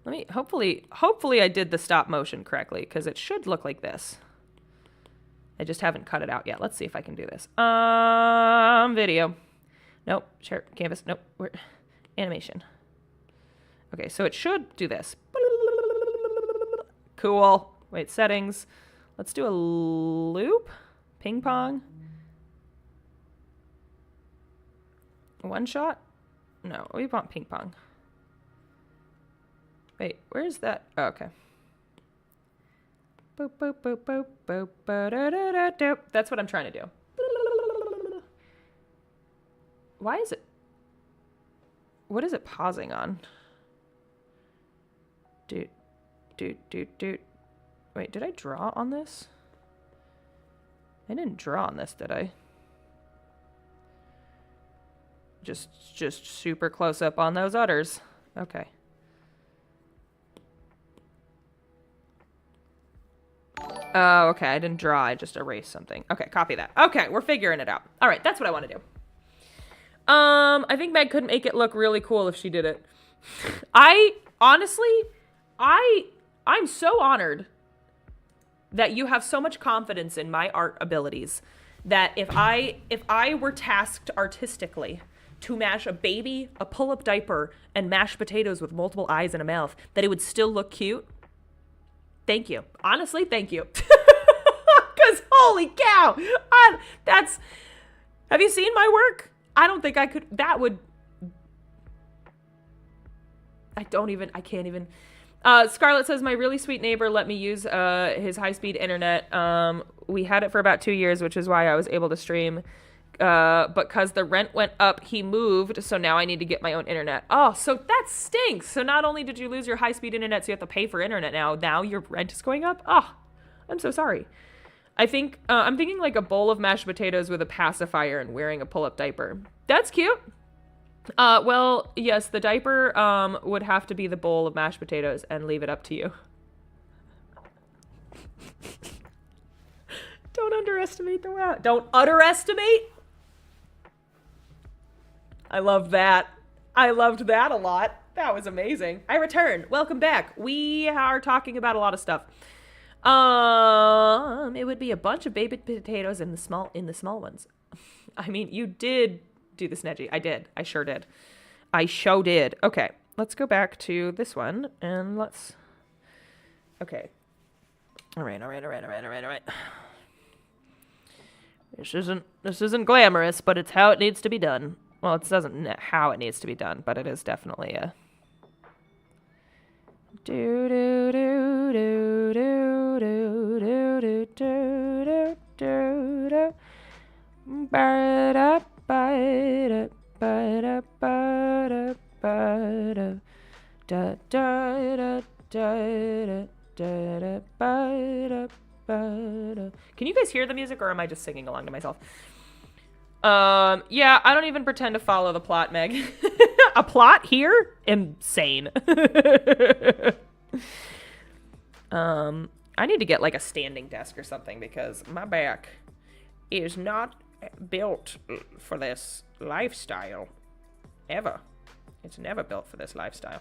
Let me hopefully I did the stop motion correctly because it should look like this. I just haven't cut it out yet. Let's see if I can do this. Video. Nope. Share canvas. Nope. Animation. Okay, so it should do this. Cool. Wait, settings. Let's do a loop. Ping pong. One shot? No, we want ping pong. Wait, where's that? Oh, okay. Boop, boop, boop, boop, boop, ba-da-da-da-da. That's what I'm trying to do. Why is it? What is it pausing on? Doot, doot, doot, doot. Wait, did I draw on this? I didn't draw on this, did I? Just super close up on those udders. Okay. Oh, okay. I didn't draw. I just erased something. Okay, copy that. Okay, we're figuring it out. All right, that's what I want to do. I think Meg could make it look really cool if she did it. I'm so honored that you have so much confidence in my art abilities that if I were tasked artistically to mash a baby, a pull-up diaper, and mashed potatoes with multiple eyes and a mouth, that it would still look cute. Thank you. Honestly, thank you. Because holy cow, have you seen my work? I don't think I could, I can't even. Scarlett says, my really sweet neighbor let me use his high-speed internet. We had it for about 2 years, which is why I was able to stream. But because the rent went up, he moved, so now I need to get my own internet. Oh, so that stinks. So not only did you lose your high-speed internet, so you have to pay for internet now your rent is going up? Oh, I'm so sorry. I think, I'm thinking like a bowl of mashed potatoes with a pacifier and wearing a pull-up diaper. That's cute. Well, yes, the diaper, would have to be the bowl of mashed potatoes and leave it up to you. Don't underestimate the wow. Don't underestimate. I love that. I loved that a lot. That was amazing. I return. Welcome back. We are talking about a lot of stuff. It would be a bunch of baby potatoes in the small ones. I mean, you did do the snedgy. I did. I sure did. Okay, let's go back to this one and let's. Okay. All right. This isn't glamorous, but it's how it needs to be done. Well, it doesn't how it needs to be done, but it is definitely a. Do do do do do do do do do do. Ba da ba da ba da ba da ba da da da da da da da. Can you guys hear the music, or am I just singing along to myself? Yeah, I don't even pretend to follow the plot, Meg. A plot here? Insane. I need to get like a standing desk or something because my back is not built for this lifestyle. Ever. It's never built for this lifestyle.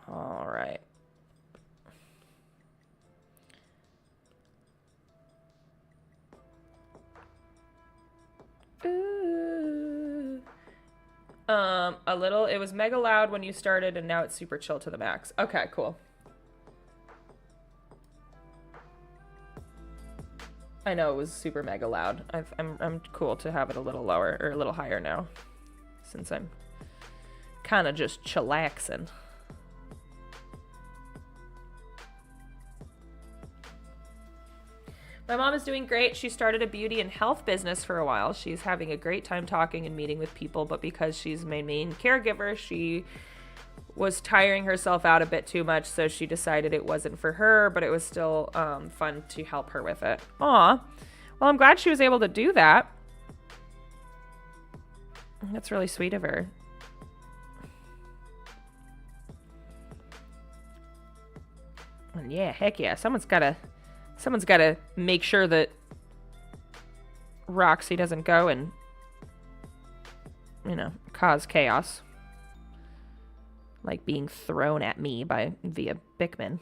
All right. Ooh. A little. It was mega loud when you started, and now it's super chill to the max. Okay, cool. I know it was super mega loud. I'm cool to have it a little lower or a little higher now, since I'm kind of just chillaxing. My mom is doing great. She started a beauty and health business for a while. She's having a great time talking and meeting with people, but because she's my main caregiver, she was tiring herself out a bit too much, so she decided it wasn't for her, but it was still fun to help her with it. Aw. Well, I'm glad she was able to do that. That's really sweet of her. And yeah, heck yeah. Someone's gotta make sure that Roxy doesn't go and, you know, cause chaos. Like being thrown at me via Bickman.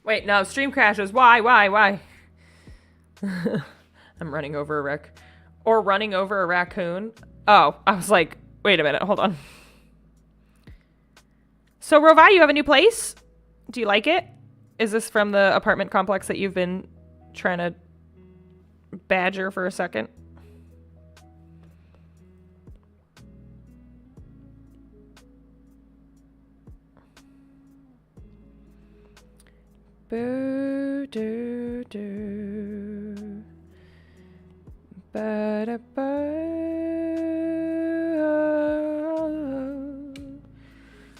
Wait, no, stream crashes. Why? I'm running over a running over a raccoon. Oh, I was like, wait a minute, hold on. So, Rovi, you have a new place? Do you like it? Is this from the apartment complex that you've been trying to badger for a second? Boo doo doo. Ba da ba.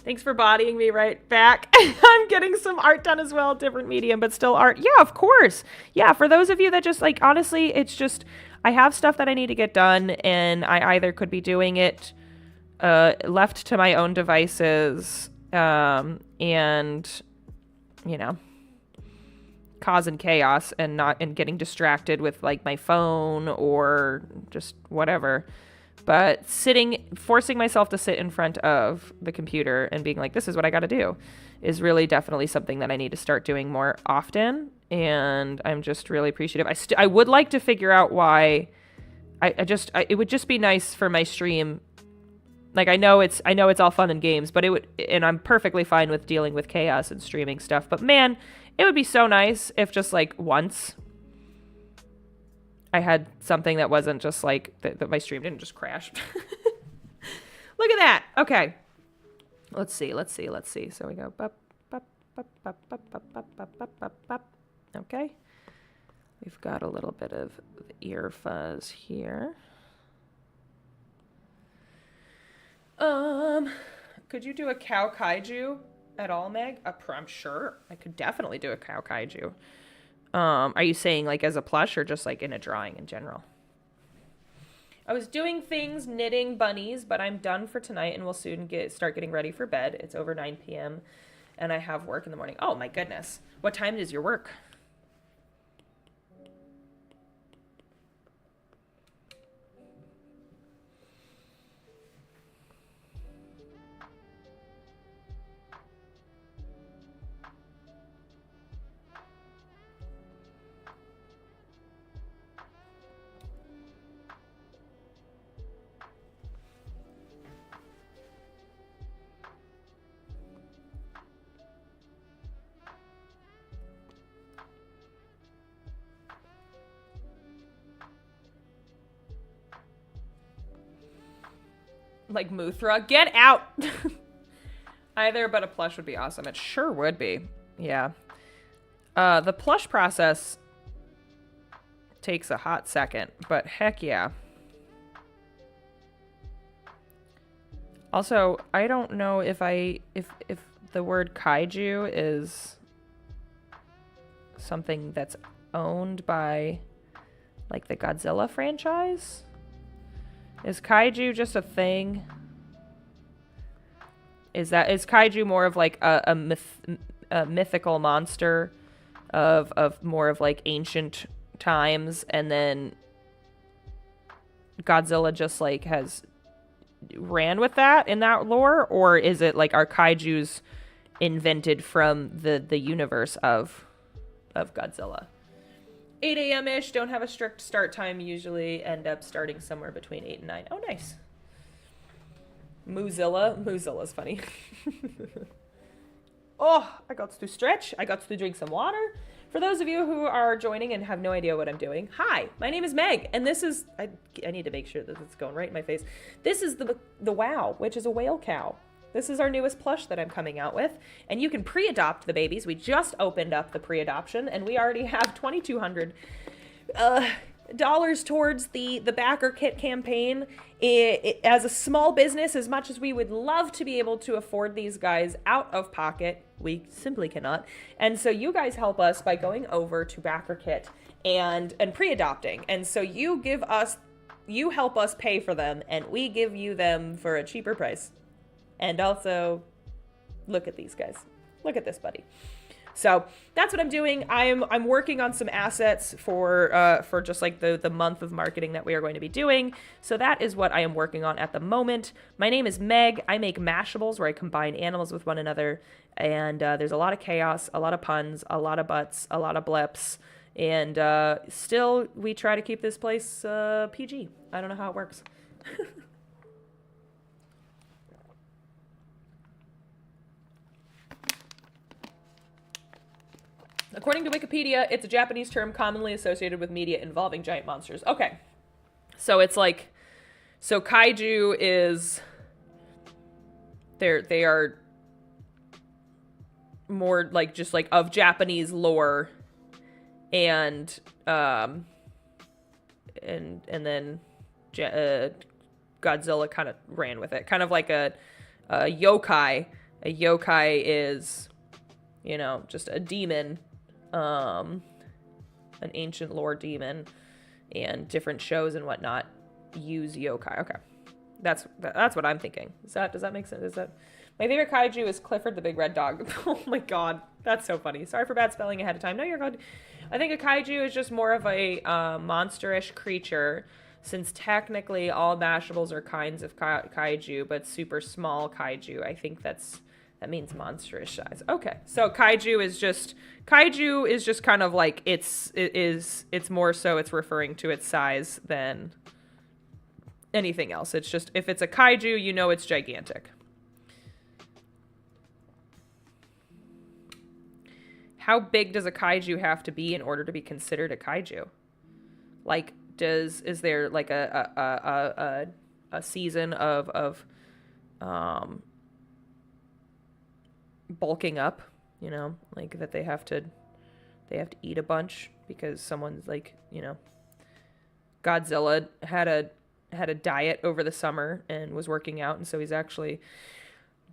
Thanks for bodying me right back. I'm getting some art done as well, different medium, but still art. Yeah, of course. Yeah, for those of you that just like, honestly, it's just, I have stuff that I need to get done, and I either could be doing it left to my own devices, and, you know, causing chaos and getting distracted with like my phone or just whatever. But forcing myself to sit in front of the computer and being like, this is what I got to do, is really definitely something that I need to start doing more often. And I'm just really appreciative. I would like to figure out why. It would just be nice for my stream. Like, I know it's all fun and games, but and I'm perfectly fine with dealing with chaos and streaming stuff. But man, it would be so nice if just like once I had something that wasn't just like that my stream didn't just crash. Look at that. Okay. Let's see. So we go bup, bup, bup, bup, bup, bup, bup, bup, bup, bup, bup. Okay. We've got a little bit of ear fuzz here. Could you do a cow kaiju at all, Meg? I'm sure. I could definitely do a cow kaiju. Are you saying like as a plush or just like in a drawing in general? I was doing things, knitting bunnies, but I'm done for tonight and we'll soon start getting ready for bed. It's over 9 p.m. and I have work in the morning. Oh my goodness. What time is your work? Like Muthra, get out. Either, but a plush would be awesome. It sure would be. Yeah. The plush process takes a hot second, but heck yeah. Also, I don't know if the word kaiju is something that's owned by like the Godzilla franchise. Is kaiju just a thing? Is kaiju more of like a mythical monster of more of like ancient times, and then Godzilla just like has ran with that in that lore? Or is it like, are kaijus invented from the universe of Godzilla. 8 a.m.-ish, don't have a strict start time, usually end up starting somewhere between 8 and 9. Oh, nice. Moozilla's funny. Oh, I got to stretch. I got to drink some water. For those of you who are joining and have no idea what I'm doing, hi, my name is Meg, and this is, I need to make sure that it's going right in my face. This is the Wow, which is a whale cow. This is our newest plush that I'm coming out with, and you can pre-adopt the babies. We just opened up the pre-adoption, and we already have $2,200 dollars towards the backer kit campaign. As a small business, as much as we would love to be able to afford these guys out of pocket, we simply cannot. And so you guys help us by going over to backer kit and pre-adopting. And so you help us pay for them, and we give you them for a cheaper price. And also, look at these guys. Look at this buddy. So that's what I'm doing. I'm working on some assets for just like the month of marketing that we are going to be doing. So that is what I am working on at the moment. My name is Meg. I make mashables where I combine animals with one another. And there's a lot of chaos, a lot of puns, a lot of butts, a lot of blips. And still, we try to keep this place PG. I don't know how it works. According to Wikipedia, it's a Japanese term commonly associated with media involving giant monsters. Okay. So it's like, so kaiju is, they are more like just like of Japanese lore, and then Godzilla kind of ran with it. Kind of like a yokai. A yokai is, you know, just a demon. An ancient lore demon, and different shows and whatnot use yokai. Okay, that's what I'm thinking. Does that make sense? My favorite kaiju is Clifford the Big Red Dog. Oh my god, that's so funny. Sorry for bad spelling ahead of time. No, you're good. I think a kaiju is just more of a monsterish creature, since technically all mashables are kinds of kaiju, but super small kaiju. I think that means monsterish size. Okay, so kaiju is just kind of like it's more so it's referring to its size than anything else. It's just, if it's a kaiju, you know it's gigantic. How big does a kaiju have to be in order to be considered a kaiju? Like, is there like a season of bulking up, you know, like that they have to eat a bunch because someone's like, you know, Godzilla had a diet over the summer and was working out, and so he's actually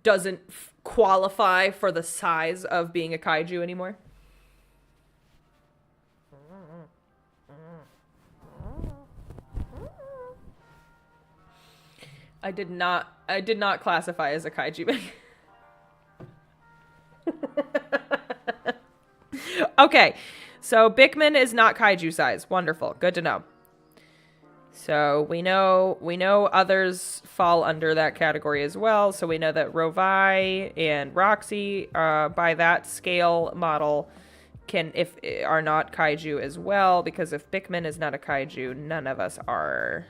doesn't qualify for the size of being a kaiju anymore. I did not classify as a kaiju. Okay, so Bickman is not kaiju size. Wonderful, good to know. So we know others fall under that category as well. So we know that Rovai and Roxy, by that scale model, are not kaiju as well, because if Bickman is not a kaiju, none of us are.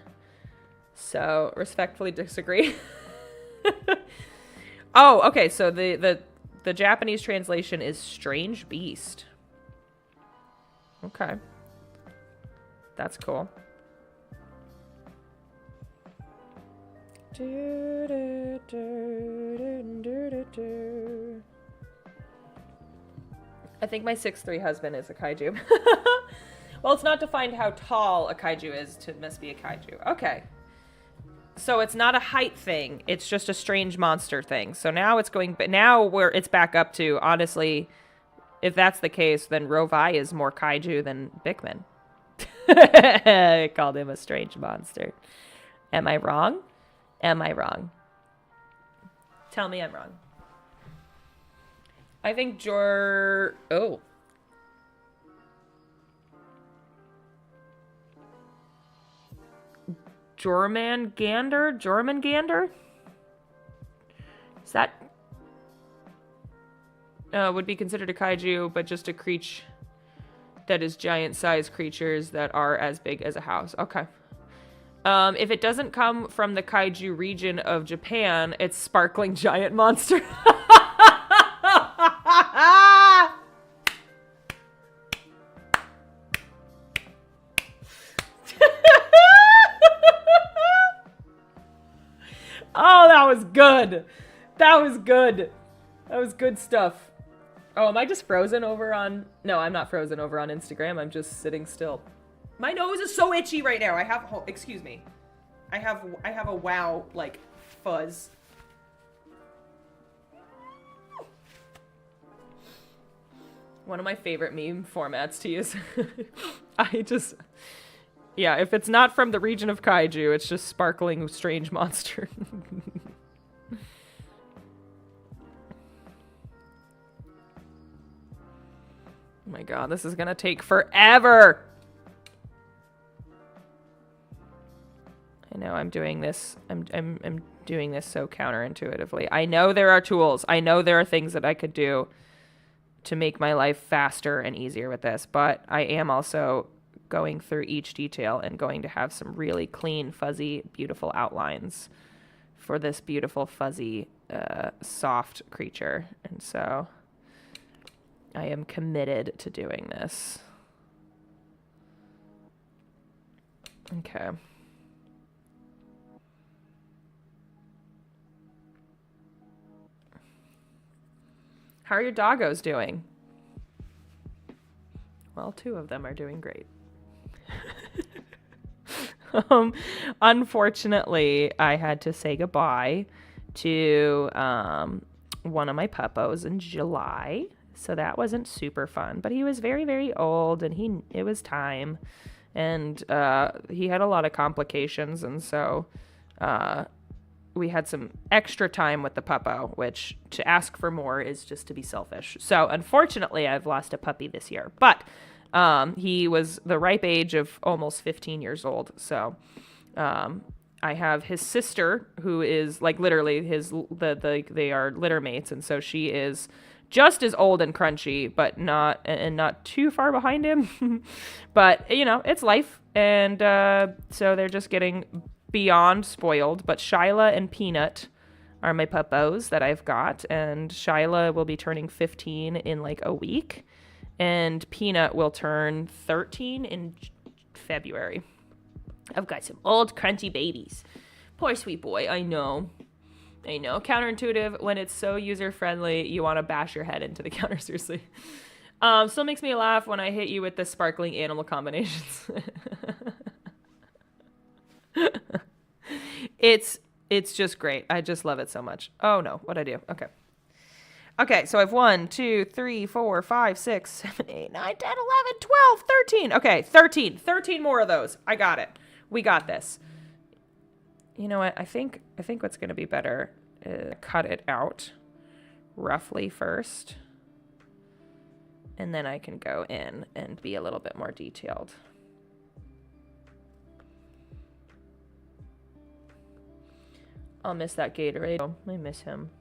So respectfully disagree. Oh, okay. So the Japanese translation is strange beast. Okay. That's cool. I think my 6'3" husband is a kaiju. Well, it's not defined how tall a kaiju is to must be a kaiju. Okay. So it's not a height thing. It's just a strange monster thing. So now it's back up to, honestly, if that's the case, then Rovai is more kaiju than Bickman. I called him a strange monster. Am I wrong? Am I wrong? Tell me I'm wrong. I think Jormungandr? Is that... would be considered a kaiju, but just a creature that is giant-sized creatures that are as big as a house. Okay. If it doesn't come from the kaiju region of Japan, it's sparkling giant monster. Oh, that was good. That was good. That was good stuff. Oh, am I just frozen over on... No, I'm not frozen over on Instagram. I'm just sitting still. My nose is so itchy right now. I have... Oh, excuse me. I have a wow, like, fuzz. One of my favorite meme formats to use. I just... Yeah, if it's not from the region of kaiju, it's just sparkling strange monster. Oh my god, this is gonna take forever! I know I'm doing this. I'm doing this so counterintuitively. I know there are tools. I know there are things that I could do to make my life faster and easier with this, but I am also going through each detail and going to have some really clean, fuzzy, beautiful outlines for this beautiful, fuzzy, soft creature. And so I am committed to doing this. Okay. How are your doggos doing? Well, 2 of them are doing great. Unfortunately, I had to say goodbye to one of my puppos in July, so that wasn't super fun. But he was very, very old, and it was time, and he had a lot of complications, and so we had some extra time with the puppo, which to ask for more is just to be selfish. So unfortunately, I've lost a puppy this year, but he was the ripe age of almost 15 years old. So I have his sister, who is like literally they are litter mates, and so she is just as old and crunchy, but not too far behind him. But you know, it's life, and so they're just getting beyond spoiled. But Shyla and Peanut are my puppos that I've got, and Shyla will be turning 15 in like a week, and Peanut will turn 13 in February. I've got some old crunchy babies. Poor sweet boy. I know. Counterintuitive. When it's so user-friendly, you want to bash your head into the counter, seriously. Still makes me laugh when I hit you with the sparkling animal combinations. It's just great. I just love it so much. Oh no, what'd I do? Okay, so I have 1, 2, 3, 4, 5, 6, 7, 8, 9, 10, 11, 12, 13. Okay, 13 more of those. I got it. We got this. You know what? I think what's going to be better is cut it out roughly first, and then I can go in and be a little bit more detailed. I'll miss that Gatorade. I miss him.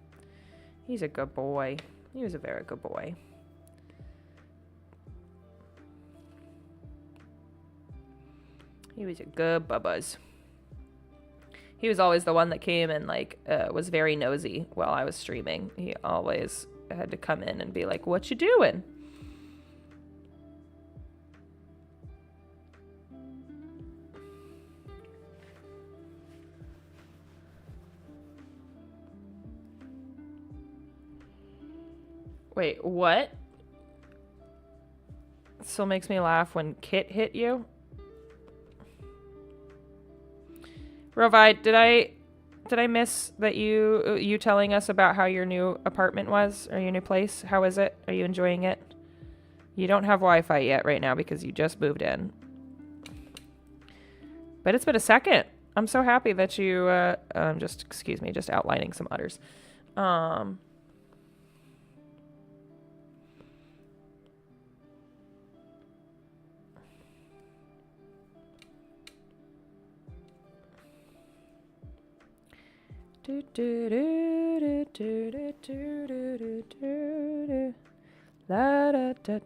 He's a good boy. He was a very good boy. He was a good bubbas. He was always the one that came and like was very nosy while I was streaming. He always had to come in and be like, "What you doing?" Wait, what? Still makes me laugh when Kit hit you. Rovide, did I miss that you telling us about how your new apartment was, or your new place? How is it? Are you enjoying it? You don't have Wi-Fi yet right now because you just moved in. But it's been a second. I'm so happy that you excuse me, just outlining some udders. Do, do, do, do, do, do, do, do, do. It's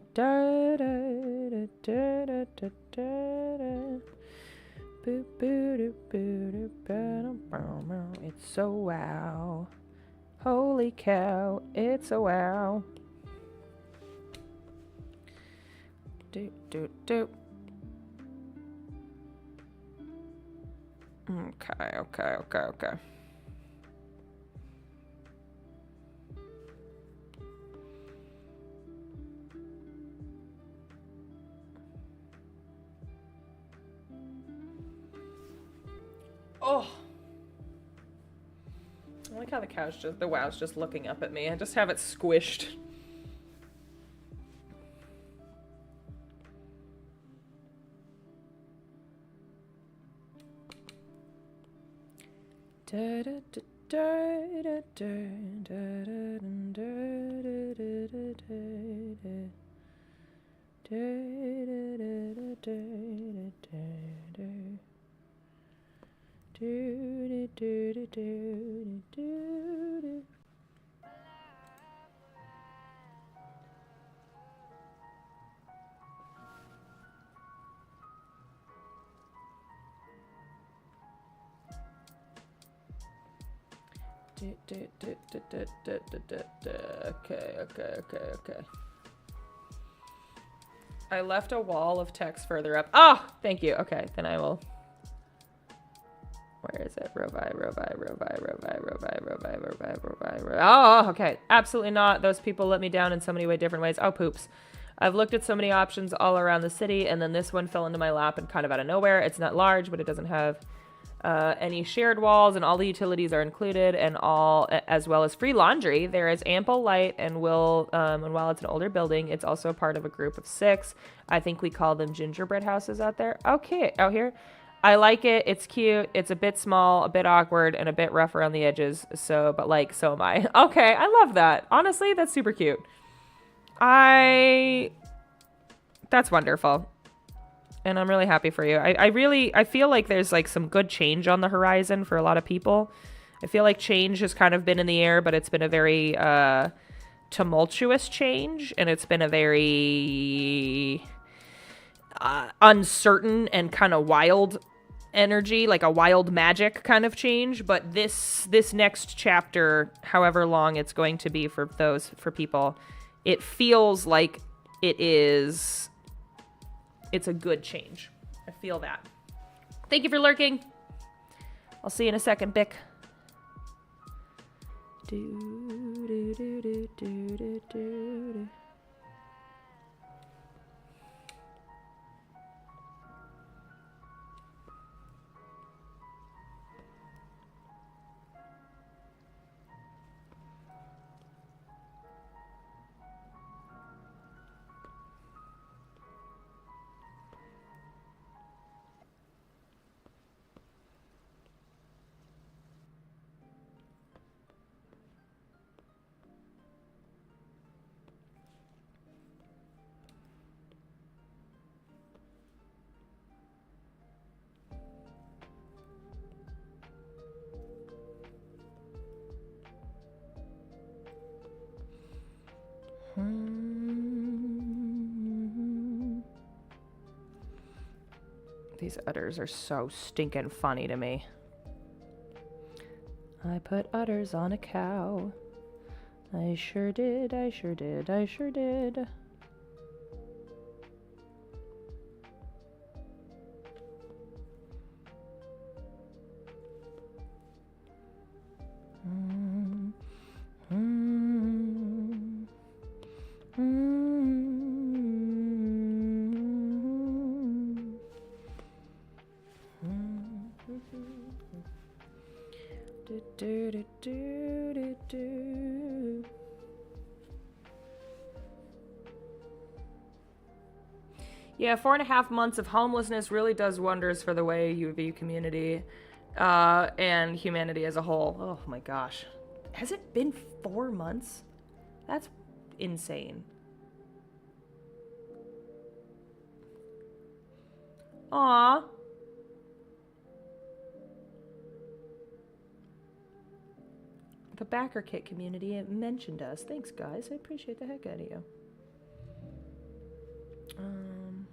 so wow. Holy cow, it's a wow. Do, do, do. Okay. Oh. I like how the wow's just looking up at me. I just have it squished. Okay. I left a wall of text further up. Oh, thank you. Okay, then I will. Where is it? Rovi. Oh, okay. Absolutely not. Those people let me down in so many different ways. Oh, poops. I've looked at so many options all around the city, and then this one fell into my lap and kind of out of nowhere. It's not large, but it doesn't have any shared walls, and all the utilities are included, and all as well as free laundry. There is ample light, and while it's an older building, it's also part of a group of 6. I think we call them gingerbread houses out there. Okay, out here. I like it. It's cute. It's a bit small, a bit awkward, and a bit rough around the edges. So am I. Okay, I love that. Honestly, that's super cute. That's wonderful. And I'm really happy for you. I feel like there's like some good change on the horizon for a lot of people. I feel like change has kind of been in the air, but it's been a very tumultuous change, and it's been a very uncertain and kind of wild energy, like a wild magic kind of change. But this next chapter, however long it's going to be for people, it feels like it's a good change. I feel that. Thank you for lurking. I'll see you in a second, Bick. These udders are so stinking funny to me. I put udders on a cow. I sure did. Yeah, 4.5 months of homelessness really does wonders for the way you view community and humanity as a whole. Oh my gosh. Has it been 4 months? That's insane. Aww. The Backer Kit community mentioned us. Thanks, guys. I appreciate the heck out of you. Um,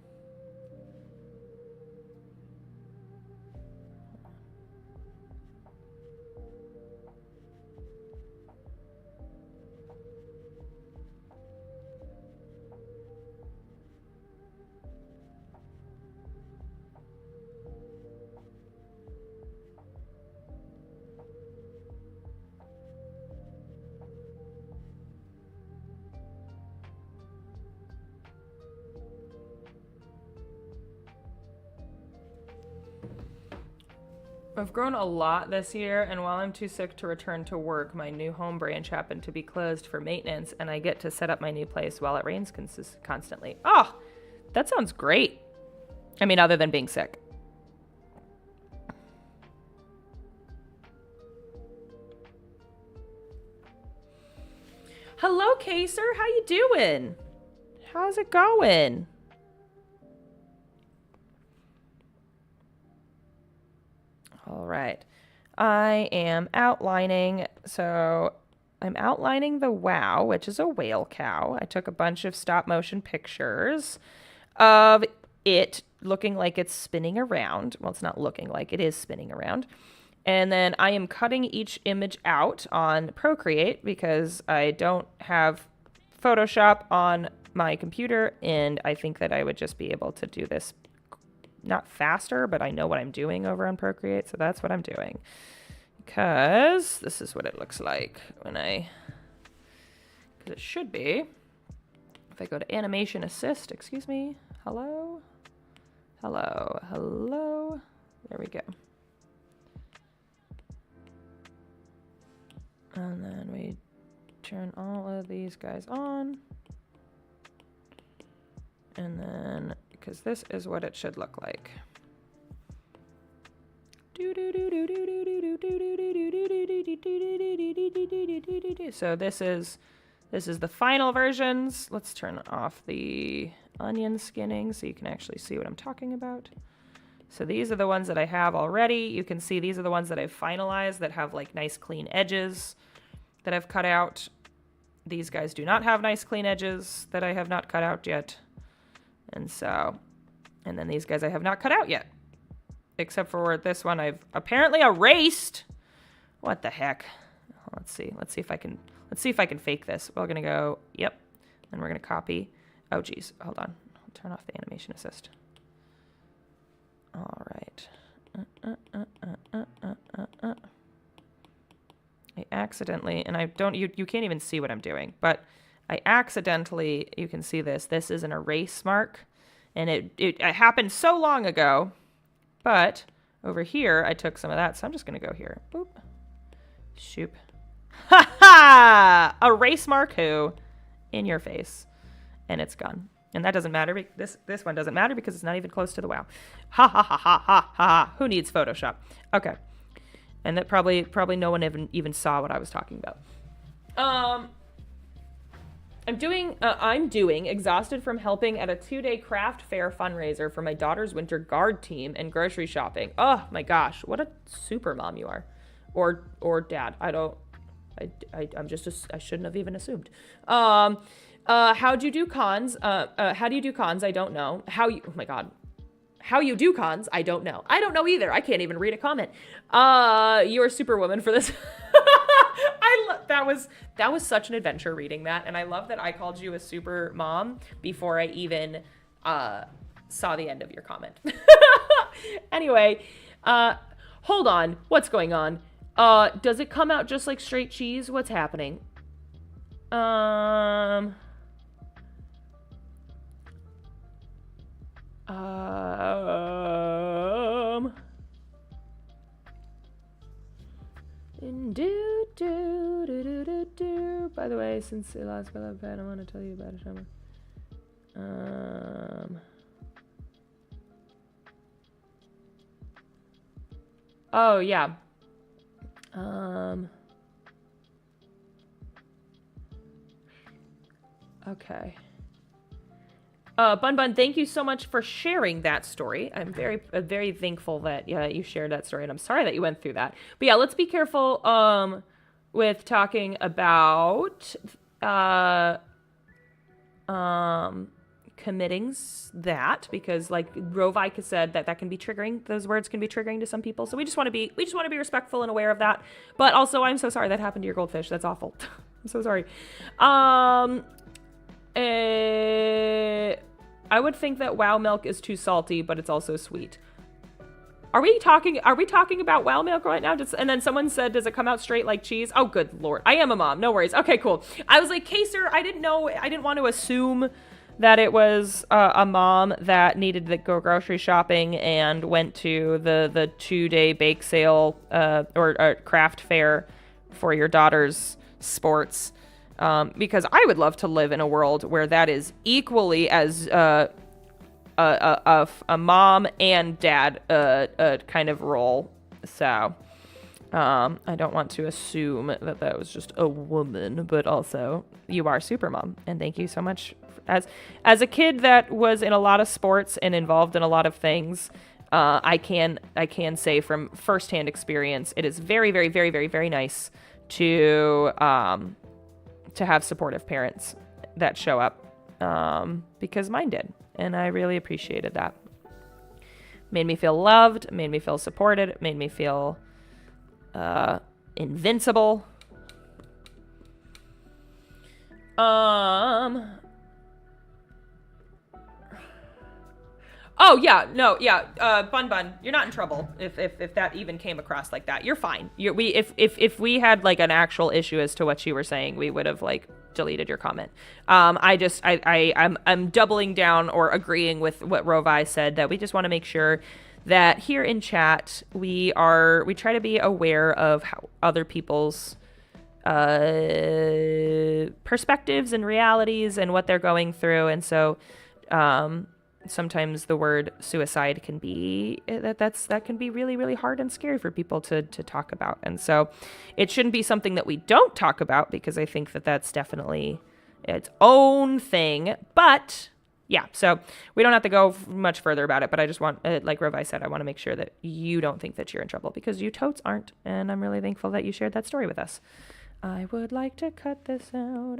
I've grown a lot this year, and while I'm too sick to return to work, my new home branch happened to be closed for maintenance, and I get to set up my new place while it rains constantly. Oh, that sounds great. I mean, other than being sick. Hello, Kaser. How you doing? How's it going? All right. I am outlining, so I'm outlining the wow, which is a whale cow. I took a bunch of stop motion pictures of it looking like it's spinning around. Well, it's not looking like, it is spinning around. And then I am cutting each image out on Procreate because I don't have Photoshop on my computer, and I think that I would just be able to do this not faster, but I know what I'm doing over on Procreate, so that's what I'm doing. Because this is what it looks like when because it should be. If I go to Animation Assist, excuse me, hello? Hello, hello. There we go. And then we turn all of these guys on. And then, because this is what it should look like. So this is the final versions. Let's turn off the onion skinning so you can actually see what I'm talking about. So these are the ones that I have already. You can see these are the ones that I've finalized that have like nice clean edges that I've cut out. These guys do not have nice clean edges that I have not cut out yet. And then these guys I have not cut out yet. Except for this one I've apparently erased. What the heck? Let's see if I can fake this. We're gonna go, yep. Then we're gonna copy. Oh geez, hold on. I'll turn off the animation assist. All right. I accidentally, and I don't, you can't even see what I'm doing, but I accidentally, you can see this. This is an erase mark, and it happened so long ago, but over here I took some of that, so I'm just gonna go here. Boop. Shoop. Ha ha! Erase mark who? In your face, and it's gone. And that doesn't matter. This one doesn't matter because it's not even close to the wow. Ha ha ha ha ha ha. Who needs Photoshop? Okay. And that probably no one even saw what I was talking about. I'm doing exhausted from helping at a 2-day craft fair fundraiser for my daughter's winter guard team and grocery shopping. Oh my gosh, what a super mom you are, or dad. I shouldn't have even assumed. How do you do cons? How do you do cons? I don't know. Oh my God. How you do cons? I don't know. I don't know either. I can't even read a comment. You're a superwoman for this. That was such an adventure reading that. And I love that I called you a super mom before I even, saw the end of your comment. Anyway, hold on. What's going on? Does it come out just like straight cheese? What's happening? By the way, since the last spell I've had, I want to tell you about a shaman. Oh yeah. Okay. Bun, thank you so much for sharing that story. I'm very thankful that you shared that story, and I'm sorry that you went through that. But yeah, let's be careful with talking about committing that, because like Rovike said that can be triggering. Those words can be triggering to some people. So we just want to be respectful and aware of that. But also, I'm so sorry that happened to your goldfish. That's awful. I'm so sorry. I would think that Wow milk is too salty, but it's also sweet. Are we talking about Wow milk right now? And then someone said, does it come out straight like cheese? Oh, good Lord. I am a mom. No worries. Okay, cool. I was like, Kaser, I didn't want to assume that it was a mom that needed to go grocery shopping and went to the 2-day bake sale or craft fair for your daughter's sports. Because I would love to live in a world where that is equally as a mom and dad kind of role. So I don't want to assume that was just a woman, but also you are super mom, and thank you so much. As a kid that was in a lot of sports and involved in a lot of things, I can say from firsthand experience, it is very, very, very, very, very nice to have supportive parents that show up, because mine did. And I really appreciated that. Made me feel loved, made me feel supported, made me feel invincible. Oh yeah, no, yeah. Bun, you're not in trouble if that even came across like that. You're fine. If we had like an actual issue as to what you were saying, we would have like deleted your comment. I'm doubling down or agreeing with what Rovi said, that we just want to make sure that here in chat we try to be aware of how other people's perspectives and realities and what they're going through. And so sometimes the word suicide can be that can be really, really hard and scary for people to talk about. And so it shouldn't be something that we don't talk about, because I think that that's definitely its own thing. But yeah, so we don't have to go much further about it, but I just want, like Rovi said, I want to make sure that you don't think that you're in trouble, because you totes aren't. And I'm really thankful that you shared that story with us. I would like to cut this out.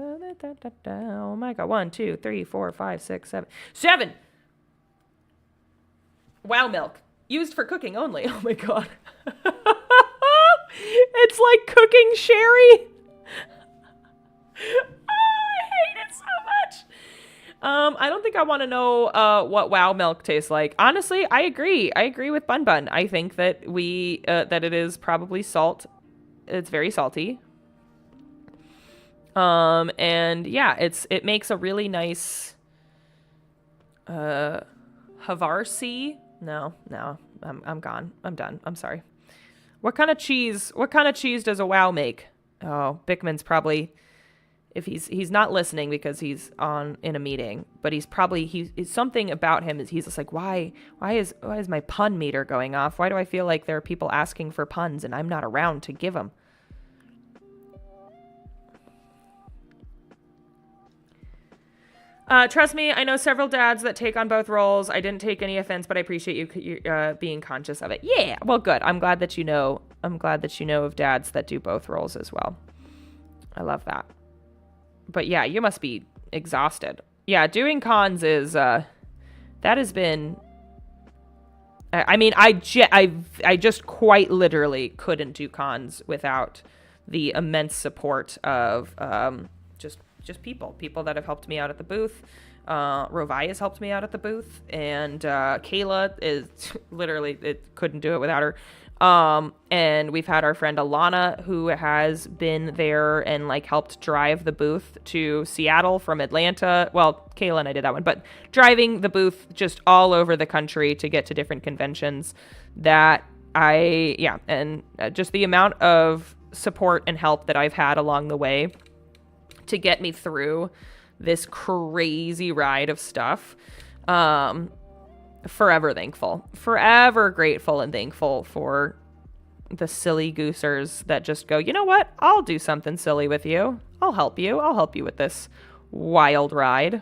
Oh my God. 1, 2, 3, 4, 5, 6, 7. 7! Wow milk. Used for cooking only. Oh my God. It's like cooking sherry. I hate it so much. I don't think I want to know what Wow milk tastes like. Honestly, I agree. I agree with Bun. I think that that it is probably salt. It's very salty. And yeah, it makes a really nice Havarsi. No, I'm gone. I'm done. I'm sorry. What kind of cheese does a Wow make? Oh, Bickman's probably, if he's not listening because he's in a meeting, but he's something about him is he's just like, why is my pun meter going off? Why do I feel like there are people asking for puns and I'm not around to give them? Trust me, I know several dads that take on both roles. I didn't take any offense, but I appreciate you being conscious of it. Yeah, well, good. I'm glad that you know of dads that do both roles as well. I love that. But yeah, you must be exhausted. Yeah, doing cons is that has been. I mean, I just quite literally couldn't do cons without the immense support of just people that have helped me out at the booth. Rovi has helped me out at the booth, and Kayla is literally, it couldn't do it without her. And we've had our friend Alana, who has been there and like helped drive the booth to Seattle from Atlanta. Well, Kayla and I did that one, but driving the booth just all over the country to get to different conventions. And just the amount of support and help that I've had along the way to get me through this crazy ride of stuff. Forever thankful, forever grateful and thankful for the silly goosers that just go, you know what? I'll do something silly with you. I'll help you with this wild ride.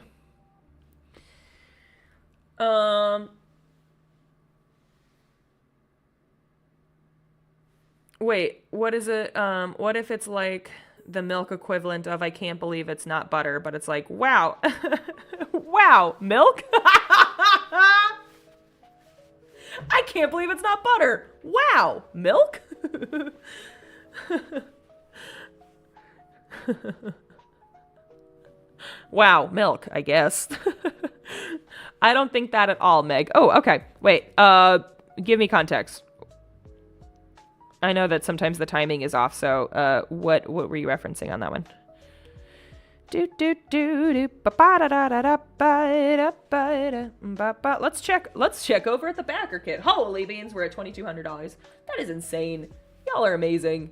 Wait, what is it? What if it's like the milk equivalent of I can't believe it's not butter, but it's like, wow. Wow, milk? I can't believe it's not butter. Wow, milk? Wow, milk, I guess. I don't think that at all, Meg. Oh, okay. Wait, give me context. I know that sometimes the timing is off, so what were you referencing on that one? Let's check over at the backer kit. Holy beans, we're at $2,200. That is insane. Y'all are amazing.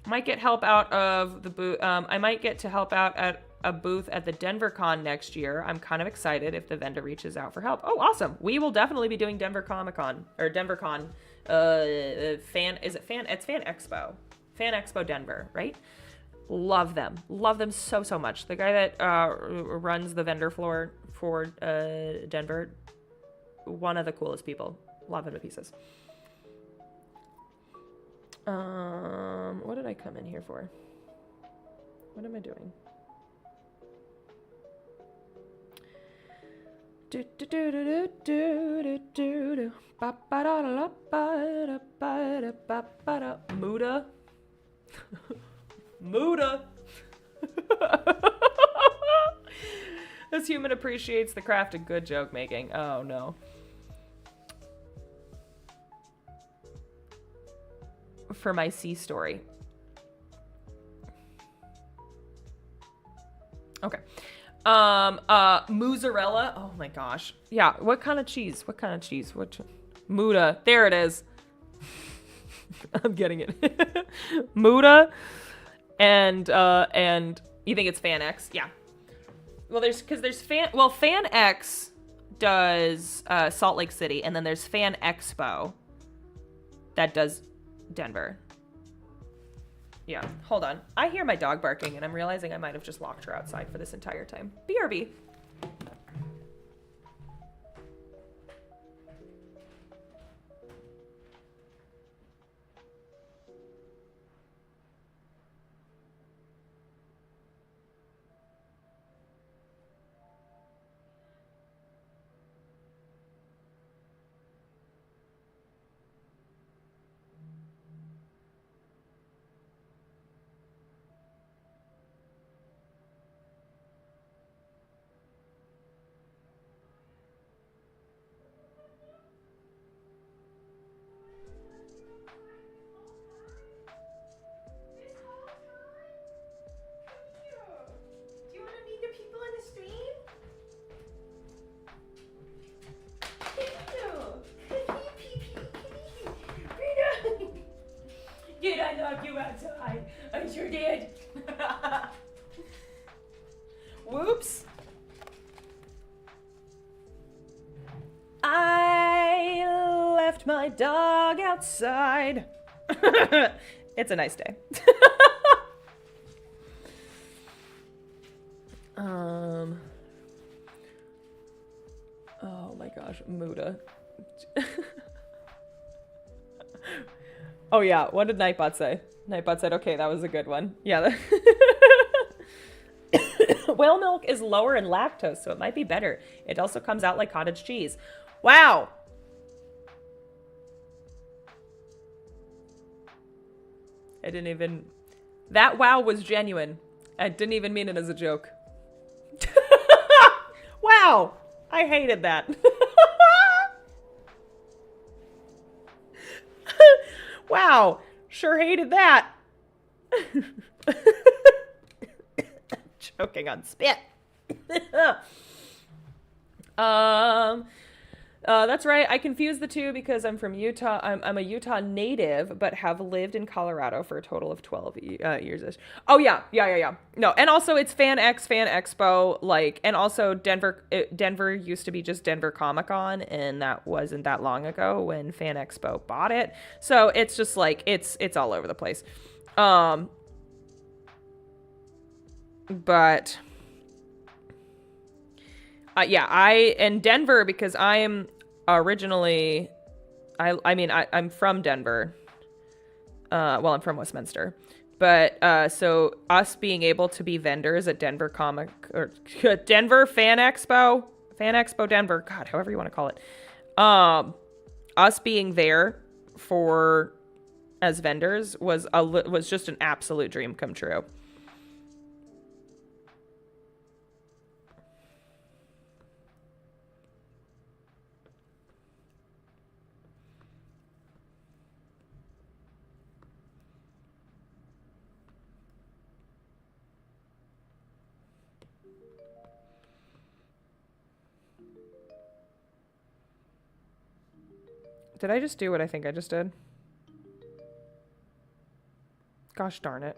Might get help out of the booth. I might get to help out at a booth at the Denver Con next year. I'm kind of excited if the vendor reaches out for help. Oh, awesome. We will definitely be doing Denver Comic Con or Denver Con. It's Fan Expo. Fan Expo Denver, right? Love them. Love them so, so much. The guy that runs the vendor floor for Denver, one of the coolest people. Love him to pieces. What did I come in here for? What am I doing? Muda. Muda. This human appreciates the craft of good joke making. Oh no. For my C story. Okay. Mozzarella. Oh my gosh. Yeah. What kind of cheese? What kind of cheese? Muda. There it is. I'm getting it. Muda. And you think it's Fan X? Yeah. Well, there's Fan X does Salt Lake City, and then there's Fan Expo that does Denver. Yeah, hold on. I hear my dog barking, and I'm realizing I might have just locked her outside for this entire time. BRB. Did I knock you outside? I sure did. Whoops. I left my dog outside. It's a nice day. Oh my gosh, Muda. Oh yeah, what did Nightbot say? Nightbot said, okay, that was a good one. Yeah. Whale milk is lower in lactose, so it might be better. It also comes out like cottage cheese. Wow. I didn't even... That wow was genuine. I didn't even mean it as a joke. Wow. I hated that. Wow. Sure hated that. Choking on spit. That's right. I confused the two because I'm from Utah. I'm a Utah native, but have lived in Colorado for a total of 12 years. Oh yeah. No, and also it's Fan Expo, like, and also Denver used to be just Denver Comic Con, and that wasn't that long ago when Fan Expo bought it. So it's just like it's all over the place. But yeah, in Denver, because I'm originally, I'm from Denver. Well, I'm from Westminster, But so us being able to be vendors at Denver Comic or Denver Fan Expo Denver, God, however you want to call it. Us being there for as vendors was just an absolute dream come true. Did I just do what I think I just did? Gosh darn it.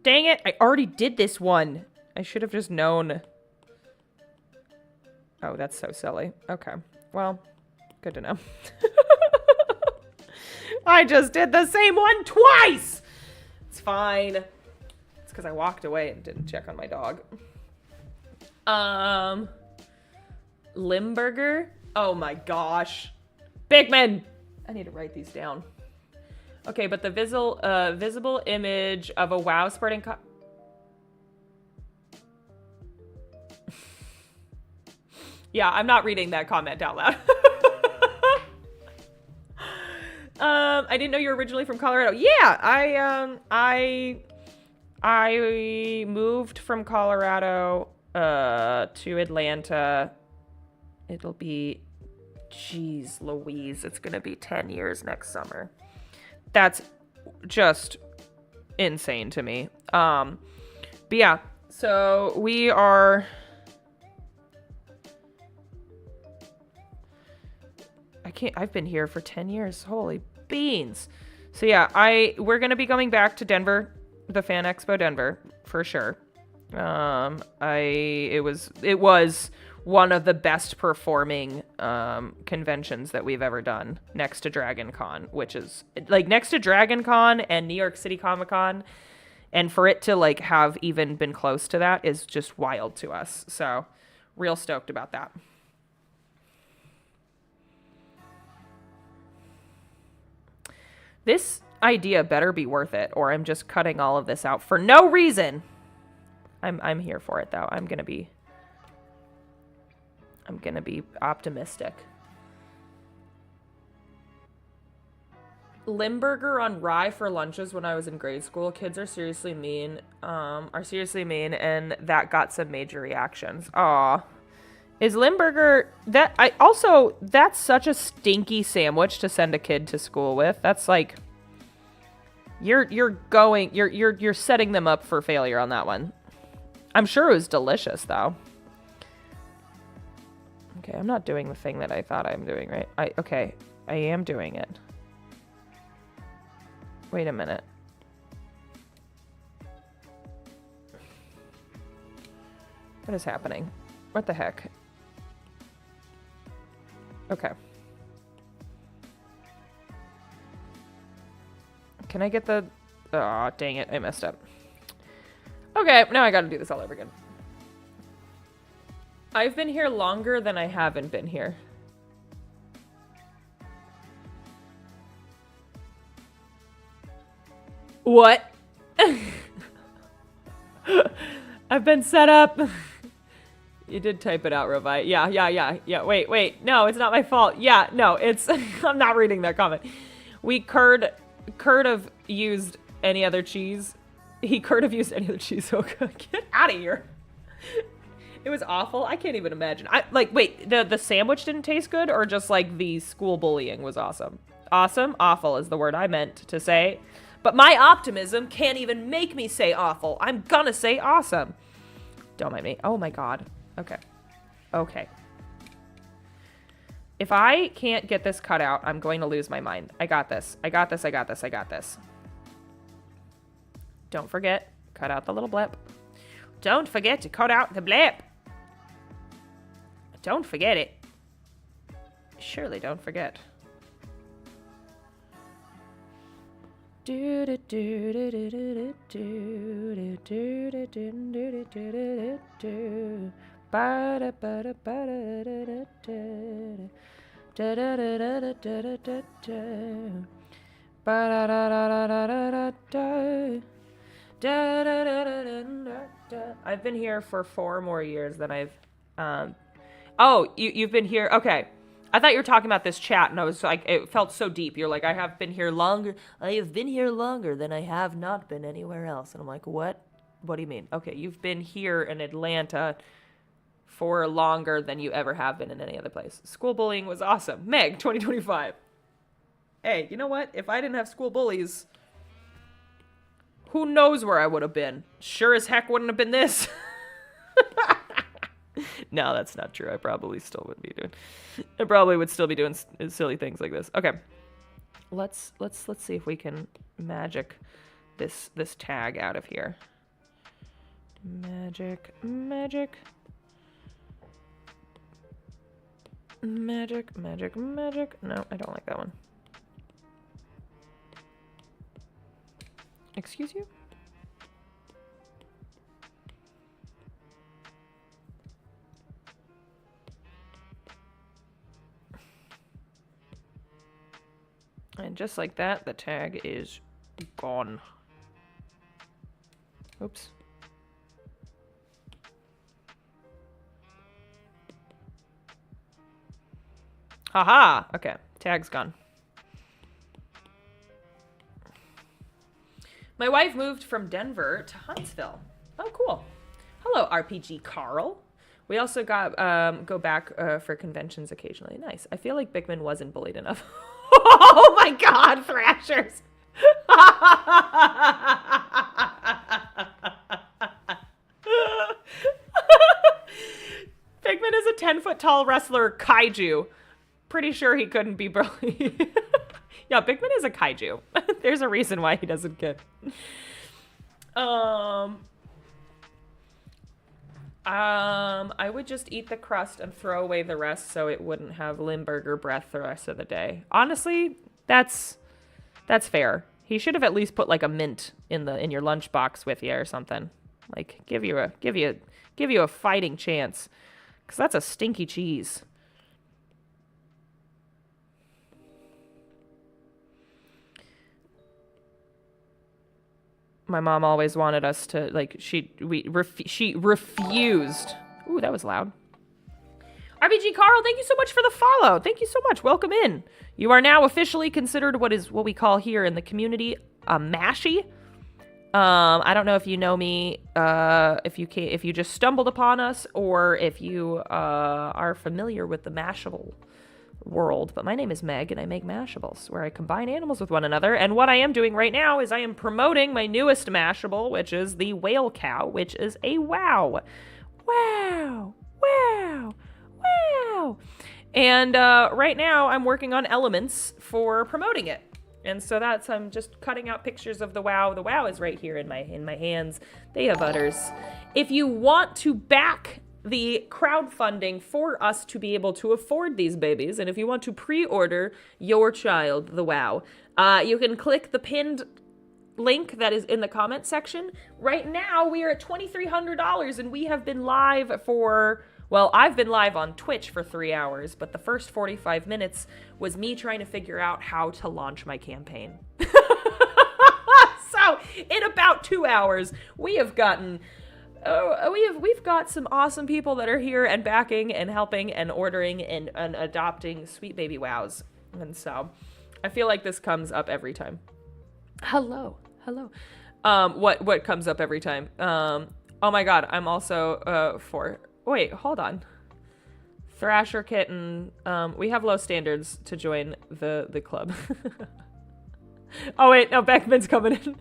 Dang it, I already did this one. I should have just known. Oh, that's so silly. Okay, well, good to know. I just did the same one twice! It's fine. It's because I walked away and didn't check on my dog. Limburger? Oh my gosh. Bigman! I need to write these down. Okay, but the visible image of a WoW spreading yeah, I'm not reading that comment out loud. I didn't know you were originally from Colorado. Yeah, I moved from Colorado to Atlanta. It'll be, geez Louise, it's gonna be 10 years next summer. That's just insane to me. But yeah, so we are... I've been here for 10 years. Holy beans. So yeah, we're going to be going back to Denver, the Fan Expo Denver, for sure. It was one of the best performing conventions that we've ever done, next to Dragon Con, which is like next to Dragon Con and New York City Comic Con, and for it to like have even been close to that is just wild to us. So real stoked about that. This idea better be worth it, or I'm just cutting all of this out for no reason. I'm here for it though. I'm gonna be optimistic. Limburger on rye for lunches when I was in grade school. Kids are seriously mean. And that got some major reactions. Aw. Is Limburger that's such a stinky sandwich to send a kid to school with. That's like you're setting them up for failure on that one. I'm sure it was delicious though. Okay, I'm not doing the thing that I thought I'm doing, right? I am doing it. Wait a minute. What is happening? What the heck? Okay. Can I get the... Aw, dang it. I messed up. Okay, now I gotta do this all over again. I've been here longer than I haven't been here. What? I've been set up. You did type it out, Rovi. Yeah. Wait. No, it's not my fault. Yeah, no, it's... I'm not reading that comment. Curd have used any other cheese. He could have used any other cheese. So get out of here. It was awful. I can't even imagine. Wait, the sandwich didn't taste good, or just like the school bullying was awesome? Awesome? Awful is the word I meant to say. But my optimism can't even make me say awful. I'm gonna say awesome. Don't mind me. Oh my god. Okay. If I can't get this cut out, I'm going to lose my mind. I got this. Don't forget, cut out the little blip. Don't forget to cut out the blip. Don't forget it. Surely don't forget. I've been here for 4 more years than I've oh, you've been here. Okay. I thought you were talking about this chat, and I was like, it felt so deep. You're like, I have been here longer. I have been here longer than I have not been anywhere else. And I'm like, what? What do you mean? Okay, you've been here in Atlanta for longer than you ever have been in any other place. School bullying was awesome. Meg, 2025. Hey, you know what? If I didn't have school bullies, who knows where I would have been? Sure as heck wouldn't have been this. No, that's not true. I probably still would be doing. I probably would still be doing silly things like this. Okay, let's see if we can magic this tag out of here. Magic. No, I don't like that one. Excuse you? And just like that, the tag is gone. Oops. Haha! Okay, tag's gone. My wife moved from Denver to Huntsville. Oh, cool. Hello, RPG Carl. We also go back for conventions occasionally. Nice. I feel like Bickman wasn't bullied enough. Oh my god, Thrashers! Bickman is a 10-foot-tall wrestler kaiju. Pretty sure he couldn't be bullied. Yeah, Bickman is a kaiju. There's a reason why he doesn't get... I would just eat the crust and throw away the rest so it wouldn't have Limburger breath the rest of the day. Honestly, that's fair. He should have at least put like a mint in your lunchbox with you or something. Like give you a fighting chance, cuz that's a stinky cheese. My mom always wanted us to, like, she refused. Ooh, that was loud. RBG Carl, thank you so much for the follow. Thank you so much. Welcome in. You are now officially considered what we call here in the community a mashie. I don't know if you know me, if you just stumbled upon us, or if you are familiar with the Mashable world, but my name is Meg and I make Mashables where I combine animals with one another. And what I am doing right now is I am promoting my newest Mashable, which is the whale cow, which is a wow. And right now I'm working on elements for promoting it. And so I'm just cutting out pictures of the wow. The wow is right here in my hands. They have udders. If you want to back the crowdfunding for us to be able to afford these babies, and if you want to pre-order your child, the wow, you can click the pinned link that is in the comment section. Right now, we are at $2,300, and we have been live for... Well, I've been live on Twitch for 3 hours, but the first 45 minutes was me trying to figure out how to launch my campaign. So, in about 2 hours, we have gotten... we've got some awesome people that are here and backing and helping and ordering and adopting sweet baby wows. And so, I feel like this comes up every time. Hello. What comes up every time? Oh my god, I'm also wait, hold on. Thrasher Kitten, we have low standards to join the club. Oh wait, no, Beckman's coming in.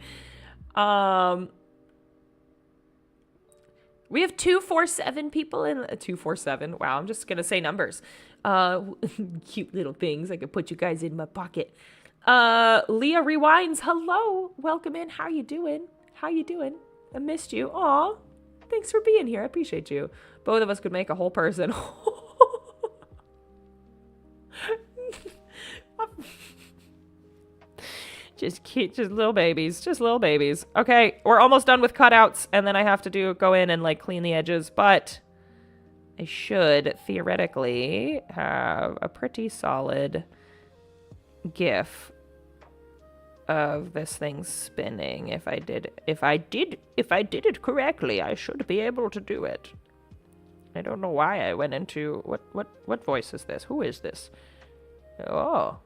We have 247 people in 247. Wow, I'm just gonna say numbers. Cute little things. I could put you guys in my pocket. Leah Rewinds, hello. Welcome in. How you doing? I missed you. Aw. Thanks for being here. I appreciate you. Both of us could make a whole person. Just cute, just little babies. Okay, we're almost done with cutouts, and then I have to go in and like clean the edges, but I should theoretically have a pretty solid GIF of this thing spinning. If I did it correctly, I should be able to do it. I don't know why I went into what voice is this? Who is this? Oh.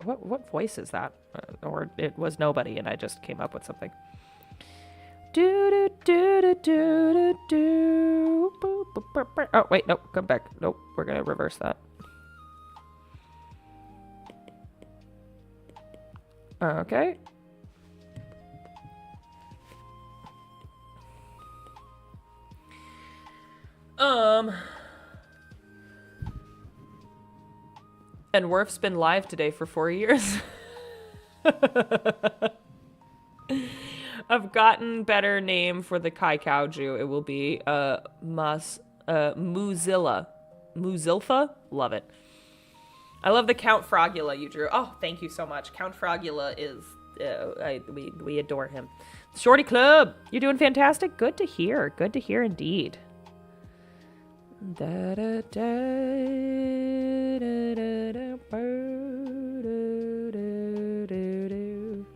What voice is that? Or it was nobody and I just came up with something. Do do do do do do do. Oh wait, nope, come back. Nope, we're gonna reverse that. Okay. And Worf's been live today for 4 years. I've gotten better name for the Kai Kaiju. It will be Muzilla. Muzilfa? Love it. I love the Count Frogula you drew. Oh, thank you so much. Count Frogula is we adore him. Shorty Club, you're doing fantastic. Good to hear. Good to hear indeed. Da da da da da da do do do do.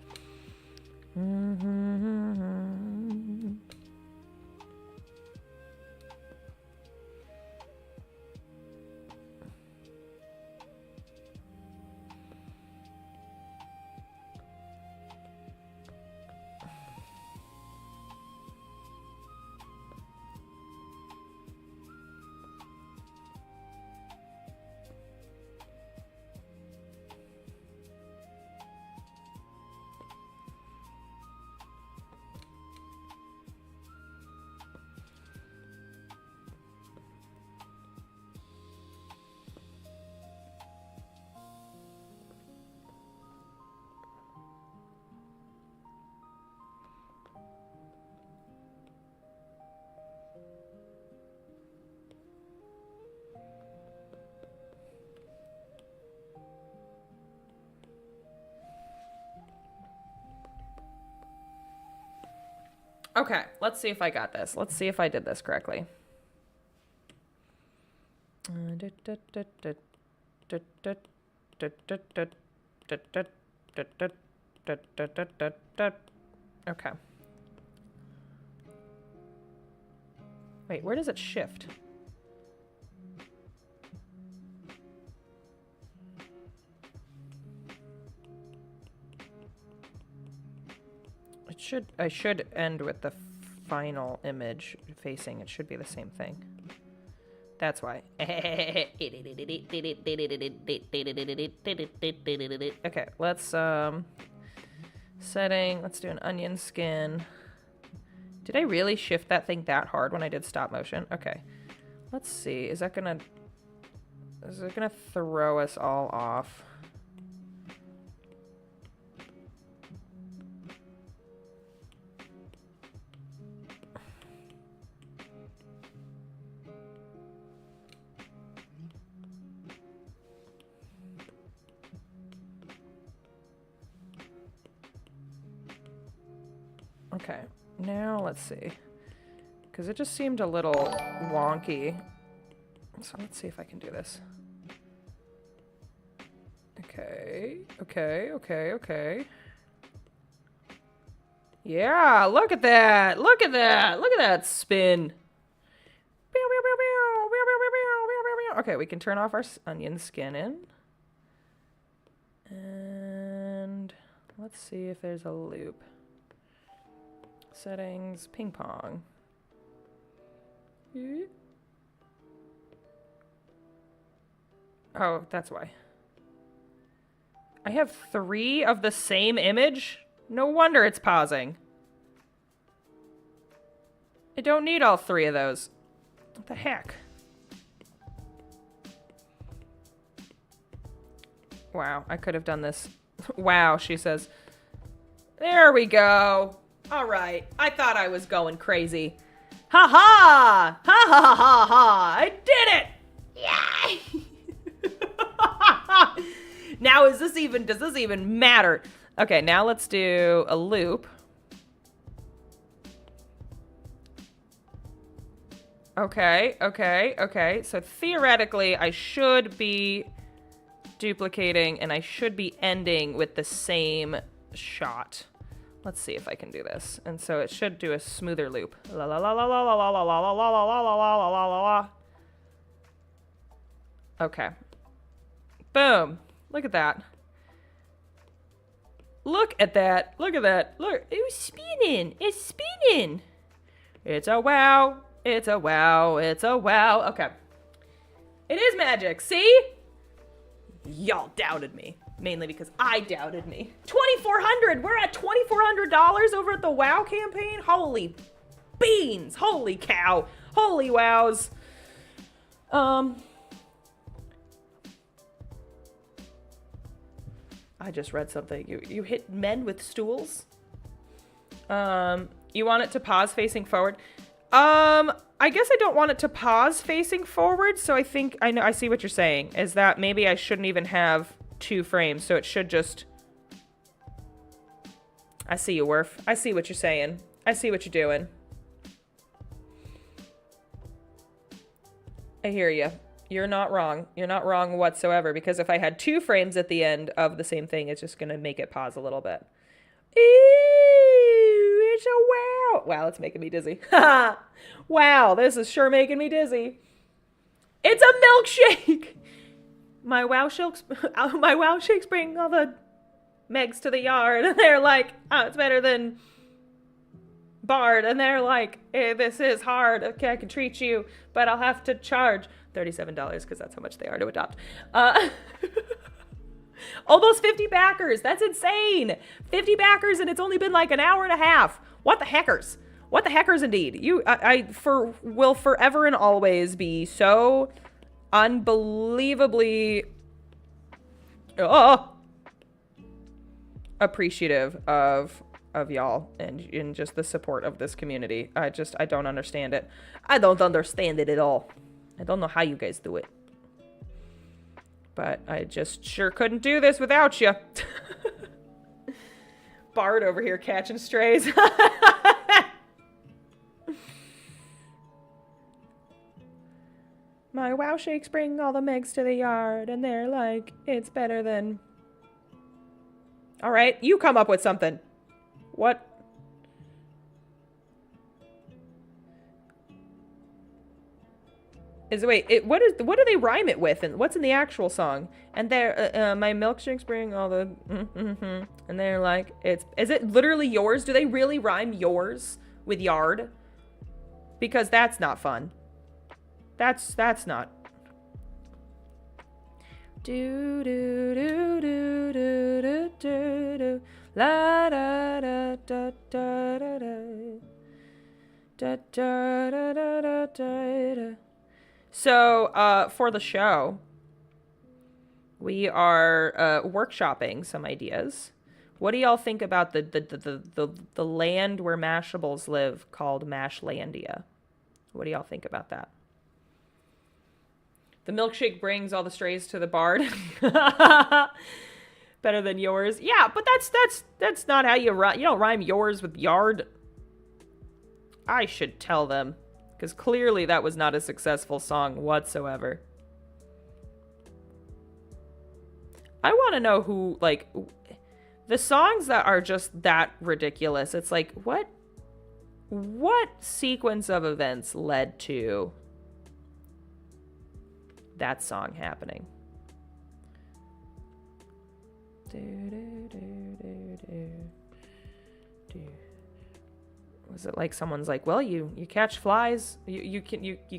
Okay, let's see if I got this. Let's see if I did this correctly. Okay. Wait, where does it shift? I should end with the final image facing. It should be the same thing. That's why. Okay, let's setting. Let's do an onion skin. Did I really shift that thing that hard when I did stop motion? Okay. Let's see. Is it gonna throw us all off? Okay, now let's see. Because it just seemed a little wonky. So let's see if I can do this. Okay. Yeah, look at that. Look at that spin. Okay, we can turn off our onion skin in. And let's see if there's a loop. Settings, ping pong. Oh, that's why. I have 3 of the same image? No wonder it's pausing. I don't need all 3 of those. What the heck? Wow, I could have done this. Wow, she says. There we go. All right, I thought I was going crazy. Ha ha! Ha ha ha ha ha! I did it! Yay! Now does this even matter? Okay, now let's do a loop. Okay. So theoretically, I should be duplicating, and I should be ending with the same shot. Let's see if I can do this. And so it should do a smoother loop. La la la la la la la la la la la la la la la la la la. Okay. Boom. Look at that. Look at that. Look at that. Look. It was spinning. It's spinning. It's a wow. It's a wow. It's a wow. Okay. It is magic. See? Y'all doubted me. Mainly because I doubted me. $2,400. We're at $2,400 over at the WoW campaign. Holy beans. Holy cow. Holy wows. I just read something. You hit men with stools. You want it to pause facing forward. I guess I don't want it to pause facing forward, so I think I see what you're saying. Is that maybe I shouldn't even have 2 frames, so it should just... I see you, Worf. I see what you're saying. I see what you're doing. I hear you. You're not wrong. You're not wrong whatsoever, because if I had 2 frames at the end of the same thing, it's just going to make it pause a little bit. Ooh, it's a wow. Wow, it's making me dizzy. Wow, this is sure making me dizzy. It's a milkshake. My wow shakes bring all the Megs to the yard. And they're like, oh, it's better than Bard. And they're like, hey, this is hard. Okay, I can treat you, but I'll have to charge $37 because that's how much they are to adopt. Almost 50 backers. That's insane. 50 backers, and it's only been like an hour and a half. What the heckers? What the heckers indeed. I will forever and always be so unbelievably appreciative of y'all and just the support of this community. I don't understand it. I don't understand it at all. I don't know how you guys do it. But I just sure couldn't do this without you. Bard over here catching strays. My wow shakes bring all the Megs to the yard, and they're like, it's better than... All right, you come up with something. What? What do they rhyme it with, and what's in the actual song? And they're my milkshakes bring all the and they're like, is it literally yours? Do they really rhyme yours with yard? Because that's not fun. That's not. Do do do do do do do do la da da da da da da da da da da da. So, for the show, we are workshopping some ideas. What do y'all think about the land where Mashables live called Mashlandia? What do y'all think about that? The milkshake brings all the strays to the bard. Better than yours. Yeah, but that's not how you rhyme. You don't rhyme yours with yard. I should tell them. Because clearly that was not a successful song whatsoever. I want to know who, like, the songs that are just that ridiculous. It's like, what sequence of events led to that song happening? Was it like someone's like, well, you catch flies, you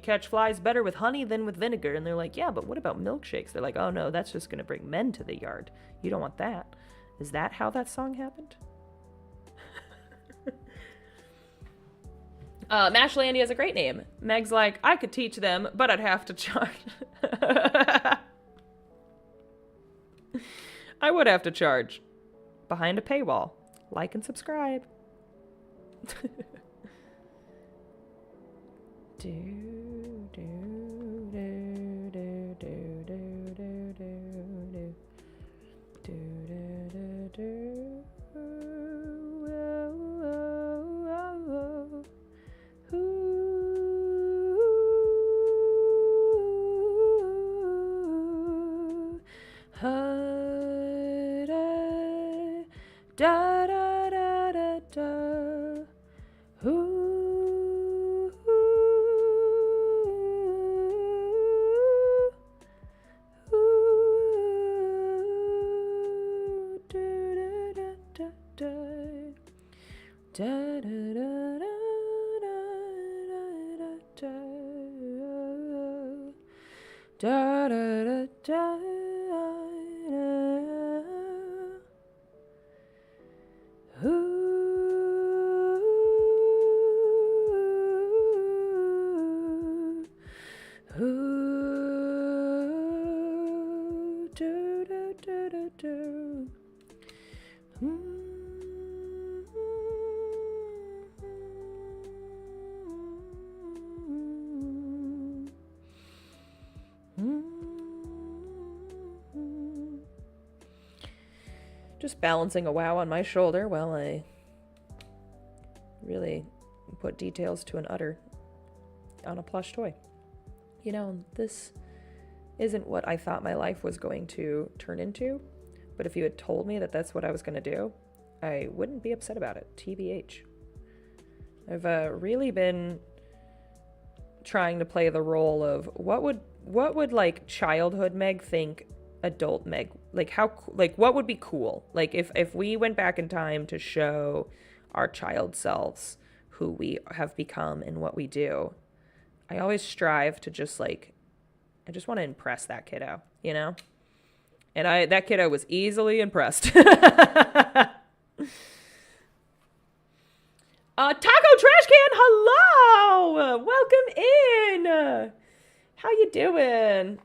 catch flies better with honey than with vinegar, and they're like, yeah, but what about milkshakes? They're like, oh no, that's just gonna bring men to the yard. You don't want that. Is that how that song happened? Mashlandia is a great name. Meg's like, I could teach them, but I'd have to charge. I would have to charge. Behind a paywall. Like and subscribe. Da, da, da, da, da. Do, do, do, do, do. Just balancing a wow on my shoulder while I really put details to an udder on a plush toy. You know, this isn't what I thought my life was going to turn into, but if you had told me that that's what I was going to do, I wouldn't be upset about it, TBH. I've really been trying to play the role of what would like childhood Meg think adult Meg, like what would be cool, like if we went back in time to show our child selves who we have become and what we do. I always strive to just I just want to impress that kiddo, you know? And that kiddo was easily impressed. Taco Trash Can, hello! Welcome in! How you doing?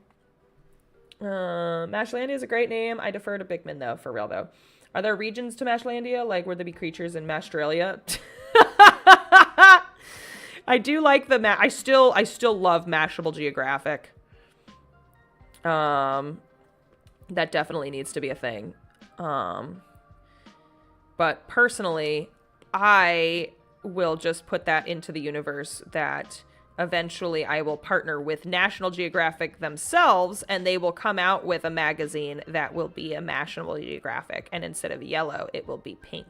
Mashlandia is a great name. I defer to Bigman, though, for real, though. Are there regions to Mashlandia? Like, would there be creatures in Mashtralia? I do like the I still love Mashable Geographic. That definitely needs to be a thing. But personally, I will just put that into the universe that eventually I will partner with National Geographic themselves, and they will come out with a magazine that will be a National Geographic, and instead of yellow, it will be pink.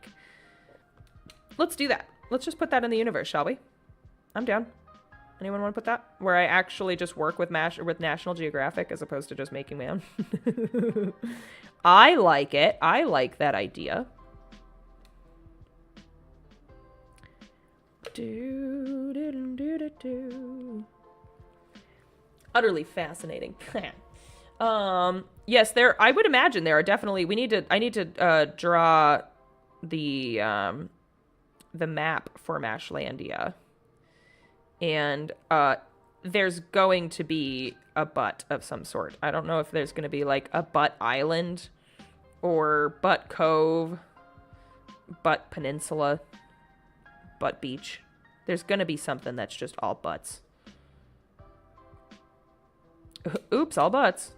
Let's do that. Let's just put that in the universe, shall we? I'm down. Anyone want to put that? Where I actually just work with National Geographic as opposed to just making my own. I like it. I like that idea. Utterly fascinating. Yes, I would imagine there are definitely, I need to draw the map for Mashlandia. And there's going to be a butt of some sort. I don't know if there's going to be like a butt island or butt cove, butt peninsula, butt beach. There's going to be something that's just all butts. Oops, all butts.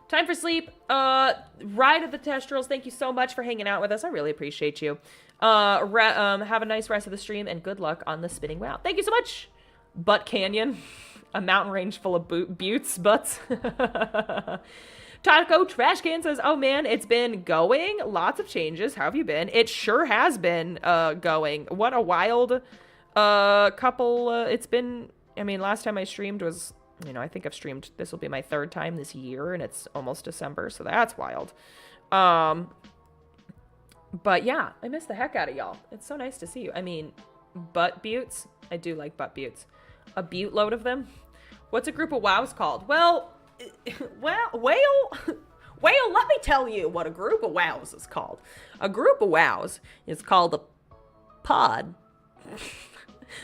Time for sleep. Ride of the Testrals, thank you so much for hanging out with us. I really appreciate you. Have a nice rest of the stream, and good luck on the spinning wow. Thank you so much. Butt Canyon. A mountain range full of butts. Taco Trash Can says, oh man, it's been going. Lots of changes. How have you been? It sure has been going. What a wild couple. It's been, I mean, last time I streamed was, you know, I think I've streamed, this will be my third time this year, and it's almost December, so that's wild. But yeah, I miss the heck out of y'all. It's so nice to see you. I mean, butt buttes. I do like butt buttes. A butte load of them. What's a group of wows called? Well, let me tell you what a group of wows is called. A group of wows is called a pod.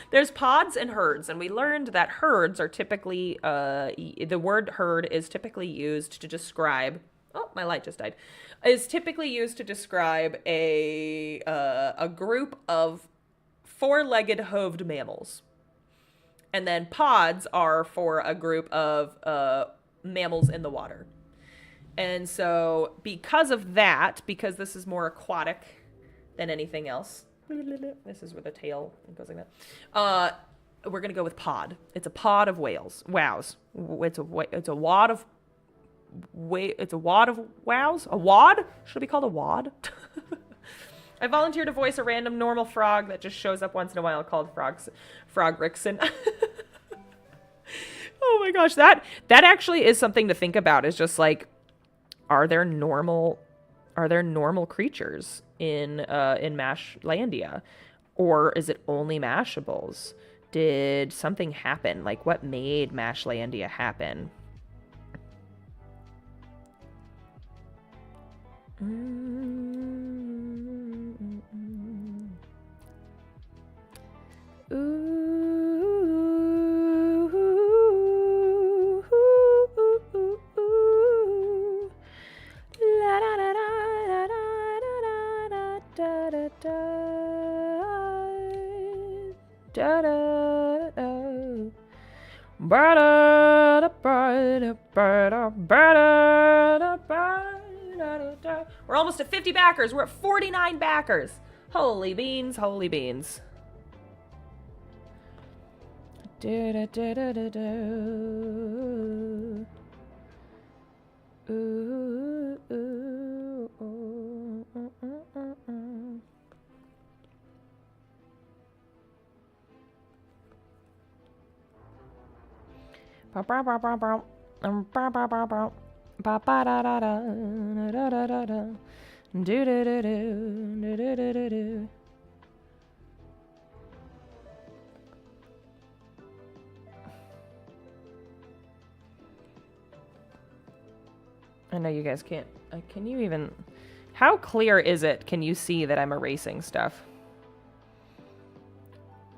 There's pods and herds, and we learned that herds are typically, the word herd is typically used to describe, oh, my light just died, is typically used to describe a group of four-legged hooved mammals. And then pods are for a group of mammals in the water. And so because of that, because this is more aquatic than anything else, this is where the tail goes like that, we're going to go with pod. It's a pod of whales. Wows. It's a wad of wows? A wad? Should it be called a wad? I volunteered to voice a random normal frog that just shows up once in a while called Frog Rickson. Oh my gosh, that actually is something to think about, is just like, are there normal Are there normal creatures in Mashlandia? Or is it only Mashables? Did something happen? Like, what made Mashlandia happen? We're almost at 50 backers. We're at 49 backers. Holy beans, holy beans. I know you guys can't. Can you even... How clear is it? Can you see that I'm erasing stuff?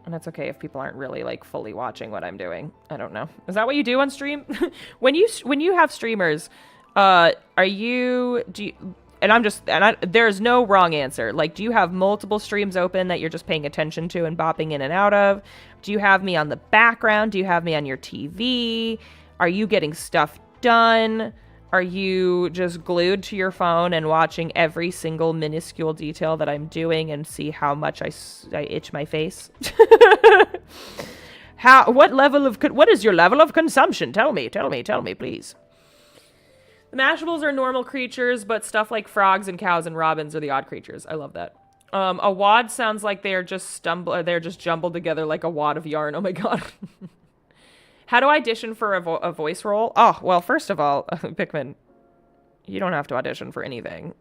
And that's okay if people aren't really like fully watching what I'm doing. I don't know. Is that what you do on stream? when you have streamers, there's no wrong answer. Like, do you have multiple streams open that you're just paying attention to and bopping in and out of? Do you have me on the background? Do you have me on your TV? Are you getting stuff done? Are you just glued to your phone and watching every single minuscule detail that I'm doing and see how much I itch my face? What is your level of consumption? Tell me, please. The Mashables are normal creatures, but stuff like frogs and cows and robins are the odd creatures. I love that. A wad sounds like they're just jumbled together like a wad of yarn. Oh my god. How do I audition for a voice role? Oh, well, first of all, Pikmin, you don't have to audition for anything.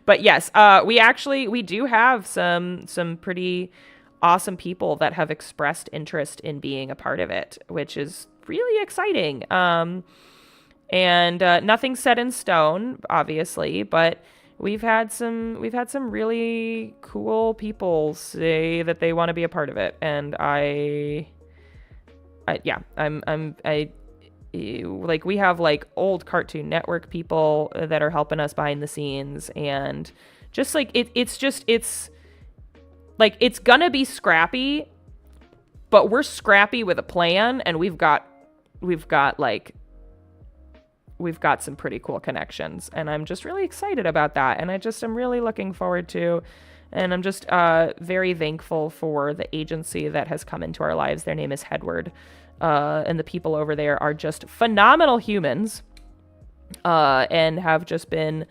But yes, we do have some pretty awesome people that have expressed interest in being a part of it, which is really exciting. And nothing's set in stone, obviously, but we've had some really cool people say that they want to be a part of it, and we have like old Cartoon Network people that are helping us behind the scenes, and just like it's gonna be scrappy, but we're scrappy with a plan, and we've got some pretty cool connections, and I'm just really excited about that, and I'm really looking forward to. And I'm just very thankful for the agency that has come into our lives. Their name is Headward. And the people over there are just phenomenal humans. And have just been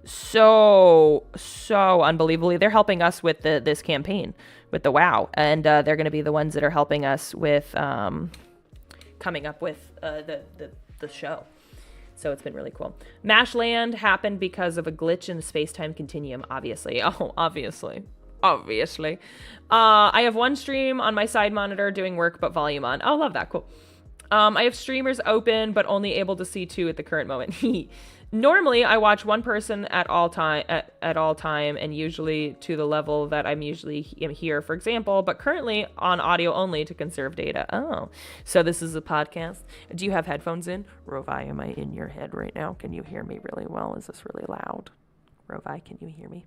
so unbelievably. They're helping us with this campaign, with the WoW. And they're going to be the ones that are helping us with coming up with the show. So it's been really cool. Mashland happened because of a glitch in the space-time continuum, obviously. Oh, obviously. I have one stream on my side monitor doing work, but volume on. Oh, love that. Cool. I have streamers open, but only able to see two at the current moment. Normally, I watch one person at all time, and usually to the level that I'm usually here, for example, but currently on audio only to conserve data. Oh, so this is a podcast. Do you have headphones in? Rovi, am I in your head right now? Can you hear me really well? Is this really loud? Rovi, can you hear me?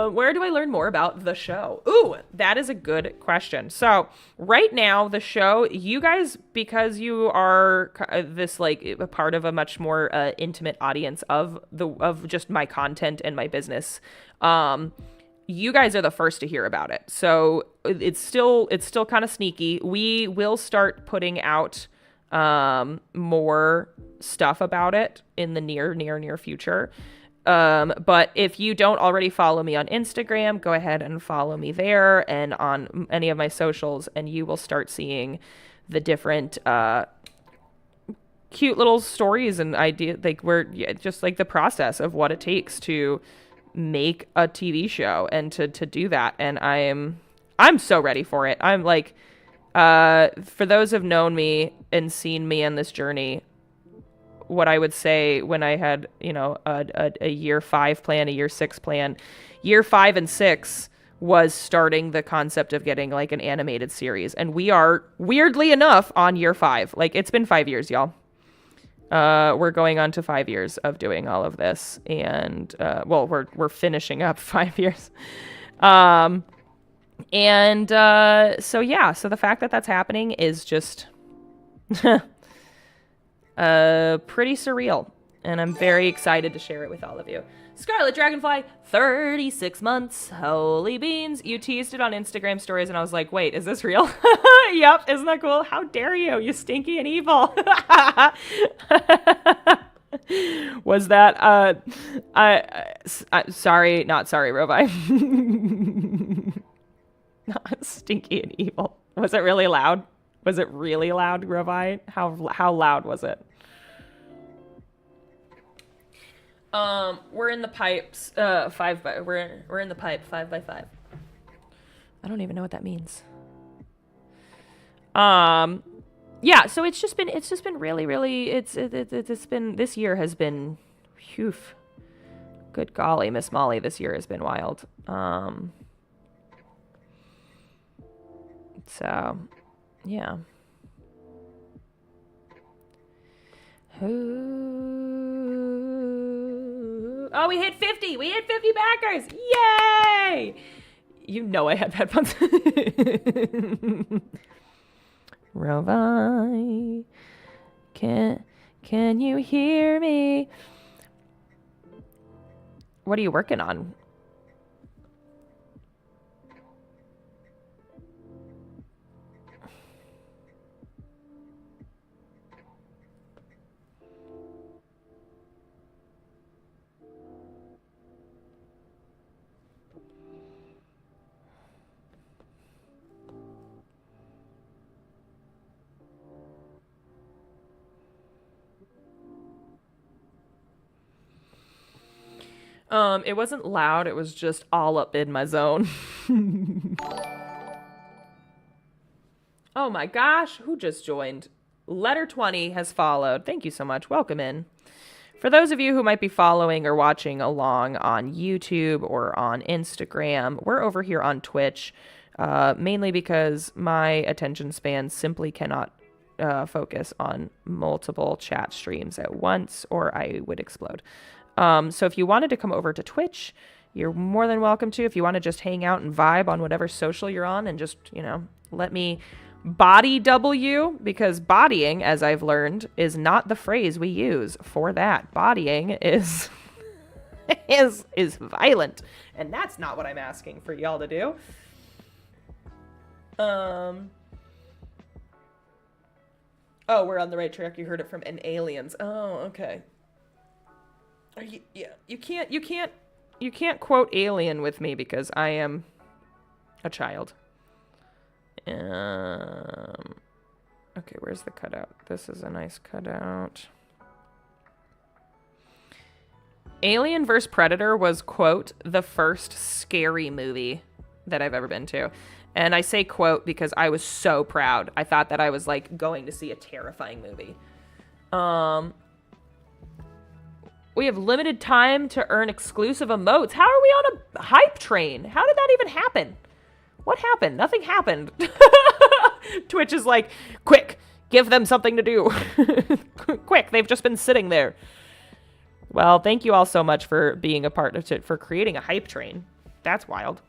Where do I learn more about the show? Ooh, that is a good question. So right now, the show, you guys, because you are this like a part of a much more intimate audience of just my content and my business, you guys are the first to hear about it. So it's still kind of sneaky. We will start putting out more stuff about it in the near future. But if you don't already follow me on Instagram, go ahead and follow me there and on any of my socials, and you will start seeing the different cute little stories and ideas, like just like the process of what it takes to make a TV show and to do that. And I'm so ready for it. I'm like, for those who've known me and seen me on this journey, what I would say when I had, a year 5 plan, a year 6 plan, year 5 and 6 was starting the concept of getting like an animated series. And we are weirdly enough on year 5. Like, it's been 5 years, y'all. We're going on to 5 years of doing all of this. And, we're finishing up 5 years. So the fact that that's happening is just pretty surreal, and I'm very excited to share it with all of you. Scarlet Dragonfly, 36 months, holy beans. You teased it on Instagram stories, and I was like, wait, is this real? Yep, isn't that cool? How dare you, you stinky and evil. Was that, sorry, not sorry, Rovi. Not stinky and evil. Was it really loud? Was it really loud, Rovi? How loud was it? We're in the pipes. We're in the pipe 5 by 5. I don't even know what that means. Yeah. So it's just been really. It's been, this year has been, phew. Good golly, Miss Molly, this year has been wild. So, yeah. Oh, we hit 50! We hit 50 backers! Yay! You know I have headphones. Rovi, can you hear me? What are you working on? It wasn't loud, it was just all up in my zone. Oh my gosh, who just joined? Letter 20 has followed. Thank you so much. Welcome in. For those of you who might be following or watching along on YouTube or on Instagram, we're over here on Twitch, mainly because my attention span simply cannot focus on multiple chat streams at once, or I would explode. So if you wanted to come over to Twitch, you're more than welcome to. If you want to just hang out and vibe on whatever social you're on and just, let me body double you, because bodying, as I've learned, is not the phrase we use for that. Bodying is is violent, and that's not what I'm asking for y'all to do. Oh, we're on the right track. You heard it from an aliens. Oh, okay. You can't quote Alien with me because I am a child. Okay, where's the cutout? This is a nice cutout. Alien vs. Predator was, quote, the first scary movie that I've ever been to. And I say quote because I was so proud. I thought that I was like going to see a terrifying movie. We have limited time to earn exclusive emotes. How are we on a hype train? How did that even happen? What happened? Nothing happened. Twitch is like, quick, give them something to do. Quick, they've just been sitting there. Well, thank you all so much for being a part of it, for creating a hype train. That's wild.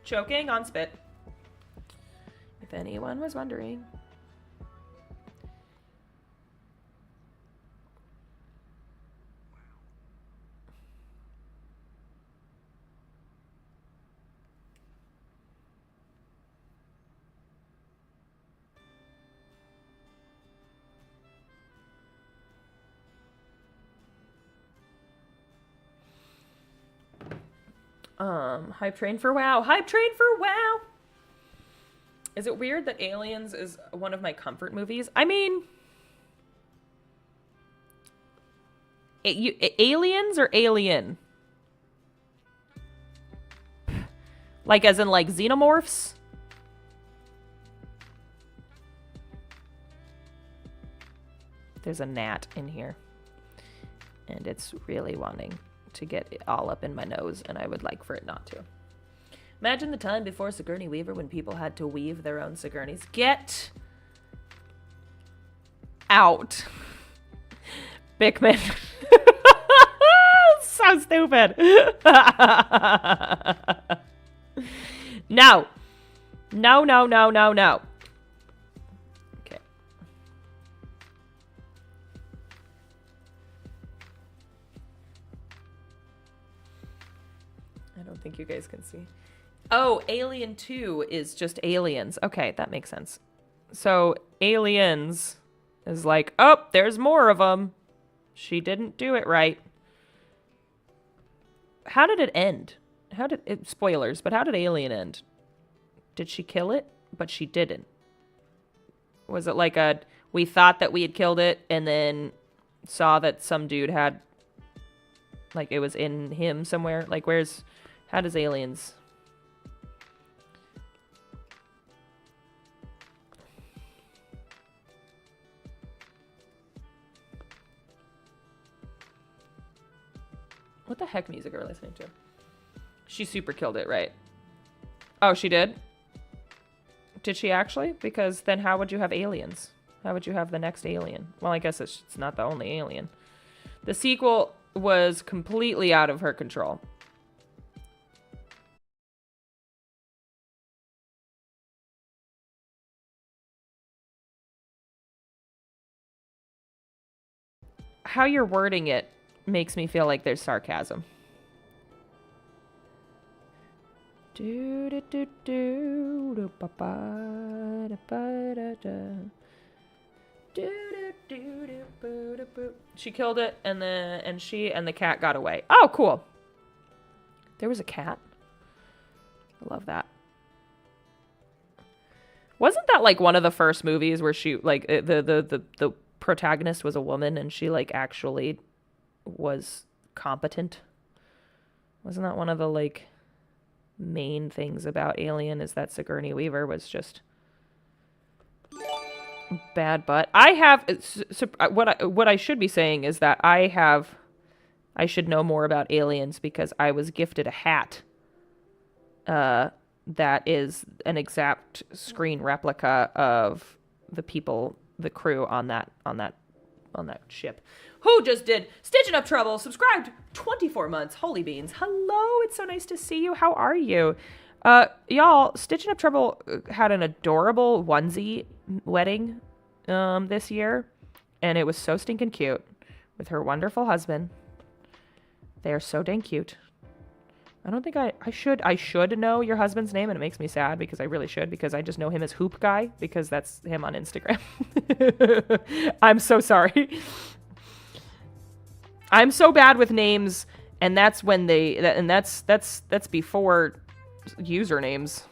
Choking on spit. If anyone was wondering. Hype train for WoW. Hype train for WoW. Is it weird that Aliens is one of my comfort movies? I mean, Aliens or Alien? Like as in like xenomorphs? There's a gnat in here. And it's really wanting to get it all up in my nose, and I would like for it not to. Imagine the time before Sigourney Weaver when people had to weave their own Sigourneys. Get out. Bickman. So stupid. No. No, no, no, no, no. Okay. I don't think you guys can see. Oh, Alien 2 is just aliens. Okay, that makes sense. So, Aliens is like, oh, there's more of them. She didn't do it right. How did it end? How did it, spoilers, but how did Alien end? Did she kill it? But she didn't. Was it like a, we thought that we had killed it and then saw that some dude had, like it was in him somewhere? Like where's, how does Aliens... What the heck music are we listening to? She super killed it, right? Oh, she did? Did she actually? Because then how would you have aliens? How would you have the next alien? Well, I guess it's not the only alien. The sequel was completely out of her control. How you're wording it makes me feel like there's sarcasm. Do do do do do ba ba da ba da da. Do do do do boo da boo. She killed it, and the cat got away. Oh, cool. There was a cat. I love that. Wasn't that like one of the first movies where she like the protagonist was a woman and she like actually was competent? Wasn't that one of the like main things about Alien, is that Sigourney Weaver was just bad butt? I have what I should be saying is that I should know more about Aliens because I was gifted a hat that is an exact screen replica of the people, the crew on that ship. Who just did Stitching Up Trouble, subscribed 24 months. Holy beans. Hello, it's so nice to see you. How are you? Y'all, Stitching Up Trouble had an adorable onesie wedding this year, and it was so stinking cute with her wonderful husband. They are so dang cute. I don't think I should know your husband's name, and it makes me sad because I really should, because I just know him as Hoop Guy because that's him on Instagram. I'm so sorry. I'm so bad with names, and that's when that's before usernames.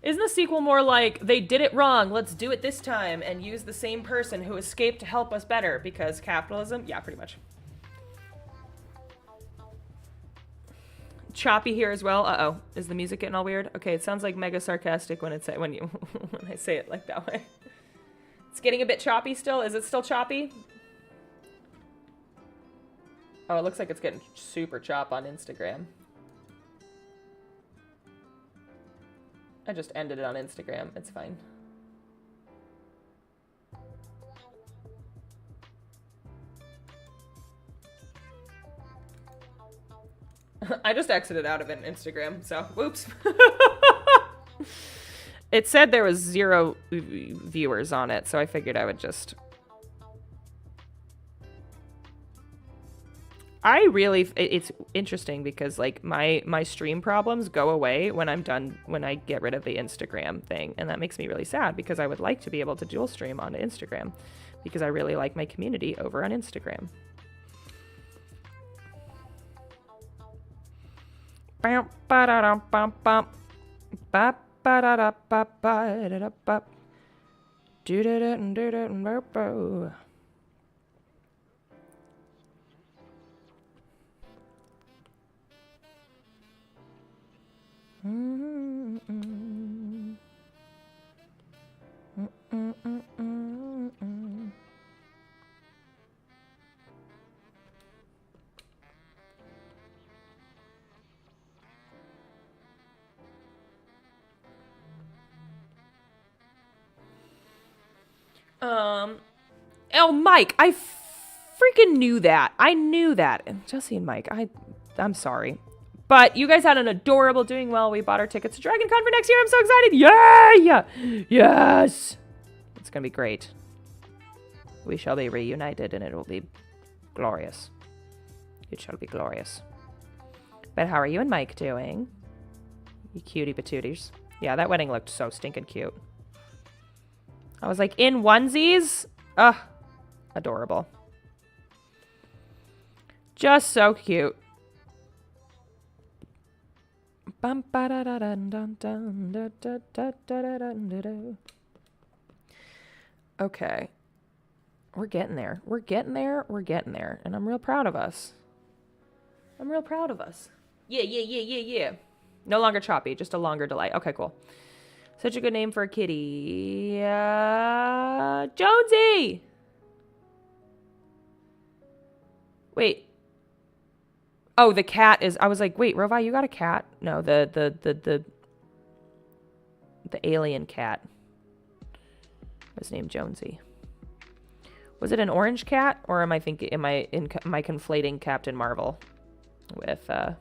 Isn't the sequel more like, they did it wrong, let's do it this time, and use the same person who escaped to help us better, because capitalism? Yeah, pretty much. Choppy here as well. Uh-oh. Is the music getting all weird? Okay, it sounds like mega sarcastic when when I say it like that way. It's getting a bit choppy still. Is it still choppy? Oh, it looks like it's getting super chop on Instagram. I just ended it on Instagram. It's fine. I just exited out of it on Instagram, so whoops. It said there was 0 viewers on it, so I figured I would just... I really, it's interesting because like my stream problems go away when I'm done, when I get rid of the Instagram thing. And that makes me really sad because I would like to be able to dual stream on Instagram because I really like my community over on Instagram. Oh, Mike, I freaking knew that. I knew that. Jesse and Mike, I'm sorry. But you guys had an adorable doing well. We bought our tickets to Dragon Con for next year. I'm so excited. Yay! Yes! It's going to be great. We shall be reunited and it will be glorious. It shall be glorious. But how are you and Mike doing? You cutie patooties. Yeah, that wedding looked so stinking cute. I was like, in onesies? Ugh. Adorable. Just so cute. Okay. We're getting there. We're getting there. We're getting there. And I'm real proud of us. I'm real proud of us. Yeah. No longer choppy, just a longer delay. Okay, cool. Such a good name for a kitty. Jonesy! Wait. Oh, the cat is... I was like, wait, Rovi, you got a cat? No, the alien cat was named Jonesy. Was it an orange cat? Or am I conflating Captain Marvel with that?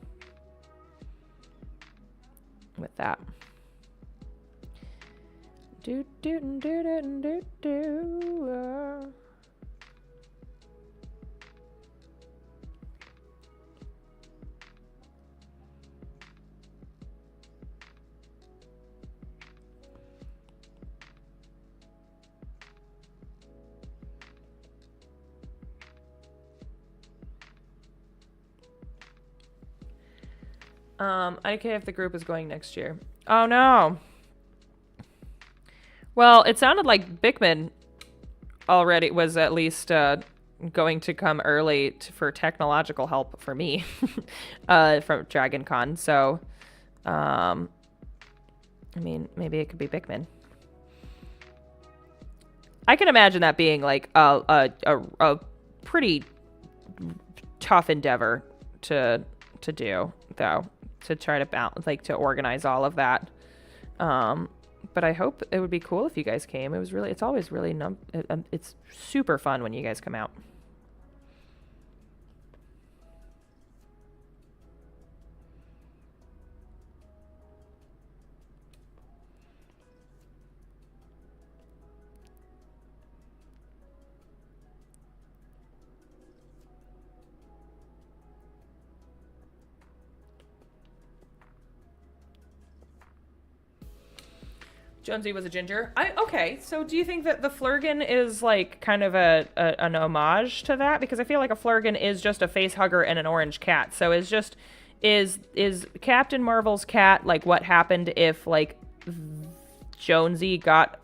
I don't care if the group is going next year. Oh no. Well, it sounded like Bickman already was at least going to come early for technological help for me from Dragon Con. So, I mean, maybe it could be Bickman. I can imagine that being like a pretty tough endeavor to do, though, to try to balance, like, to organize all of that. But I hope it would be cool if you guys came. It's always really it's super fun when you guys come out. Jonesy was a ginger. Okay, so do you think that the Flurgan is like kind of an homage to that? Because I feel like a Flurgan is just a face hugger and an orange cat. So is Captain Marvel's cat like what happened if like Jonesy got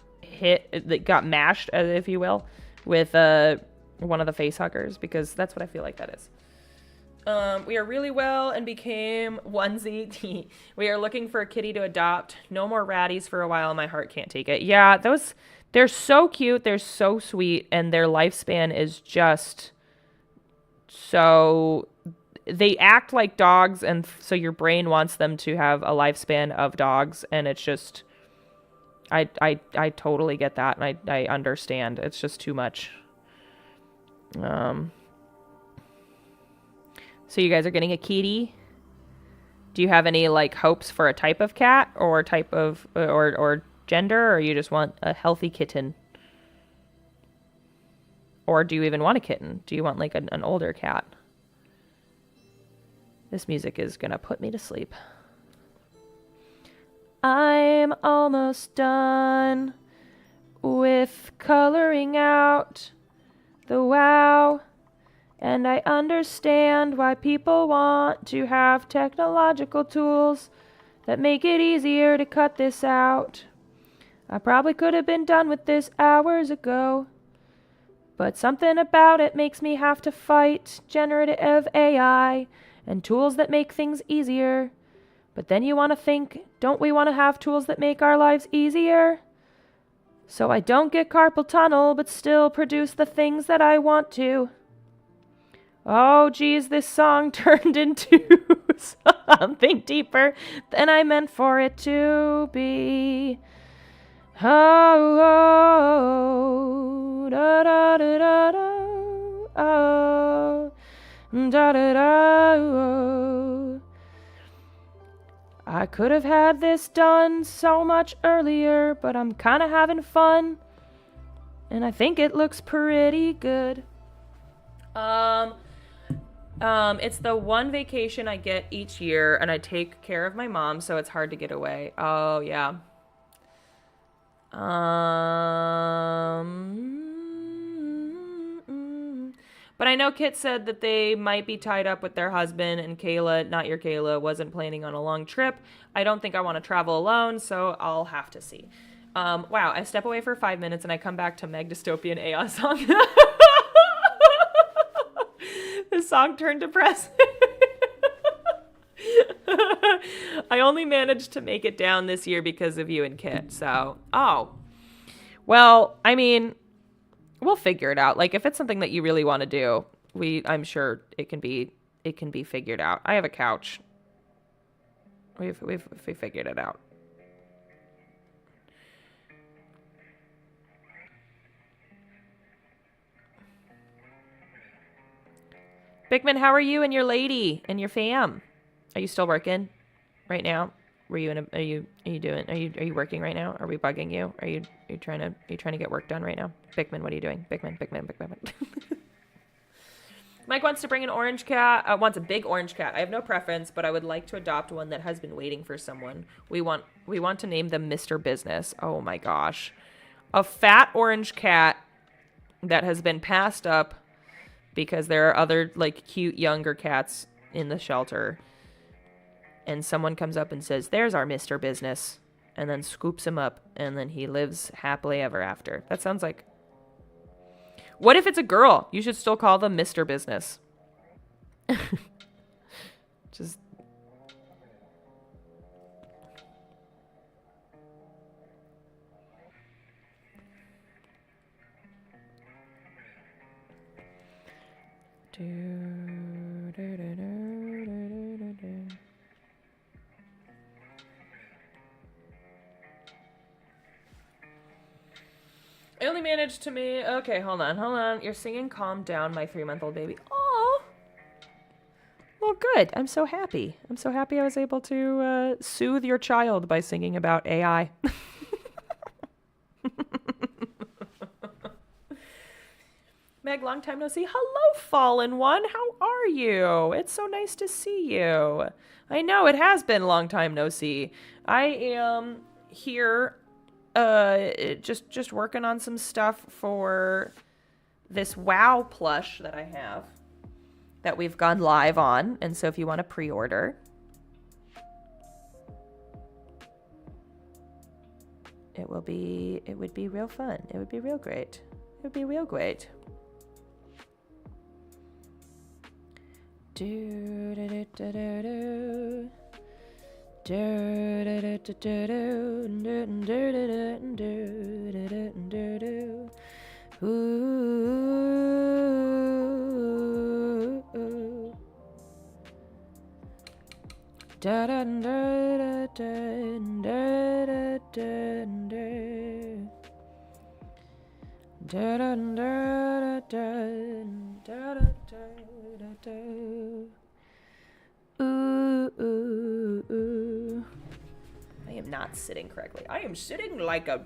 mashed, if you will, with one of the face huggers? Because that's what I feel like that is. We are really well and became onesie. We are looking for a kitty to adopt. No more ratties for a while. My heart can't take it. Yeah, they're so cute. They're so sweet. And their lifespan is just so... They act like dogs, and so your brain wants them to have a lifespan of dogs. And it's just... I totally get that, and I understand. It's just too much. So you guys are getting a kitty. Do you have any like hopes for a type of cat or type of or gender, or you just want a healthy kitten? Or do you even want a kitten? Do you want like an older cat? This music is gonna put me to sleep. I'm almost done with coloring out the wow. And I understand why people want to have technological tools that make it easier to cut this out. I probably could have been done with this hours ago, but something about it makes me have to fight generative AI and tools that make things easier. But then you want to think, don't we want to have tools that make our lives easier? So I don't get carpal tunnel, but still produce the things that I want to. Oh, geez, this song turned into something deeper than I meant for it to be. Oh, oh, da da da da da, oh, da da da, oh. I could have had this done so much earlier, but I'm kind of having fun, and I think it looks pretty good. It's the one vacation I get each year, and I take care of my mom, so it's hard to get away. Oh, yeah. But I know Kit said that they might be tied up with their husband, and Kayla, not your Kayla, wasn't planning on a long trip. I don't think I want to travel alone, so I'll have to see. Wow, I step away for 5 minutes and I come back to Meg Dystopian AI song. The song turned depressing. I only managed to make it down this year because of you and Kit. So, well, I mean, we'll figure it out. Like, if it's something that you really want to do, I'm sure it can be figured out. I have a couch. We've figured it out. Bigman, how are you and your lady and your fam? Are you still working right now? Are you working right now? Are we bugging you? Are you trying to get work done right now? Bigman, what are you doing? Bigman. Mike wants to bring an orange cat. Wants a big orange cat. I have no preference, but I would like to adopt one that has been waiting for someone. We want to name them Mr. Business. Oh my gosh. A fat orange cat that has been passed up because there are other like cute younger cats in the shelter. And someone comes up and says, "There's our Mr. Business," and then scoops him up, and then he lives happily ever after. That sounds like... What if it's a girl? You should still call them Mr. Business. Just... I only managed to make... Okay, hold on. You're singing Calm Down, my 3-month-old baby. Aw. Well, good. I'm so happy. I was able to soothe your child by singing about AI. Meg, long time no see. Hello, Fallen One. How are you? It's so nice to see you. I know, it has been a long time no see. I am here... just working on some stuff for this WoW plush that I have that we've gone live on. And so if you want to pre-order, it would be real fun. It would be real great. It would be real great. I am not sitting correctly. I am sitting like a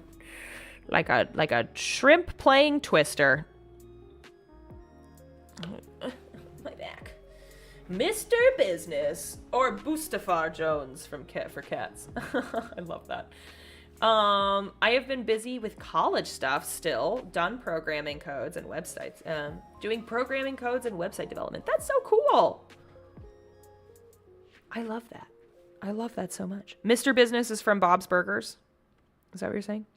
shrimp playing Twister. My back. Mr. Business, or Bustafar Jones from Cat for Cats. I love that. I have been busy with college stuff still, done programming codes and websites, doing programming codes and website development. That's so cool. I love that. I love that so much. Mr. Business is from Bob's Burgers. Is that what you're saying?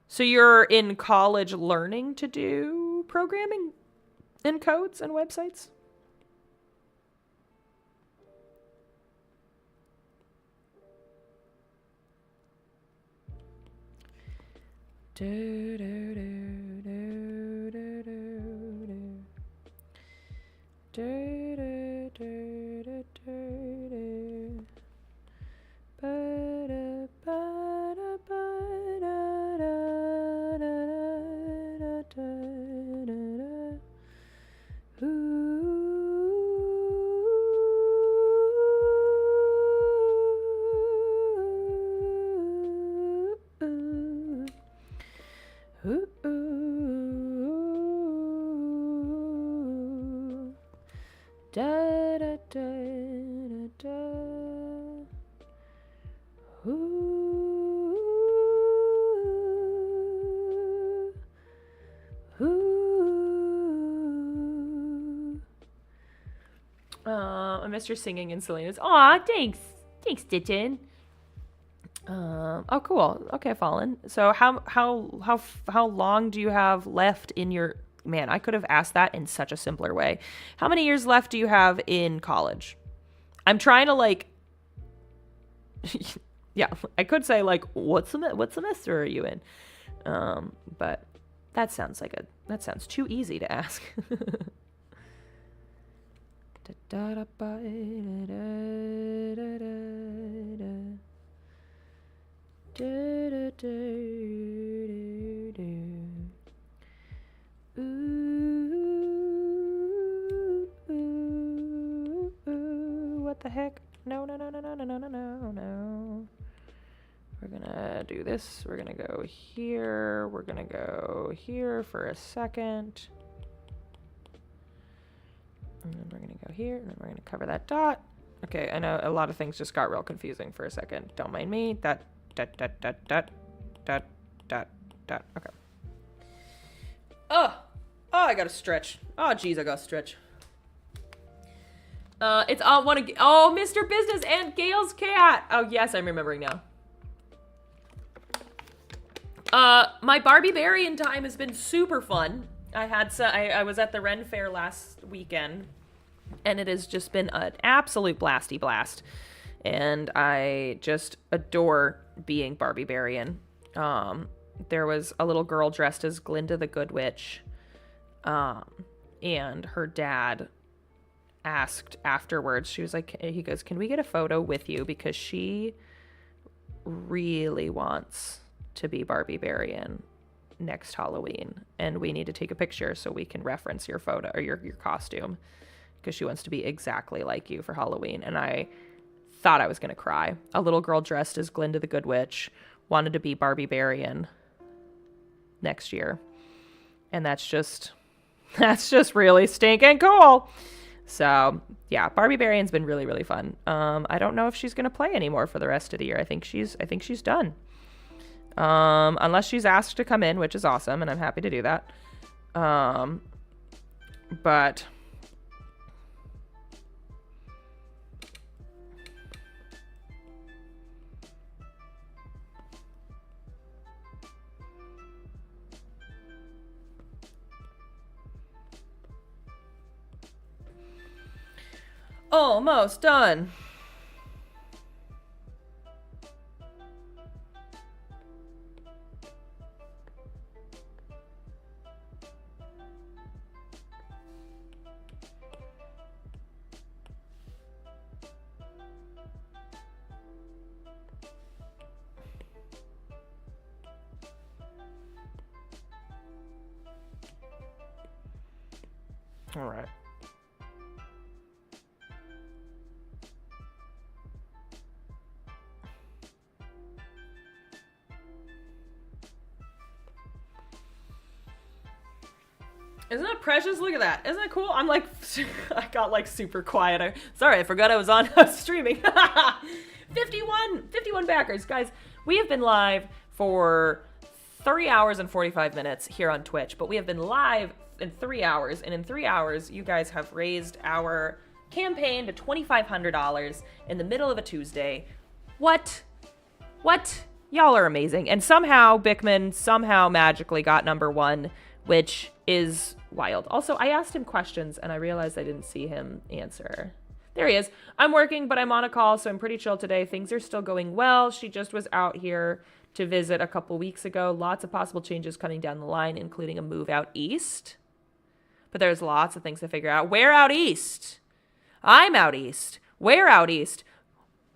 So you're in college learning to do programming and codes and websites? Do, do, do, do, do, do. Do, do, do, do, do. Ba-da, ba-da, ba-da, da, da, da, da, da, da. Ooh. Ooh, da da da da da. Ooh, ooh. I missed your singing in Selena's. Aw, thanks, Ditchin. Oh, cool. Okay, Fallen. So how long do you have left in your... Man, I could have asked that in such a simpler way. How many years left do you have in college? I'm trying to like... Yeah, I could say like, what semester are you in? But that sounds too easy to ask. What the heck? No. We're gonna do this. We're gonna go here. We're gonna go here for a second. And then we're gonna go here, and then we're gonna cover that dot. Okay, I know a lot of things just got real confusing for a second. Don't mind me. Dot. Okay. Oh, I gotta stretch. Oh, geez, I gotta stretch. It's all one. Oh, Mr. Business and Gail's cat. Oh, yes, I'm remembering now. My Barbie-Barian time has been super fun. I was at the Ren Fair last weekend, and it has just been an absolute blasty blast. And I just adore being Barbie-Barian. There was a little girl dressed as Glinda the Good Witch, and her dad asked afterwards, he goes, can we get a photo with you? Because she really wants to be Barbie-Barian next Halloween, and we need to take a picture so we can reference your photo or your costume, because she wants to be exactly like you for Halloween. And I thought I was gonna cry. A little girl dressed as Glinda the Good Witch wanted to be Barbie-Barian next year, and that's just really stinking cool. So yeah, Barbie-Barian's been really, really fun. I don't know if she's gonna play anymore for the rest of the year. I think she's done. Unless she's asked to come in, which is awesome, and I'm happy to do that. But almost done. All right. Isn't that precious? Look at that. Isn't that cool? I'm like, I got like super quiet. Sorry, I forgot I was on streaming. 51 backers. Guys, we have been live for 3 hours and 45 minutes here on Twitch, but we have been live in 3 hours, and in 3 hours, you guys have raised our campaign to $2,500 in the middle of a Tuesday. What? Y'all are amazing. And somehow Bickman magically got #1, which is wild. Also, I asked him questions and I realized I didn't see him answer. There he is. I'm working, but I'm on a call, so I'm pretty chill today. Things are still going well. She just was out here to visit a couple weeks ago. Lots of possible changes coming down the line, including a move out east. But there's lots of things to figure out. Where out east? I'm out east. Where out east?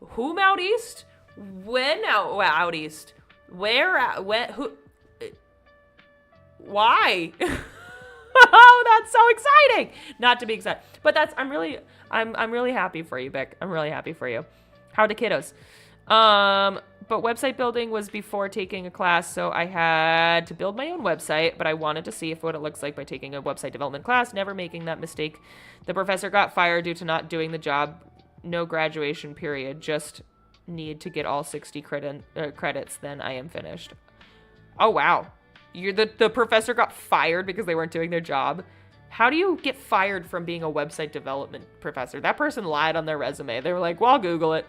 Whom out east? When out east? Where out? When? Who? Why? Oh, that's so exciting! Not to be excited, but I'm really happy for you, Beck. I'm really happy for you. How are the kiddos? But website building was before taking a class, so I had to build my own website, but I wanted to see what it looks like by taking a website development class, never making that mistake. The professor got fired due to not doing the job. No graduation period, just need to get all 60 credits, then I am finished. Oh, wow. The professor got fired because they weren't doing their job. How do you get fired from being a website development professor? That person lied on their resume. They were like, well, I'll Google it.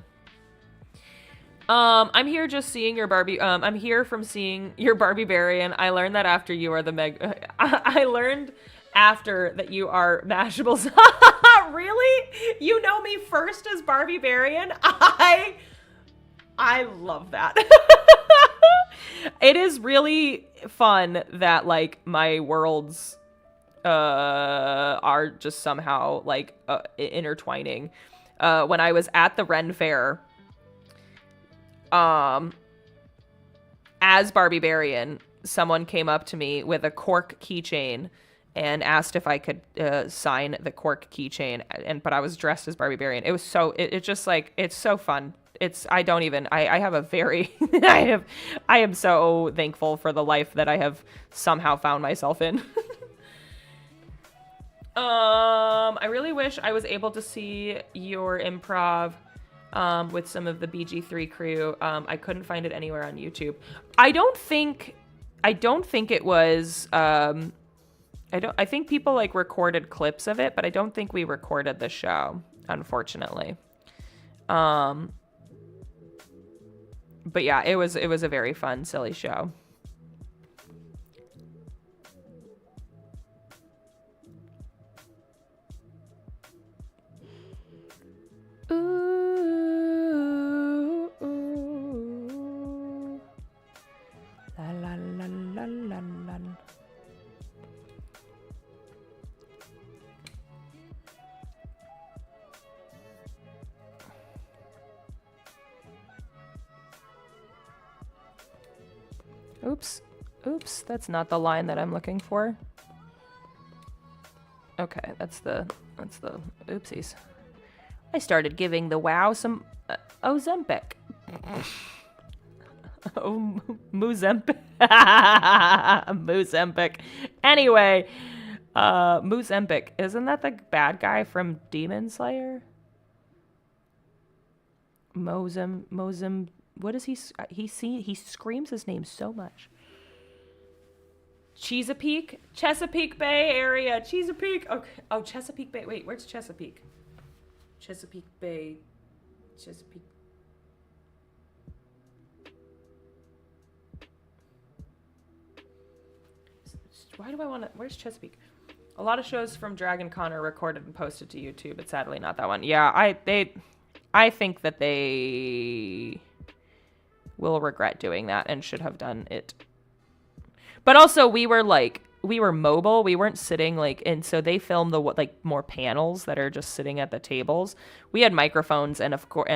I'm here just seeing your Barbie. I'm here from seeing your Barbie Barian. I learned that after you are the I learned after that you are Mashables. Really? You know me first as Barbie Barian? I love that. It is really fun that like my worlds are just somehow like intertwining. When I was at the Ren Fair, as Barbie Barian, someone came up to me with a cork keychain and asked if I could sign the cork keychain, but I was dressed as Barbie Barian. It was so it's just like it's so fun. I have a very I am so thankful for the life that I have somehow found myself in. I really wish I was able to see your improv with some of the BG3 crew. I couldn't find it anywhere on YouTube. I don't think it was I think people like recorded clips of it, but I don't think we recorded the show, unfortunately. But yeah, it was a very fun, silly show. Ooh, ooh. La la la la la la. Oops, that's not the line that I'm looking for. Okay, that's the oopsies. I started giving the WoW some Ozempic. Oh, Moozempic. Moozempic. Anyway, Moozempic, isn't that the bad guy from Demon Slayer? Mozem, what is he screams his name so much. Chesapeake Bay area. Chesapeake. Okay. Oh, Chesapeake Bay. Wait, where's Chesapeake? Chesapeake Bay. Chesapeake. Why do I want to... Where's Chesapeake? A lot of shows from Dragon Con are recorded and posted to YouTube. It's sadly not that one. Yeah, I think that they will regret doing that and should have done it. But also, we were mobile. We weren't sitting and so they filmed the more panels that are just sitting at the tables. We had microphones, and of course,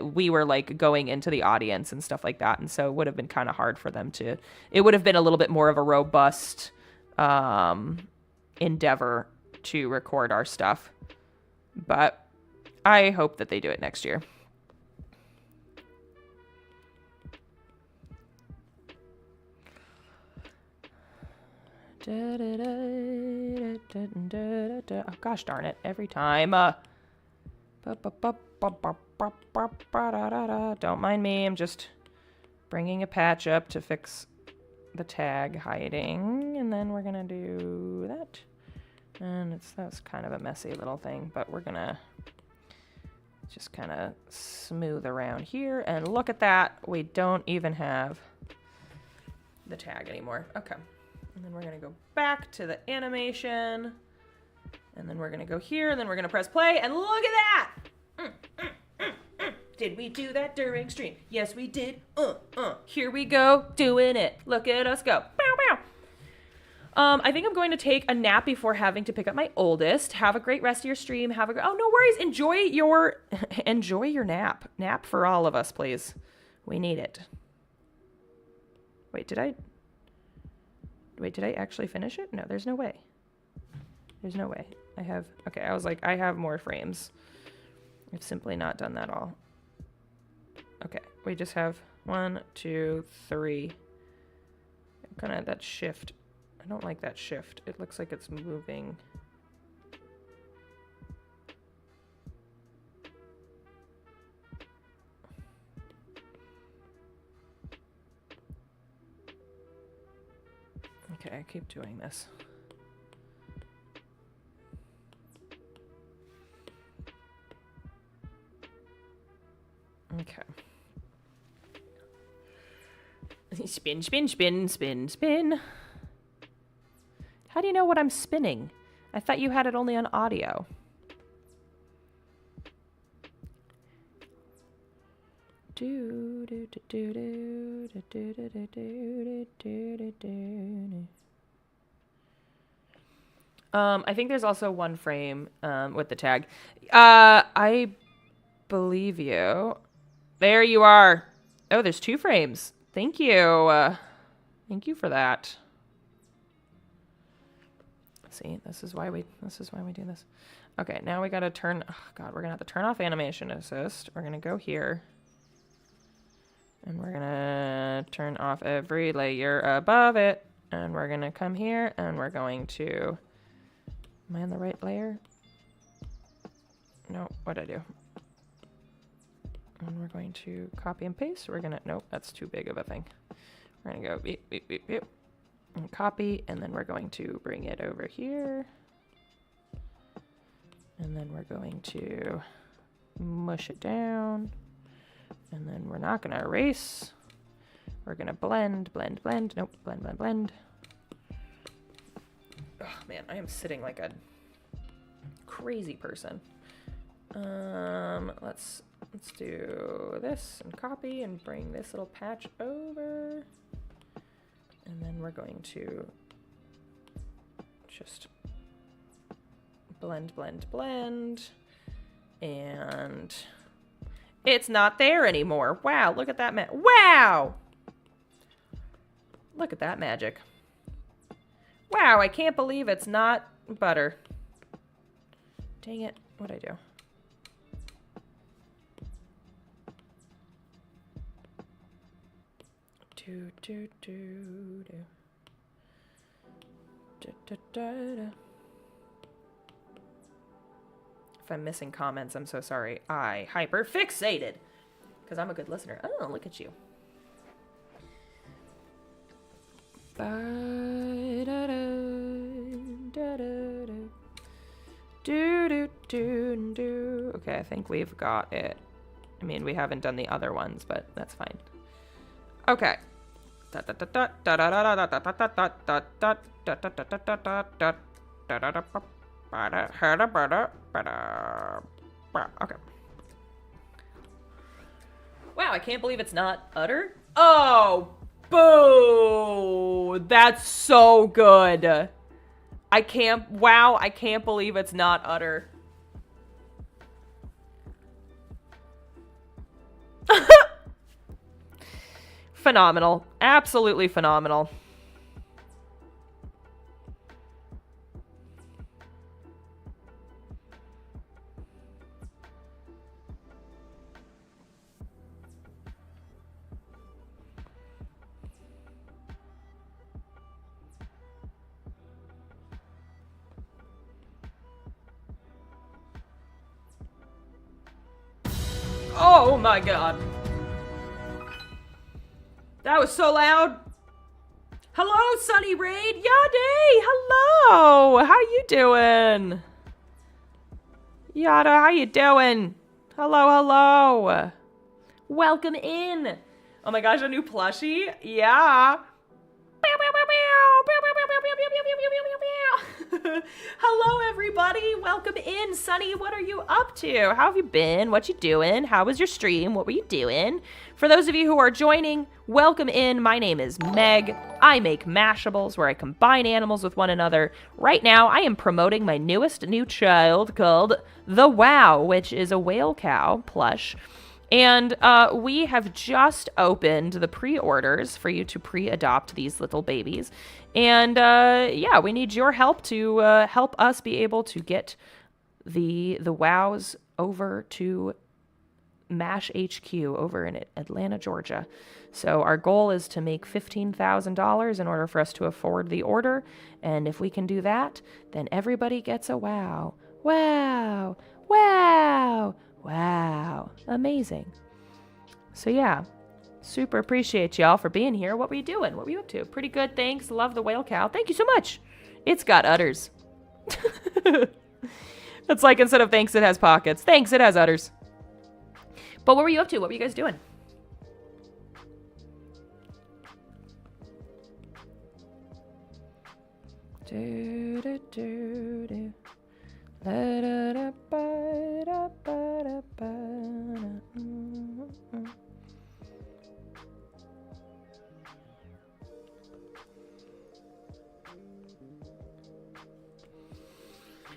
we were going into the audience and stuff like that. And so it would have been kind of hard for them to. It would have been a little bit more of a robust endeavor to record our stuff. But I hope that they do it next year. Da, da, da. Oh, gosh darn it. Every time. Don't mind me. I'm just bringing a patch up to fix the tag hiding. And then we're going to do that. And that's kind of a messy little thing, but we're going to just kind of smooth around here. And look at that. We don't even have the tag anymore. Okay. And then we're going to go back to the animation. And then we're going to go here. And then we're going to press play. And look at that. Did we do that during stream? Yes, we did. Here we go. Doing it. Look at us go. Bow, bow. I think I'm going to take a nap before having to pick up my oldest. Have a great rest of your stream. Oh, no worries. Enjoy your nap. Nap for all of us, please. We need it. Wait, did I actually finish it? No, there's no way. There's no way. Okay, I was like, I have more frames. I've simply not done that all. Okay, we just have 1, 2, 3. Kind of that shift. I don't like that shift. It looks like it's moving. Okay, I keep doing this. Okay. Spin, spin, spin, spin, spin. How do you know what I'm spinning? I thought you had it only on audio. I think there's also one frame with the tag. I believe you. There you are. Oh, there's 2 frames. Thank you. Thank you for that. See, this is why we do this. Okay, now we gotta turn. Oh God, we're gonna have to turn off animation assist. We're gonna go here, and we're gonna turn off every layer above it, and we're gonna come here, and we're going to. Am I on the right layer? No, what'd I do? And we're going to copy and paste. We're gonna, nope, that's too big of a thing. We're gonna go beep, beep, beep, beep, and copy, and then we're going to bring it over here. And then we're going to mush it down. And then we're not gonna erase. We're gonna blend, blend, blend. Nope, blend, blend, blend. Oh man, I am sitting like a crazy person. Let's do this and copy and bring this little patch over. And then we're going to just blend, blend, blend. And it's not there anymore. Wow, look at that wow! Look at that magic. Wow, I can't believe it's not butter. Dang it, what'd I do? Do, do, do, do. Da, da, da, da. If I'm missing comments, I'm so sorry. I hyper-fixated. Because I'm a good listener. Oh, look at you. Okay, I think we've got it. I mean, we haven't done the other ones, but that's fine. Okay. Okay. Wow, I can't believe it's not utter. Oh, boo! That's so good. I can't believe it's not utter. Phenomenal. Absolutely phenomenal. my god. That was so loud. Hello, Sunny Raid. Yade, hello. How you doing? Yada, how you doing? Hello, hello. Welcome in. Oh my gosh, a new plushie? Yeah. Hello, everybody. Welcome in. Sunny, what are you up to? How have you been? What you doing? How was your stream? What were you doing? For those of you who are joining, welcome in. My name is Meg. I make Mashables, where I combine animals with one another. Right now, I am promoting my newest new child called the Wow, which is a whale cow plush. And we have just opened the pre-orders for you to pre-adopt these little babies. And yeah, we need your help to help us be able to get the wows over to MASH HQ over in Atlanta, Georgia. So our goal is to make $15,000 in order for us to afford the order. And if we can do that, then everybody gets a wow. Wow! Wow! Wow. Amazing. So yeah, super appreciate y'all for being here. What were you doing? What were you up to? Pretty good, thanks. Love the whale cow. Thank you so much. It's got udders. That's like instead of thanks, it has pockets. Thanks, it has udders. But what were you up to? What were you guys doing? Do, do, do, do.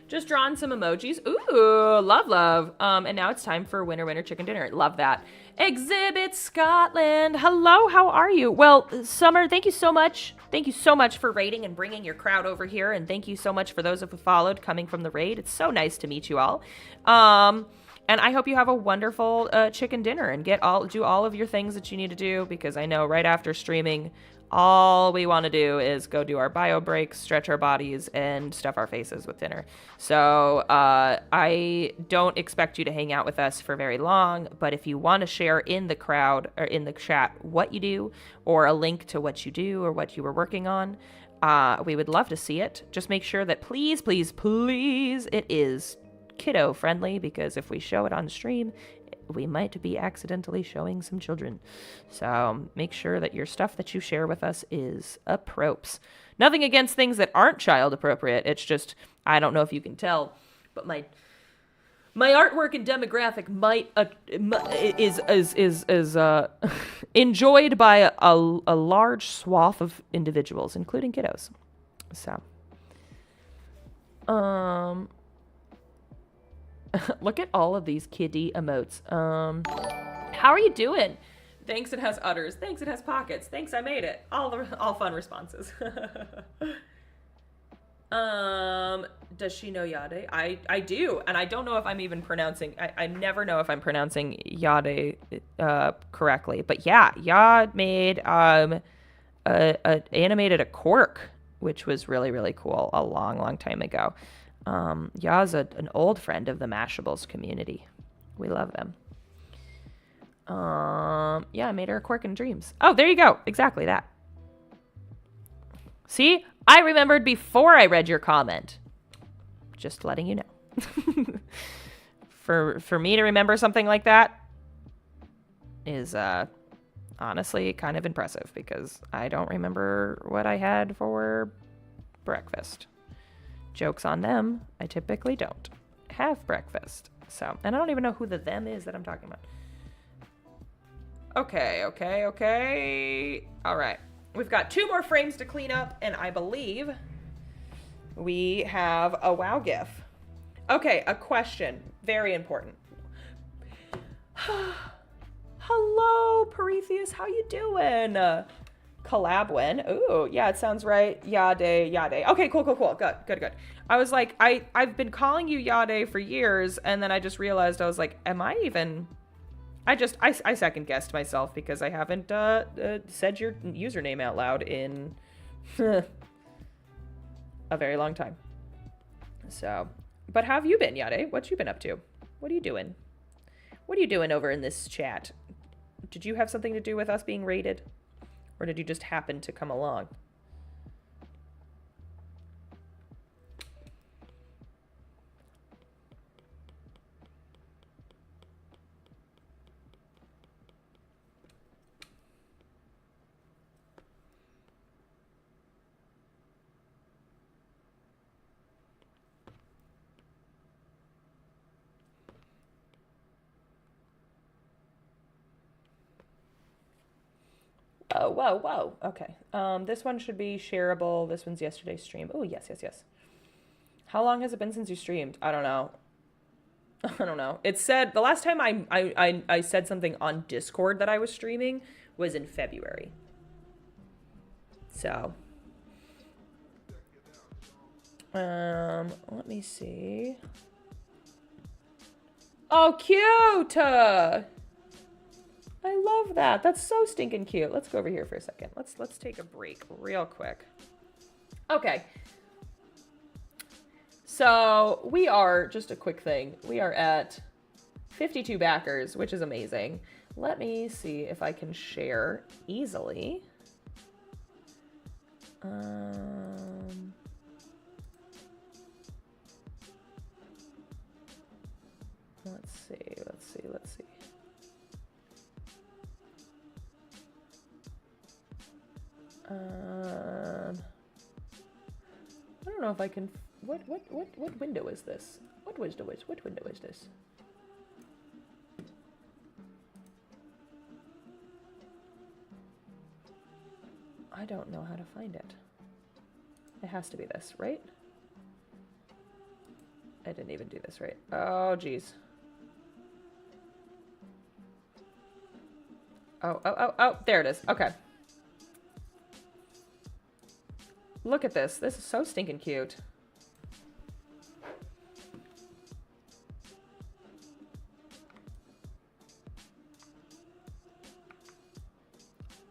Just drawn some emojis. Ooh, love. And now it's time for winner chicken dinner. Love that. Exhibit Scotland. Hello, how are you? Well, Summer, thank you so much. Thank you so much for raiding and bringing your crowd over here. And thank you so much for those who followed coming from the raid. It's so nice to meet you all. And I hope you have a wonderful chicken dinner and do all of your things that you need to do, because I know right after streaming, all we want to do is go do our bio breaks, stretch our bodies, and stuff our faces with dinner. So I don't expect you to hang out with us for very long, but if you want to share in the crowd or in the chat what you do or a link to what you do or what you were working on, we would love to see it. Just make sure that please it is kiddo friendly, because if we show it on stream, we might be accidentally showing some children. So make sure that your stuff that you share with us is appropriate. Nothing against things that aren't child appropriate. It's just, I don't know if you can tell, but my artwork and demographic is enjoyed by a large swath of individuals, including kiddos. So, look at all of these kiddie emotes. How are you doing? Thanks, it has udders. Thanks, it has pockets. Thanks, I made it. All fun responses. Does she know Yade? I do, and I don't know if I'm even pronouncing. I never know if I'm pronouncing Yade correctly. But yeah, Yad made animated a quirk, which was really cool a long time ago. Ya's an old friend of the Mashables community. We love them. Yeah, I made her a quirk in dreams. Oh, there you go. Exactly that. See? I remembered before I read your comment. Just letting you know. For me to remember something like that is honestly kind of impressive, because I don't remember what I had for breakfast. Joke's on them. I typically don't have breakfast. So, and I don't even know who the them is that I'm talking about. Okay. All right. We've got 2 more frames to clean up, and I believe we have a wow gif. Okay, a question. Very important. Hello, Prometheus. How you doing? Collab when? Ooh, yeah, it sounds right. Yade. Okay, cool. Good. I was like, I've been calling you Yade for years, and then I just realized, I was like, am I even... I second guessed myself, because I haven't said your username out loud in a very long time. So, but how have you been, Yade? What you been up to? What are you doing? What are you doing over in this chat? Did you have something to do with us being raided? Or did you just happen to come along? Oh, whoa, whoa. Okay. This one should be shareable. This one's yesterday's stream. Oh, yes, yes, yes. How long has it been since you streamed? I don't know. I don't know. It said the last time I said something on Discord that I was streaming was in February. So, let me see. Oh, cute! I love that. That's so stinking cute. Let's go over here for a second. Let's take a break real quick. Okay. So we are, just a quick thing, we are at 52 backers, which is amazing. Let me see if I can share easily. Let's see. I don't know if I can. What window is this? What window is this? I don't know how to find it. It has to be this, right? I didn't even do this right. Oh, geez. Oh, there it is. Okay. Look at this. This is so stinking cute.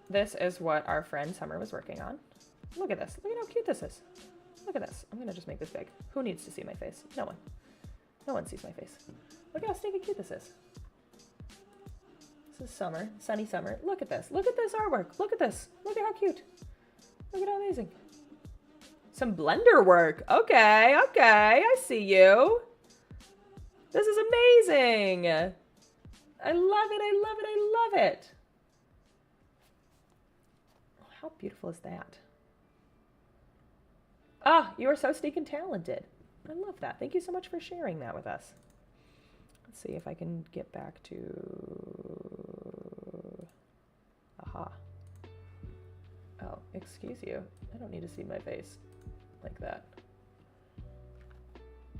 This is what our friend Summer was working on. Look at this. Look at how cute this is. Look at this. I'm going to just make this big. Who needs to see my face? No one. No one sees my face. Look at how stinking cute this is. This is Summer. Sunny Summer. Look at this. Look at this artwork. Look at this. Look at how cute. Look at how amazing. Some Blender work. Okay, okay. I see you. This is amazing. I love it. I love it. I love it. How beautiful is that? Ah, you are so stinking talented. I love that. Thank you so much for sharing that with us. Let's see if I can get back to... Aha. Oh, excuse you. I don't need to see my face like that.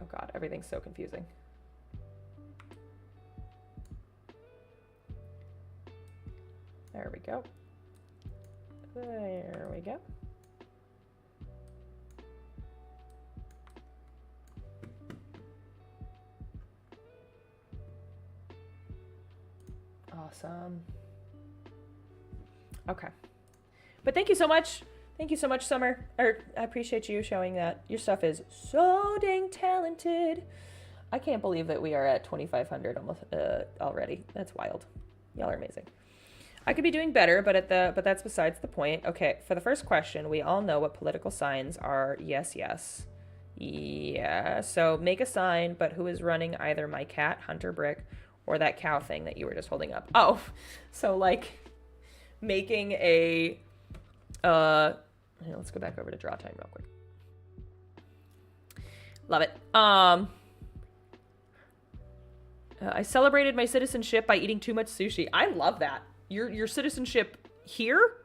Oh God, everything's so confusing. There we go. There we go. Awesome. Okay. But thank you so much. Thank you so much, Summer. I appreciate you showing that. Your stuff is so dang talented. I can't believe that we are at 2,500 almost already. That's wild. Y'all are amazing. I could be doing better, but that's besides the point. Okay, for the first question, we all know what political signs are. Yes, yes. Yeah, so make a sign, but who is running either my cat, Hunter Brick, or that cow thing that you were just holding up? Oh, so like making a, let's go back over to draw time real quick. Love it. I celebrated my citizenship by eating too much sushi. I love that. Your citizenship here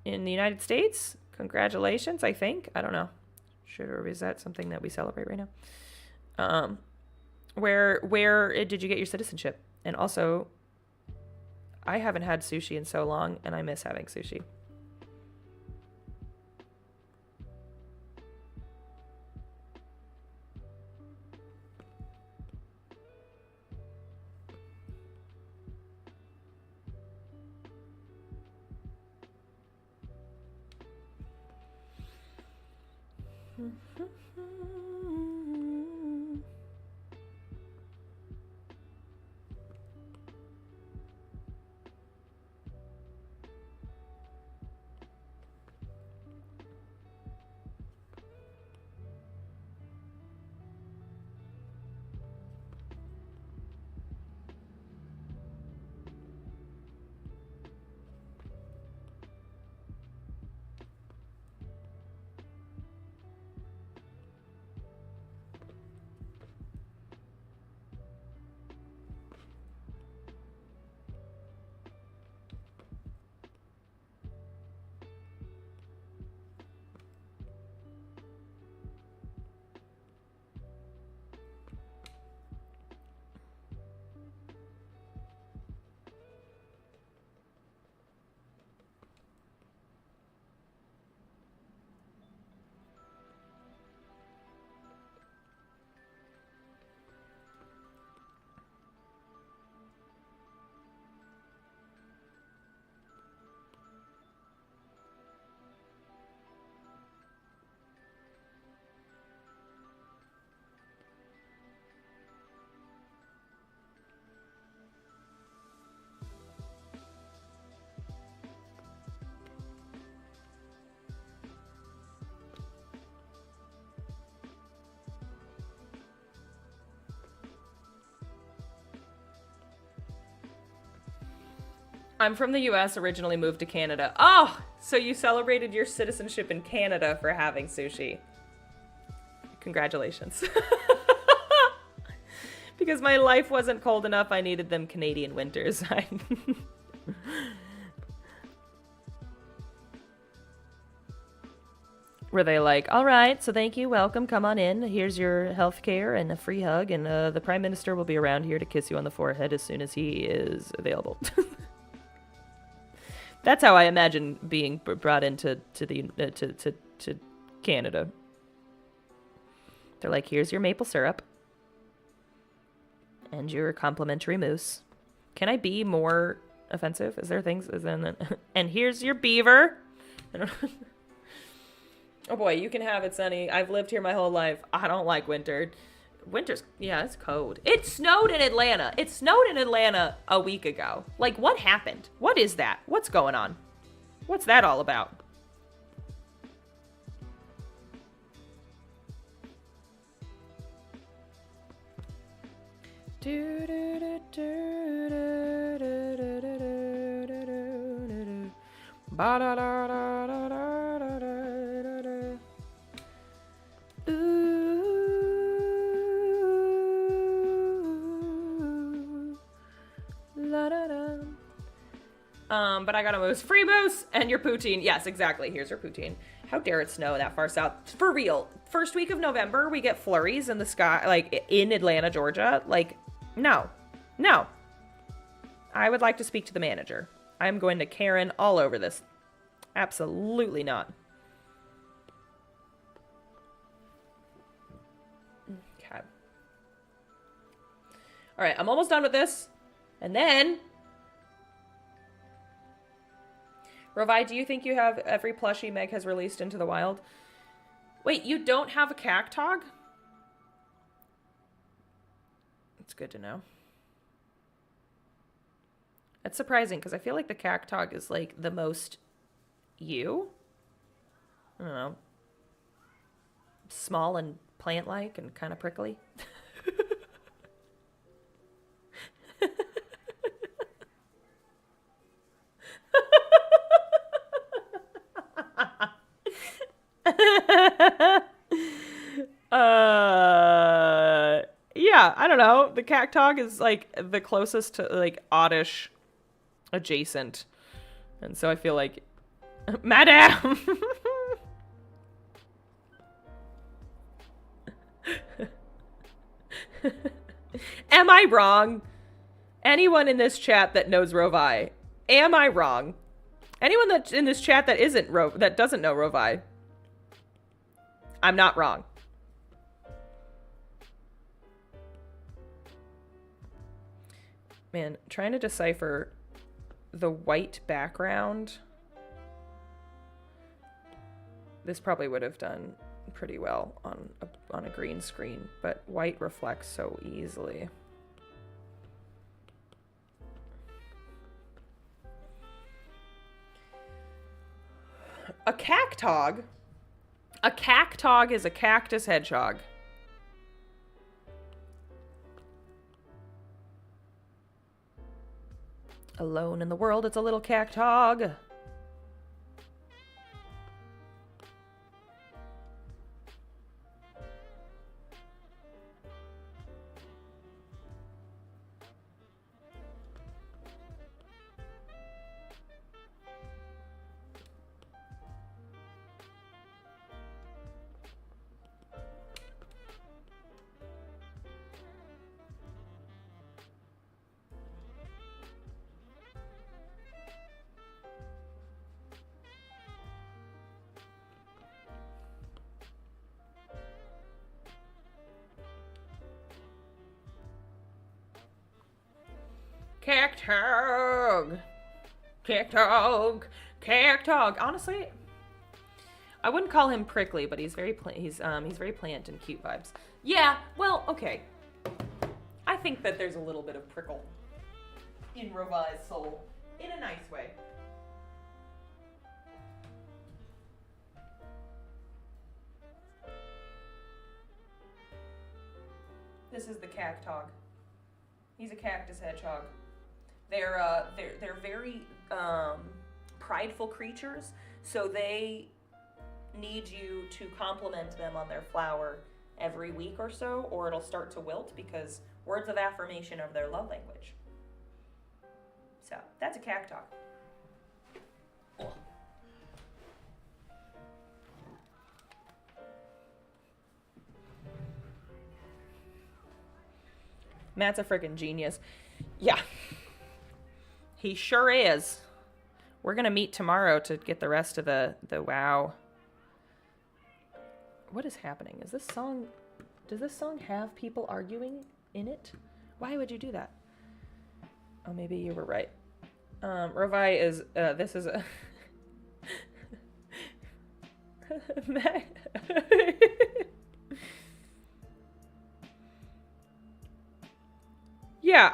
in the United States? Congratulations, I think. I don't know. Or is that something that we celebrate right now? Where did you get your citizenship? And also, I haven't had sushi in so long, and I miss having sushi. I'm from the US, originally moved to Canada. Oh, so you celebrated your citizenship in Canada for having sushi. Congratulations. Because my life wasn't cold enough, I needed them Canadian winters. Were they like, all right, so thank you, welcome, come on in. Here's your health care and a free hug, and the Prime Minister will be around here to kiss you on the forehead as soon as he is available. That's how I imagine being brought into to Canada. They're like, here's your maple syrup. And your complimentary mousse. Can I be more offensive? Is there things? And here's your beaver. Oh boy, you can have it, Sonny. I've lived here my whole life. I don't like winter. Winter's, yeah, it's cold. It snowed in Atlanta. It snowed in Atlanta a week ago. Like, what happened? What is that? What's going on? What's that all about? But I got a moose. Free moose! And your poutine. Yes, exactly. Here's your poutine. How dare it snow that far south? For real. First week of November, we get flurries in the sky, like, in Atlanta, Georgia. Like, no. No. I would like to speak to the manager. I'm going to Karen all over this. Absolutely not. Okay. All right, I'm almost done with this. And then... Rovi, do you think you have every plushie Meg has released into the wild? Wait, you don't have a cactog? That's good to know. That's surprising, because I feel like the cactog is, like, the most you. I don't know. Small and plant-like and kind of prickly. Yeah, I don't know. The cactog is like the closest to like oddish adjacent. And so I feel like Madame. Am I wrong? Anyone in this chat that knows Rovi, am I wrong? Anyone that's in this chat that that doesn't know Rovi, I'm not wrong. Man, trying to decipher the white background. This probably would have done pretty well on a green screen, but white reflects so easily. A cactog? A cactog is a cactus hedgehog. Alone in the world, it's a little cactog. Cactog. Cactog. Cactog. Honestly, I wouldn't call him prickly, but he's very very plant and cute vibes. Yeah, well, okay. I think that there's a little bit of prickle in Rovi's soul in a nice way. This is the cactog. He's a cactus hedgehog. They're very prideful creatures, so they need you to compliment them on their flower every week or so, or it'll start to wilt because words of affirmation are their love language. So that's a cacti. Ugh. Matt's a freaking genius. Yeah. He sure is. We're gonna meet tomorrow to get the rest of the WoW. What is happening? Is this song... Does this song have people arguing in it? Why would you do that? Oh, maybe you were right. Rovai is... this is a... Yeah,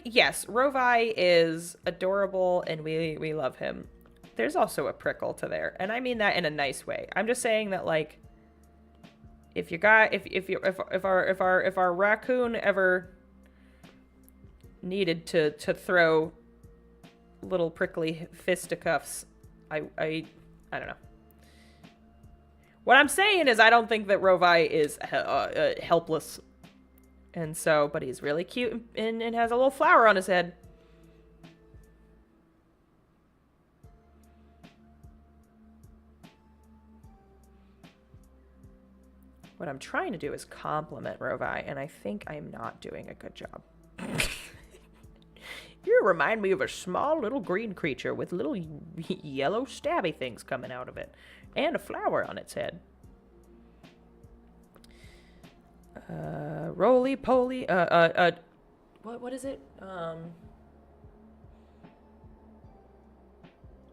yes, Rovai is adorable and we love him. There's also a prickle to there, and I mean that in a nice way. I'm just saying that, like, if our raccoon ever needed to throw little prickly fisticuffs, I don't know. What I'm saying is I don't think that Rovai is helpless. And so, but he's really cute and has a little flower on his head. What I'm trying to do is compliment Rovai, and I think I'm not doing a good job. You remind me of a small little green creature with little yellow stabby things coming out of it. And a flower on its head. Roly-poly, what is it?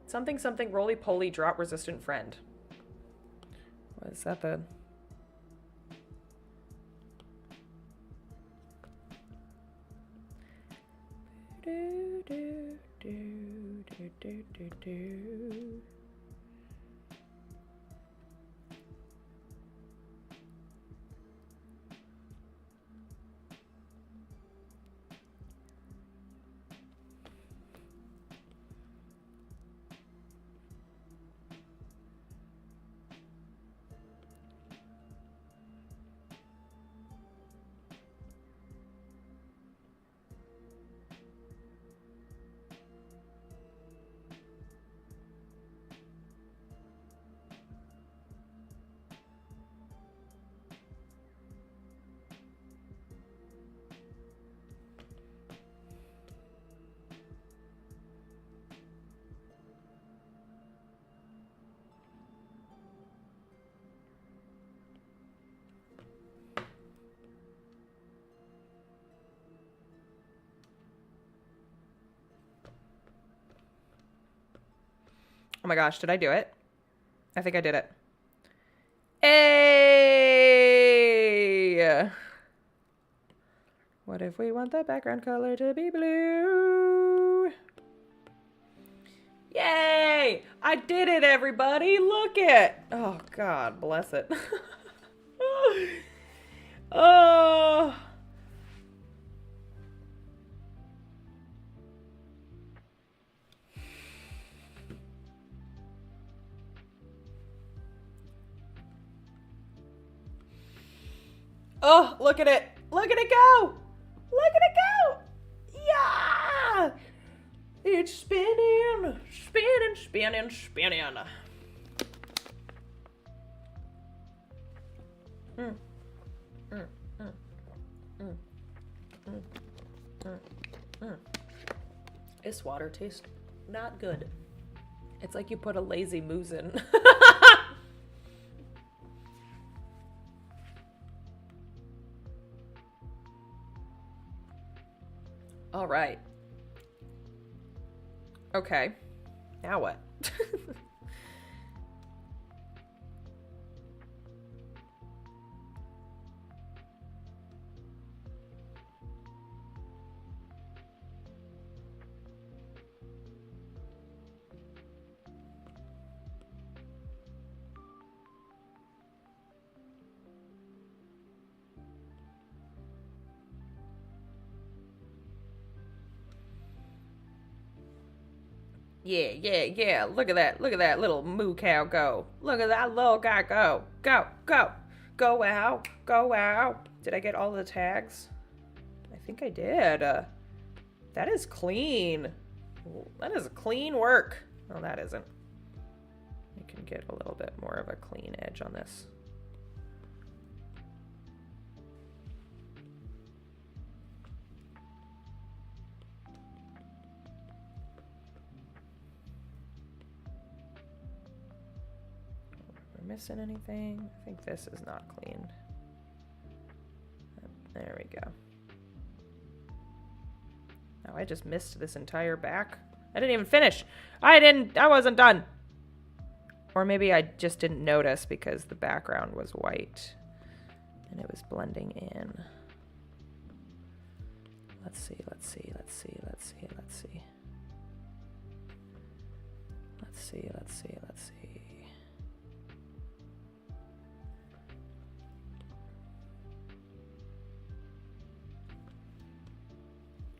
Something roly-poly drop-resistant friend. What is that the... Oh my gosh, did I do it? I think I did it. Hey! What if we want the background color to be blue? Yay! I did it, everybody! Look it! Oh, God, bless it. Oh... Oh, look at it. Look at it go. Look at it go. Yeah. It's spinning, spinning, spinning, spinning. This water tastes not good. It's like you put a lazy moose in. All right. Okay. Now what? Yeah, yeah, yeah. Look at that. Look at that little moo cow go. Look at that little guy go. Go, go. Go wow. Go wow. Did I get all the tags? I think I did. That is clean. That is clean work. No, that isn't. I can get a little bit more of a clean edge on this. Missing anything? I think this is not clean. There we go. Oh, I just missed this entire back. I didn't even finish. I wasn't done. Or maybe I just didn't notice because the background was white and it was blending in. Let's see, let's see, let's see, let's see, let's see. Let's see, let's see, let's see.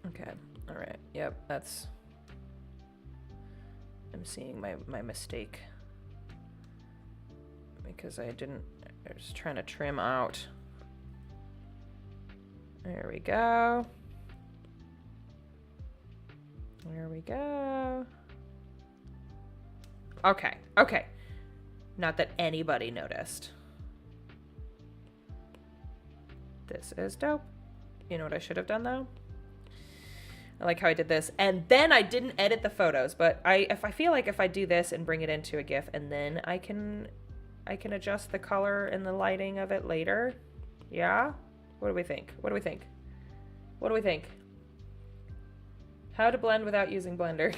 Okay, all right, yep, that's, I'm seeing my mistake. Because I was trying to trim out. There we go. There we go. Okay, okay. Not that anybody noticed. This is dope. You know what I should have done though? I like how I did this, and then I didn't edit the photos, but I feel like if I do this and bring it into a GIF, and then I can adjust the color and the lighting of it later. Yeah? What do we think? What do we think? What do we think? How to blend without using Blender.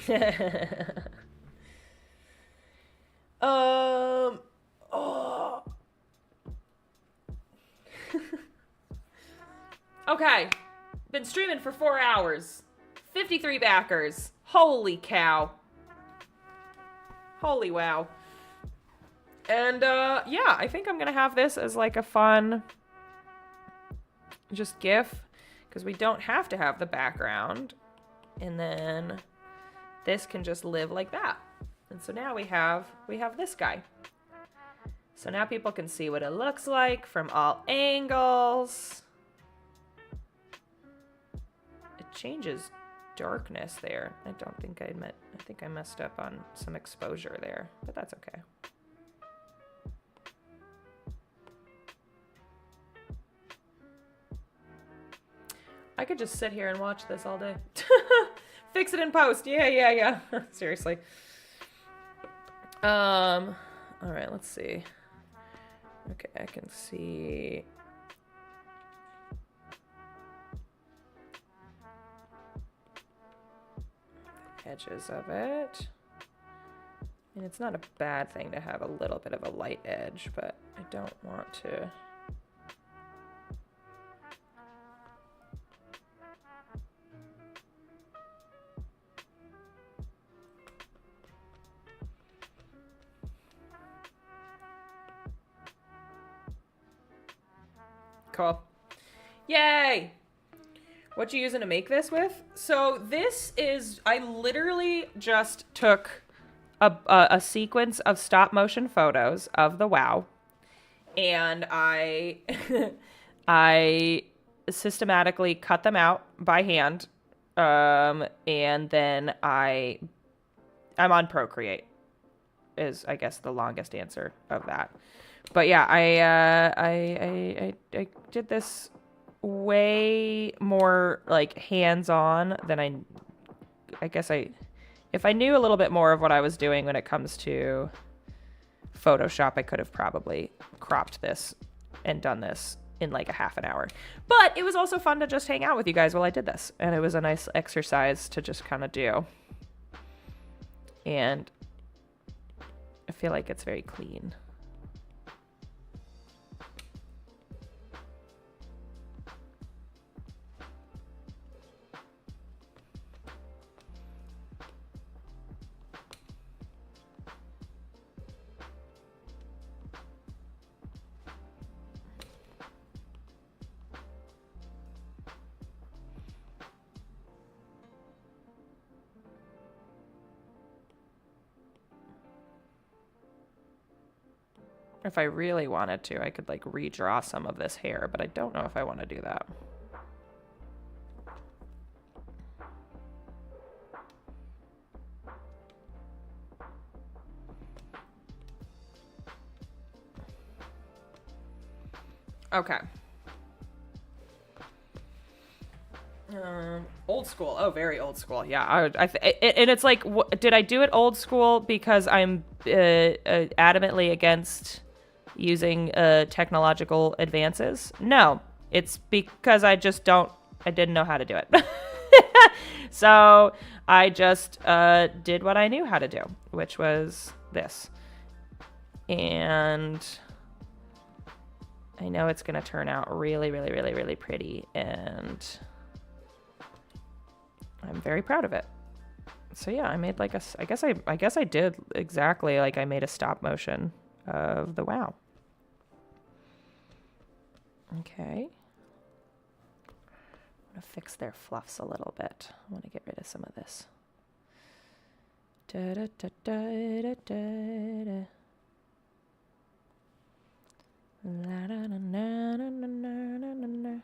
Oh. Okay. Been streaming for 4 hours. 53 backers. Holy cow. Holy wow. And, yeah, I think I'm gonna have this as, like, a fun just GIF, because we don't have to have the background. And then this can just live like that. And so now we have this guy. So now people can see what it looks like from all angles. It changes darkness there. I think I messed up on some exposure there, but that's okay. I could just sit here and watch this all day. Fix it in post. Yeah, yeah, yeah. Seriously. All right, let's see. Okay, I can see. The edges of it. And it's not a bad thing to have a little bit of a light edge, but I don't want to. Cool. Yay! What you using to make this with? So this is, I literally just took a sequence of stop motion photos of the WoW, and I I systematically cut them out by hand, and then I'm on Procreate is, I guess, the longest answer of that. But yeah, I did this way more like hands-on than I guess if I knew a little bit more of what I was doing when it comes to Photoshop, I could have probably cropped this and done this in like a half an hour. But it was also fun to just hang out with you guys while I did this, and it was a nice exercise to just kind of do. And I feel like it's very clean. If I really wanted to, I could like redraw some of this hair, but I don't know if I want to do that. Okay. Old school. Oh, very old school. Yeah. And it's like, did I do it old school because I'm adamantly against using technological advances? No, it's because I didn't know how to do it. So I just did what I knew how to do, which was this. And I know it's going to turn out really, really, really, really pretty. And I'm very proud of it. So yeah, I made like I guess I did exactly like I made a stop motion of the wow. Okay. I'm gonna fix their fluffs a little bit. I want to get rid of some of this. Da da da da da da da. La da na na na na na na na.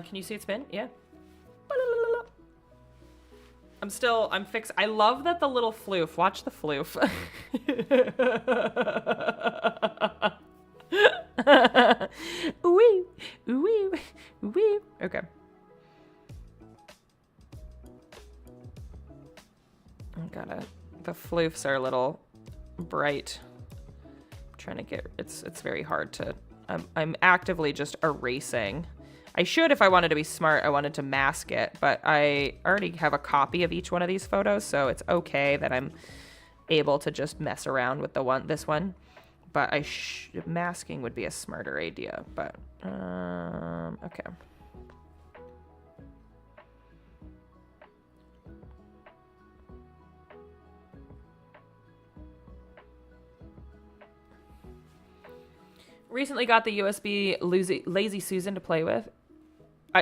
Can you see it spin? Yeah. I love that the little floof. Watch the floof. Ooh, ooh, ooh. Okay. The floofs are a little bright. I'm trying to get, it's very hard to, I'm actively just erasing. I should, if I wanted to be smart, I wanted to mask it, but I already have a copy of each one of these photos, so it's okay that I'm able to just mess around with this one. But masking would be a smarter idea, but, okay. Recently got the USB Lazy Susan to play with.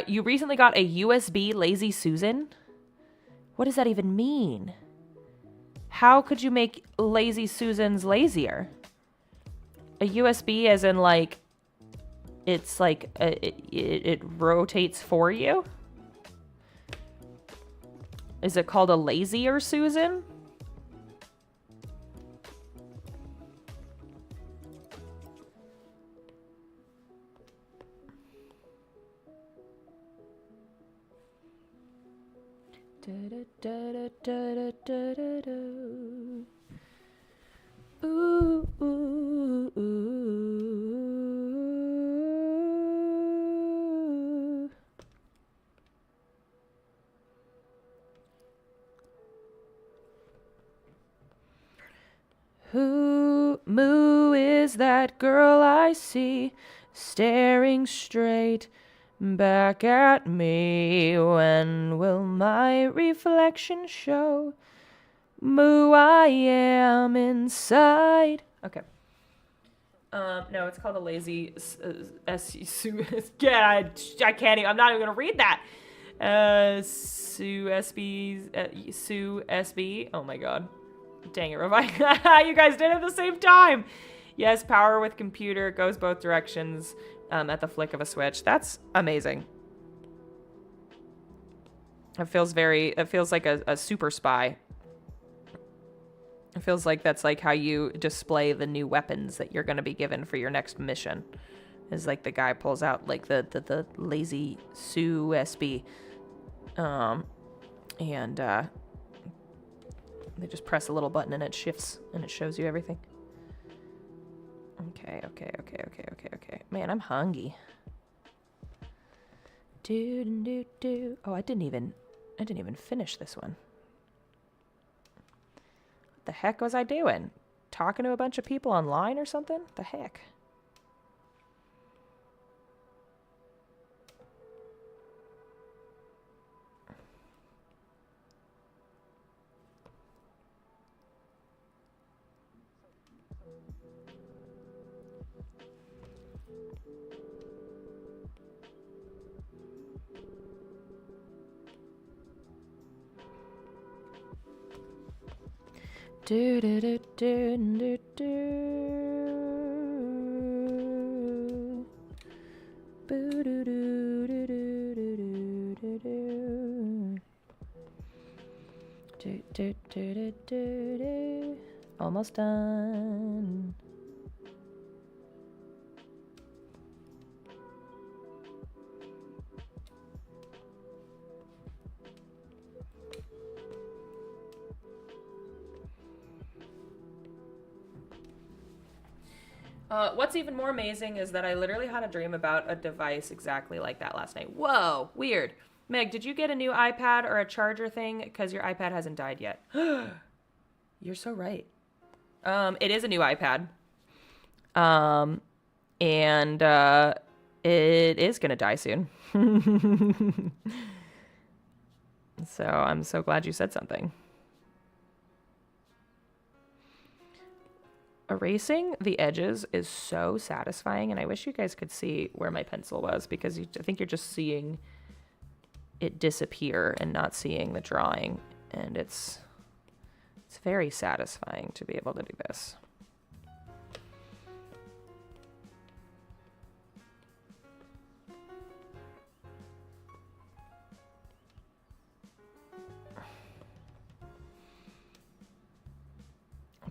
You recently got a USB Lazy Susan? What does that even mean? How could you make Lazy Susans lazier? A USB as in like, it's like, it rotates for you? Is it called a lazier Susan? Ooh, ooh, ooh. Who moo is that girl I see staring straight back at me? When will my reflection show moo I am inside? Okay. No, it's called a lazy yeah, I can't even, I'm not even gonna read that. Sue SB. Oh my god. Dang it, Revive. You guys did it at the same time. Yes, power with computer goes both directions at the flick of a switch. That's amazing. It feels like a super spy. It feels like that's like how you display the new weapons that you're going to be given for your next mission. Is like the guy pulls out like the lazy Sue SB. And they just press a little button and it shifts and it shows you everything. Okay. Man, I'm hungry. Do. Oh, I didn't even finish this one. What the heck was I doing? Talking to a bunch of people online or something? The heck? Do do do do do do. Boo do do do do do do do. Do do do do do do. Almost done. What's even more amazing is that I literally had a dream about a device exactly like that last night. Whoa, weird. Meg, did you get a new iPad or a charger thing? Because your iPad hasn't died yet. You're so right. It is a new iPad. And it is going to die soon. So I'm so glad you said something. Erasing the edges is so satisfying, and I wish you guys could see where my pencil was, because I think you're just seeing it disappear and not seeing the drawing, and it's very satisfying to be able to do this.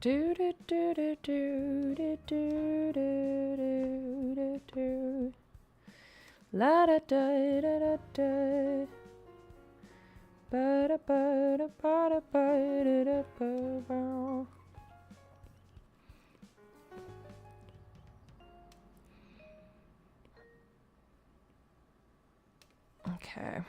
Do do do do do do do do do do. La da da da da da. Ba da ba da ba da ba da da ba ba. Okay.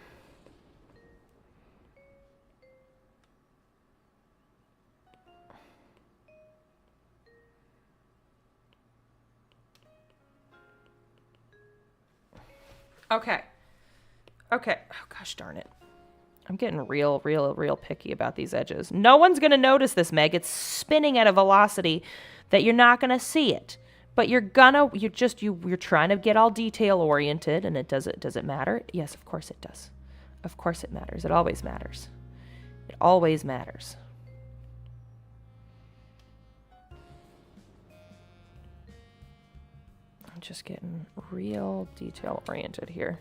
Okay. Okay. Oh, gosh darn it. I'm getting real picky about these edges. No one's going to notice this, Meg. It's spinning at a velocity that you're not going to see it. But you're trying to get all detail oriented, and does it matter? Yes, of course it does. Of course it matters. It always matters. It always matters. I'm just getting real detail oriented here.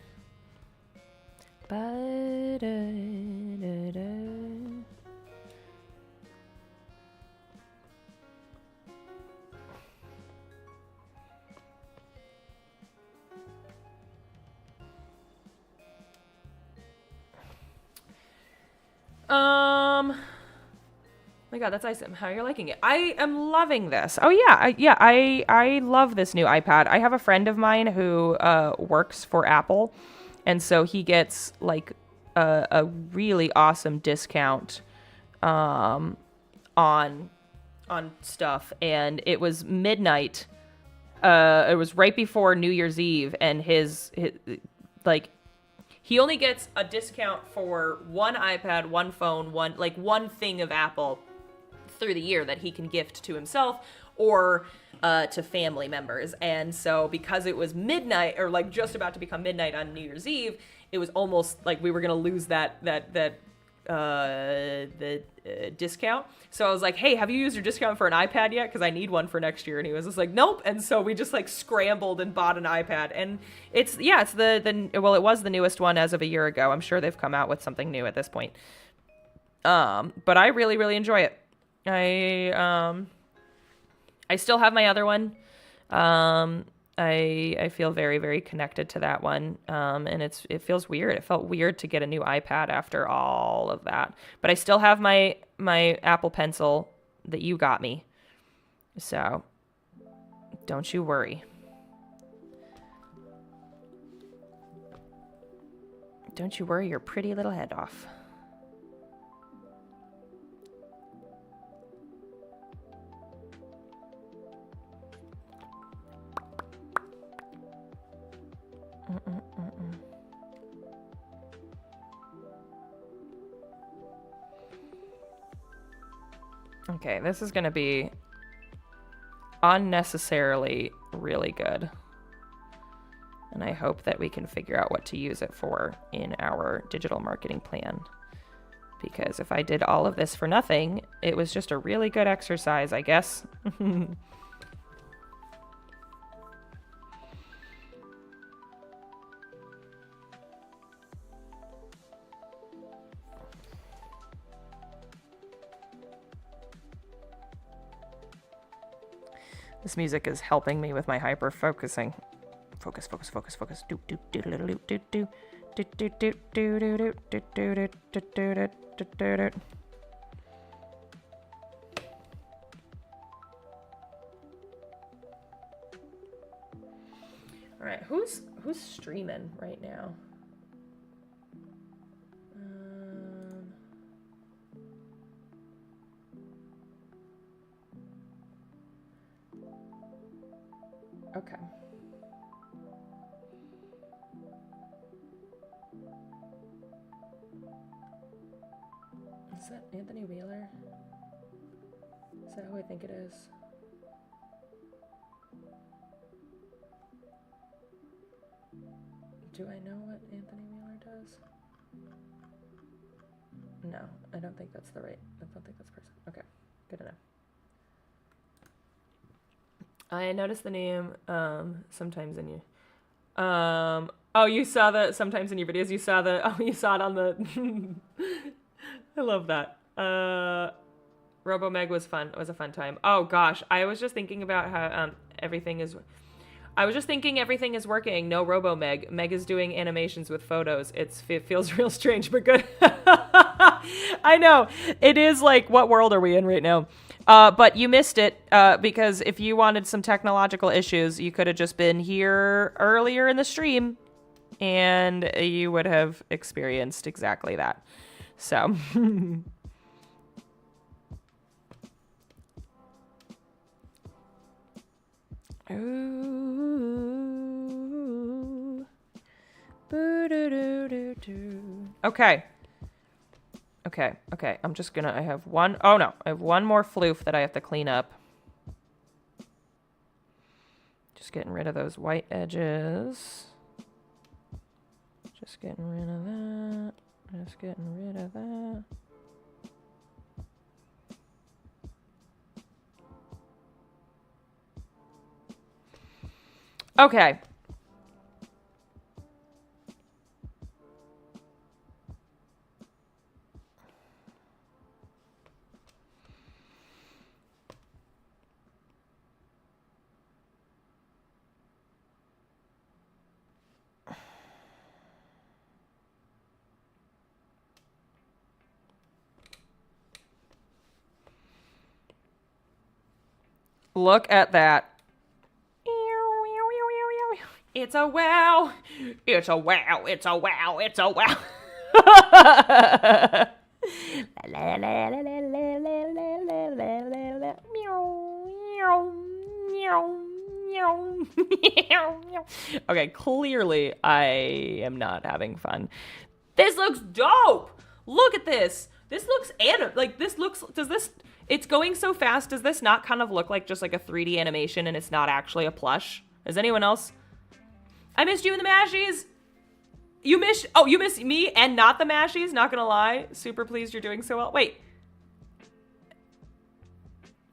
My God, that's awesome. How you're liking it? I am loving this. Oh yeah, I love this new iPad. I have a friend of mine who works for Apple, and so he gets like a really awesome discount on stuff. And it was midnight. It was right before New Year's Eve, and his like. He only gets a discount for one iPad, one phone, one thing of Apple through the year that he can gift to himself or to family members. And so because it was midnight, or like just about to become midnight on New Year's Eve, it was almost like we were going to lose the discount. So I was like, hey, have you used your discount for an iPad yet? Because I need one for next year. And he was just like, nope. And so we just like scrambled and bought an iPad. And it was the newest one as of a year ago. I'm sure they've come out with something new at this point. But I really, really enjoy it. I still have my other one. I feel very, very connected to that one. And it feels weird. It felt weird to get a new iPad after all of that. But I still have my Apple Pencil that you got me. So don't you worry. Don't you worry your pretty little head off. Okay, this is going to be unnecessarily really good. And I hope that we can figure out what to use it for in our digital marketing plan. Because if I did all of this for nothing, it was just a really good exercise, I guess. This music is helping me with my hyper focusing. Focus, focus, focus, focus. Do do do do do do do do do do do do do do do do do. All right, who's streaming right now? Okay. Is that Anthony Wheeler? Is that who I think it is? Do I know what Anthony Wheeler does? No, I don't think that's the right. I don't think that's the person. Okay, good to know. I noticed the name sometimes in you. Oh, you saw the sometimes in your videos. You saw you saw it on the. I love that. RoboMeg was fun. It was a fun time. Oh gosh, I was just thinking about how everything is. I was just thinking everything is working. No RoboMeg. Meg is doing animations with photos. It feels real strange, but good. I know. It is like, what world are we in right now? But you missed it because if you wanted some technological issues, you could have just been here earlier in the stream and you would have experienced exactly that. So... Ooh. Okay. Okay. I'm just gonna, I have one, oh no, I have one more floof that I have to clean up. Just getting rid of those white edges. Just getting rid of that. Just getting rid of that. Okay. Look at that. It's a wow. It's a wow. It's a wow. It's a wow. Okay, clearly I am not having fun. This looks dope. Look at this. This looks it's going so fast. Does this not kind of look like just like a 3D animation and it's not actually a plush? Is anyone else? I missed you in the mashies. You missed me and not the mashies, not gonna lie. Super pleased you're doing so well. Wait.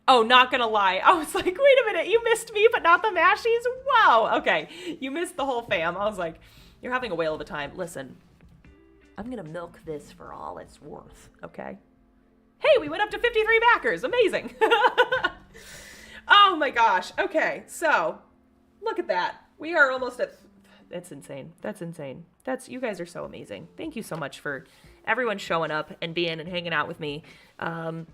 Oh, not gonna lie. I was like, wait a minute, you missed me but not the mashies? Wow, okay. You missed the whole fam. I was like, you're having a whale of a time. Listen, I'm gonna milk this for all it's worth, okay? Hey, we went up to 53 backers. Amazing. Oh my gosh. Okay, so look at that. We are almost at... That's insane. That's insane. You guys are so amazing. Thank you so much for everyone showing up and being and hanging out with me. What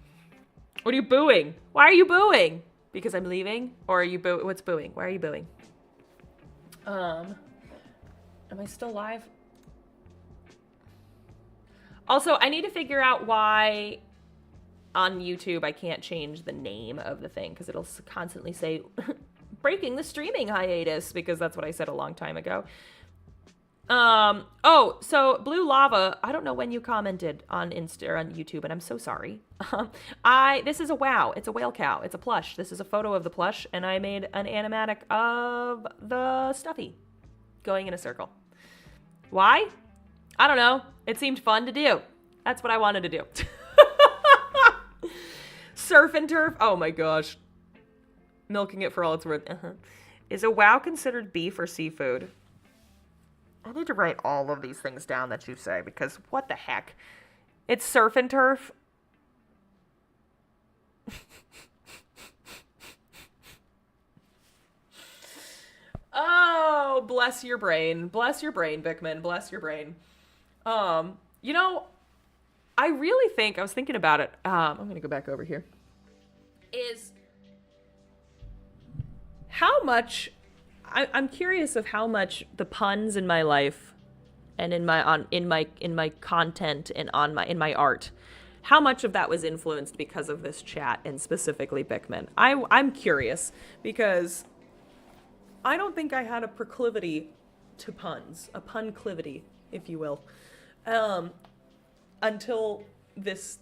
are you booing? Why are you booing? Because I'm leaving? Or are you what's booing? Why are you booing? Am I still live? Also, I need to figure out why on YouTube I can't change the name of the thing because it'll constantly say breaking the streaming hiatus because that's what I said a long time ago. Oh, so Blue Lava, I don't know when you commented on Insta or on YouTube, and I'm so sorry. This is a wow. It's a whale cow. It's a plush. This is a photo of the plush, and I made an animatic of the stuffy going in a circle. Why? I don't know. It seemed fun to do. That's what I wanted to do. Surf and turf. Oh my gosh. Milking it for all it's worth. Is a wow considered beef or seafood? I need to write all of these things down that you say, because what the heck? It's surf and turf. Oh, bless your brain. Bless your brain, Bickman. Bless your brain. You know, I really think, I was thinking about it. I'm going to go back over here. Is how much, I'm curious of how much the puns in my life and in my content and in my art, how much of that was influenced because of this chat and specifically Bickman. I'm curious because I don't think I had a proclivity to puns, a punclivity, if you will, until this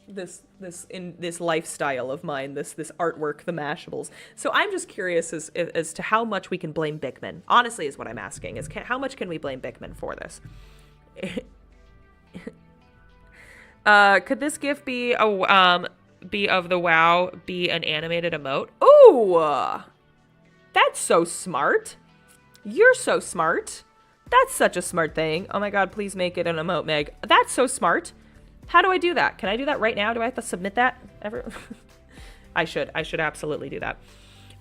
lifestyle of mine, this artwork, the Mashables. So I'm just curious as to how much we can blame Bickman. Honestly, is what I'm asking. How much can we blame Bickman for this? Could this GIF be of the WoW be an animated emote? Ooh, that's so smart. You're so smart. That's such a smart thing. Oh my god, please make it an emote, Meg. That's so smart. How do I do that? Can I do that right now? Do I have to submit that? I should absolutely do that.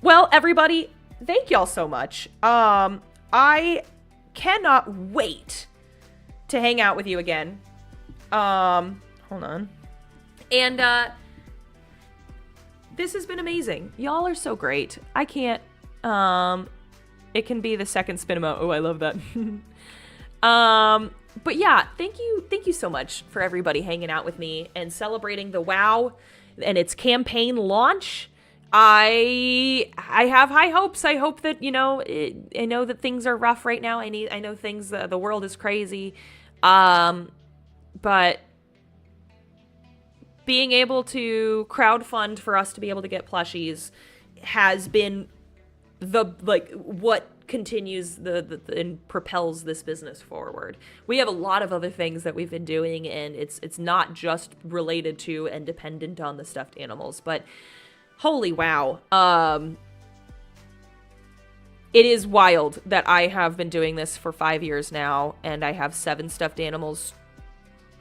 Well, everybody, thank y'all so much. I cannot wait to hang out with you again. Hold on. And, this has been amazing. Y'all are so great. I can't, it can be the second spin emote. Oh, I love that. But yeah, thank you so much for everybody hanging out with me and celebrating the WoW and its campaign launch. I have high hopes. I hope that, I know that things are rough right now. I know things, the world is crazy. But being able to crowdfund for us to be able to get plushies has been what continues and propels this business forward. We have a lot of other things that we've been doing, and it's not just related to and dependent on the stuffed animals, but holy wow. It is wild that I have been doing this for 5 years now, and I have 7 stuffed animals.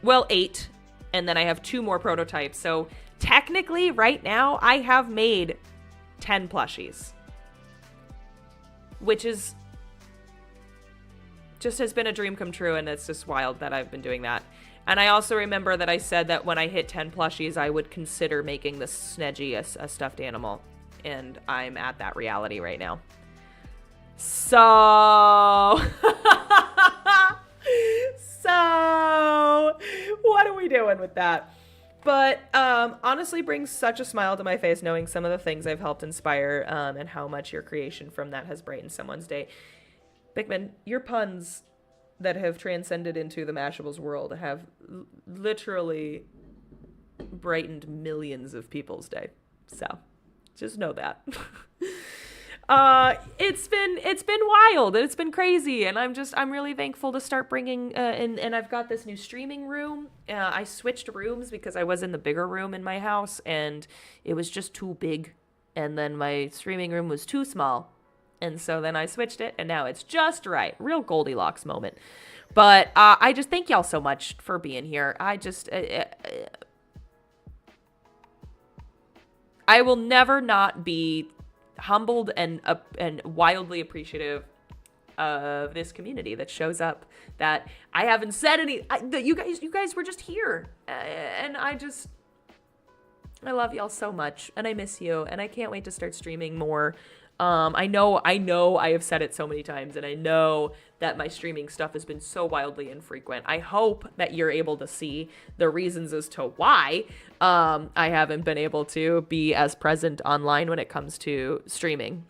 Well, 8, and then I have 2 more prototypes. So technically, right now, I have made 10 plushies, which is just has been a dream come true, and it's just wild that I've been doing that. And I also remember that I said that when I hit 10 plushies, I would consider making the Snedgy a stuffed animal, and I'm at that reality right now. So, what are we doing with that? But honestly brings such a smile to my face knowing some of the things I've helped inspire and how much your creation from that has brightened someone's day. Bickman, your puns that have transcended into the Mashables world have literally brightened millions of people's day. So just know that. It's been wild and it's been crazy, and I'm really thankful to start bringing and I've got this new streaming room. I switched rooms because I was in the bigger room in my house and it was just too big, and then my streaming room was too small, and so then I switched it and now it's just right. Real Goldilocks moment. But I just thank y'all so much for being here. I will never not be humbled and wildly appreciative of this community that shows up, that I haven't said that you guys were just here, and I love y'all so much, and I miss you, and I can't wait to start streaming more. I know I have said it so many times, and I know that my streaming stuff has been so wildly infrequent. I hope that you're able to see the reasons as to why I haven't been able to be as present online when it comes to streaming.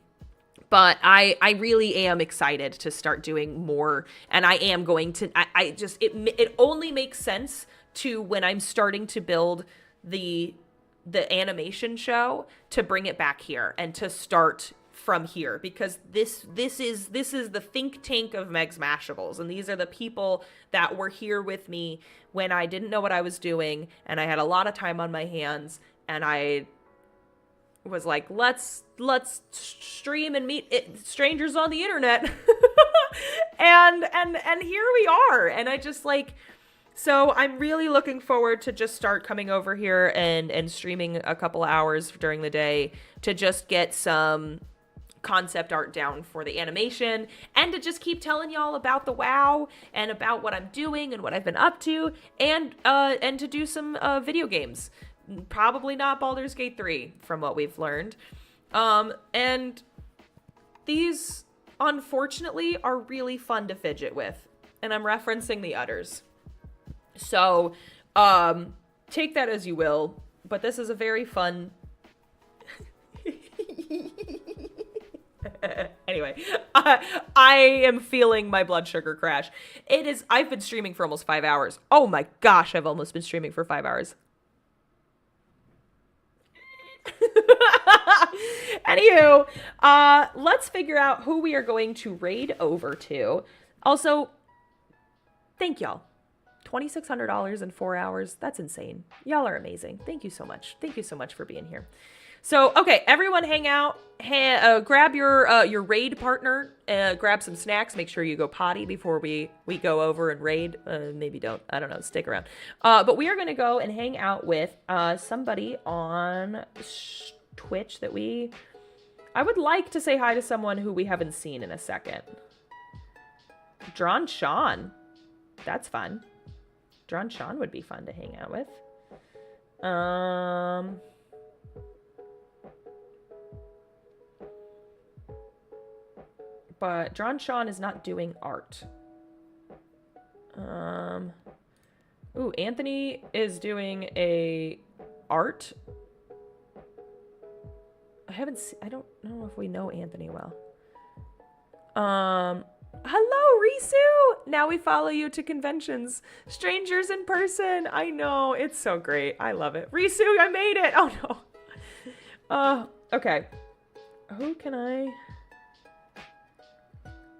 But I really am excited to start doing more, and I am going to, it only makes sense to when I'm starting to build the animation show to bring it back here and to start from here, because this is the think tank of Meg's Mashables, and these are the people that were here with me when I didn't know what I was doing and I had a lot of time on my hands, and I was like, let's stream and meet strangers on the internet. and here we are. And I just like, so I'm really looking forward to just start coming over here and streaming a couple hours during the day to just get some concept art down for the animation, and to just keep telling y'all about the WoW and about what I'm doing and what I've been up to, and to do some video games. Probably not Baldur's Gate 3 from what we've learned. And these, unfortunately, are really fun to fidget with. And I'm referencing the udders. So, take that as you will. But this is a very fun... Anyway, I am feeling my blood sugar crash. I've been streaming for almost 5 hours. Oh my gosh, I've almost been streaming for 5 hours. Anywho, let's figure out who we are going to raid over to. Also, thank y'all. $2,600 in 4 hours. That's insane. Y'all are amazing. Thank you so much. Thank you so much for being here. So, okay, everyone hang out. Grab your raid partner. Grab some snacks. Make sure you go potty before we go over and raid. Maybe don't. I don't know. Stick around. But we are going to go and hang out with somebody on Twitch that I would like to say hi to someone who we haven't seen in a second. Drawn Sean. That's fun. Drawn Sean would be fun to hang out with. But Drawn Sean is not doing art. Ooh, Anthony is doing a art. I don't know if we know Anthony well. Hello, Risu! Now we follow you to conventions. Strangers in person. I know, it's so great. I love it. Risu, I made it! Oh no. Okay. Who can I...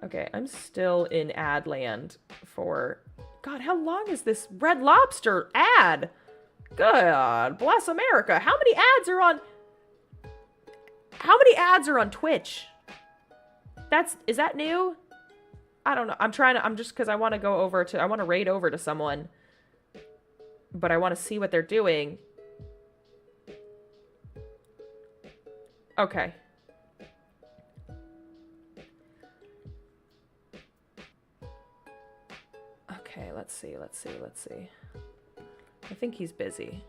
Okay, I'm still in ad land for... God, how long is this Red Lobster ad? God bless America. How many ads are on... How many ads are on Twitch? Is that new? I don't know. I'm just because I want to go over to... I want to raid over to someone. But I want to see what they're doing. Okay. Okay, let's see. I think he's busy.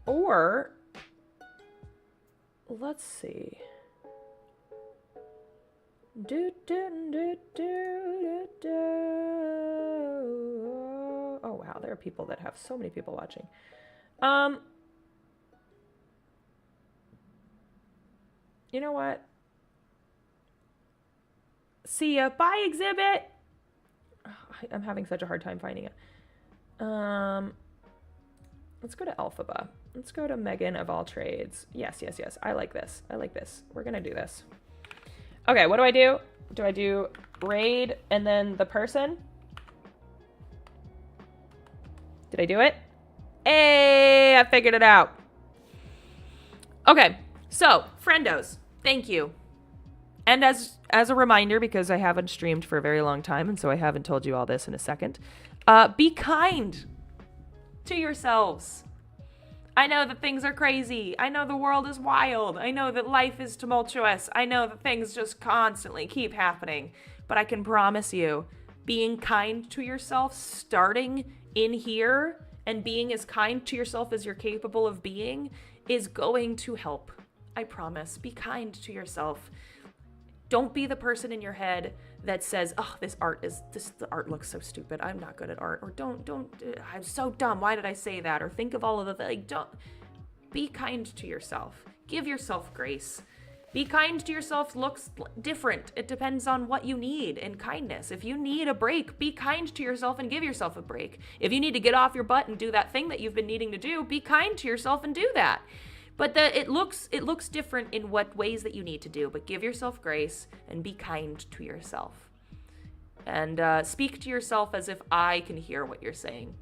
Or let's see. Oh wow, there are people that have so many people watching. You know what? See ya. Bye, Exhibit. Oh, I'm having such a hard time finding it. Let's go to Alphaba. Let's go to Megan of all trades. Yes. I like this. We're gonna do this. Okay, what do I do? Do I do raid and then the person? Did I do it? Hey, I figured it out. Okay, so, friendos, thank you. And as a reminder, because I haven't streamed for a very long time, and so I haven't told you all this in a second, be kind to yourselves. I know that things are crazy. I know the world is wild. I know that life is tumultuous. I know that things just constantly keep happening. But I can promise you, being kind to yourself, starting in here, and being as kind to yourself as you're capable of being, is going to help. I promise. Be kind to yourself. Don't be the person in your head that says, oh, the art looks so stupid. I'm not good at art. Or I'm so dumb. Why did I say that? Or think of all of the, don't be kind to yourself. Give yourself grace. Be kind to yourself looks different. It depends on what you need in kindness. If you need a break, be kind to yourself and give yourself a break. If you need to get off your butt and do that thing that you've been needing to do, be kind to yourself and do that. But it looks different in what ways that you need to do. But give yourself grace and be kind to yourself. And speak to yourself as if I can hear what you're saying.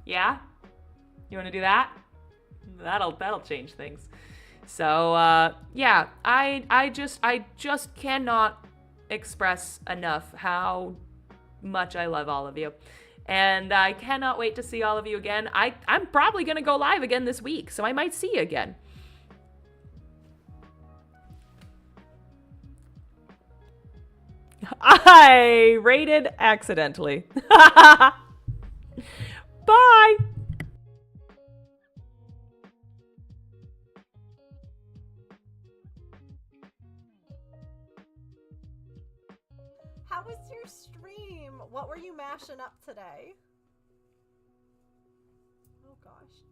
Yeah? You want to do that? That'll change things. So, yeah, I just cannot express enough how much I love all of you. And I cannot wait to see all of you again. I'm probably going to go live again this week, so I might see you again. I rated accidentally. Bye! How was your stream? What were you mashing up today? Oh gosh.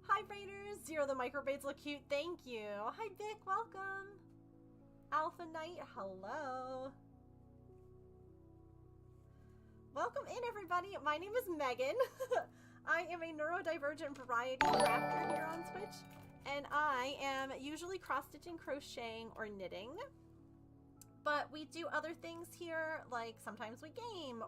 Hi Raiders! Zero the microbraids look cute. Thank you. Hi Vic, welcome. Alpha Knight, hello. Welcome in everybody. My name is Megan. I am a neurodivergent variety crafter here on Twitch. And I am usually cross-stitching, crocheting, or knitting. But we do other things here, like sometimes we game,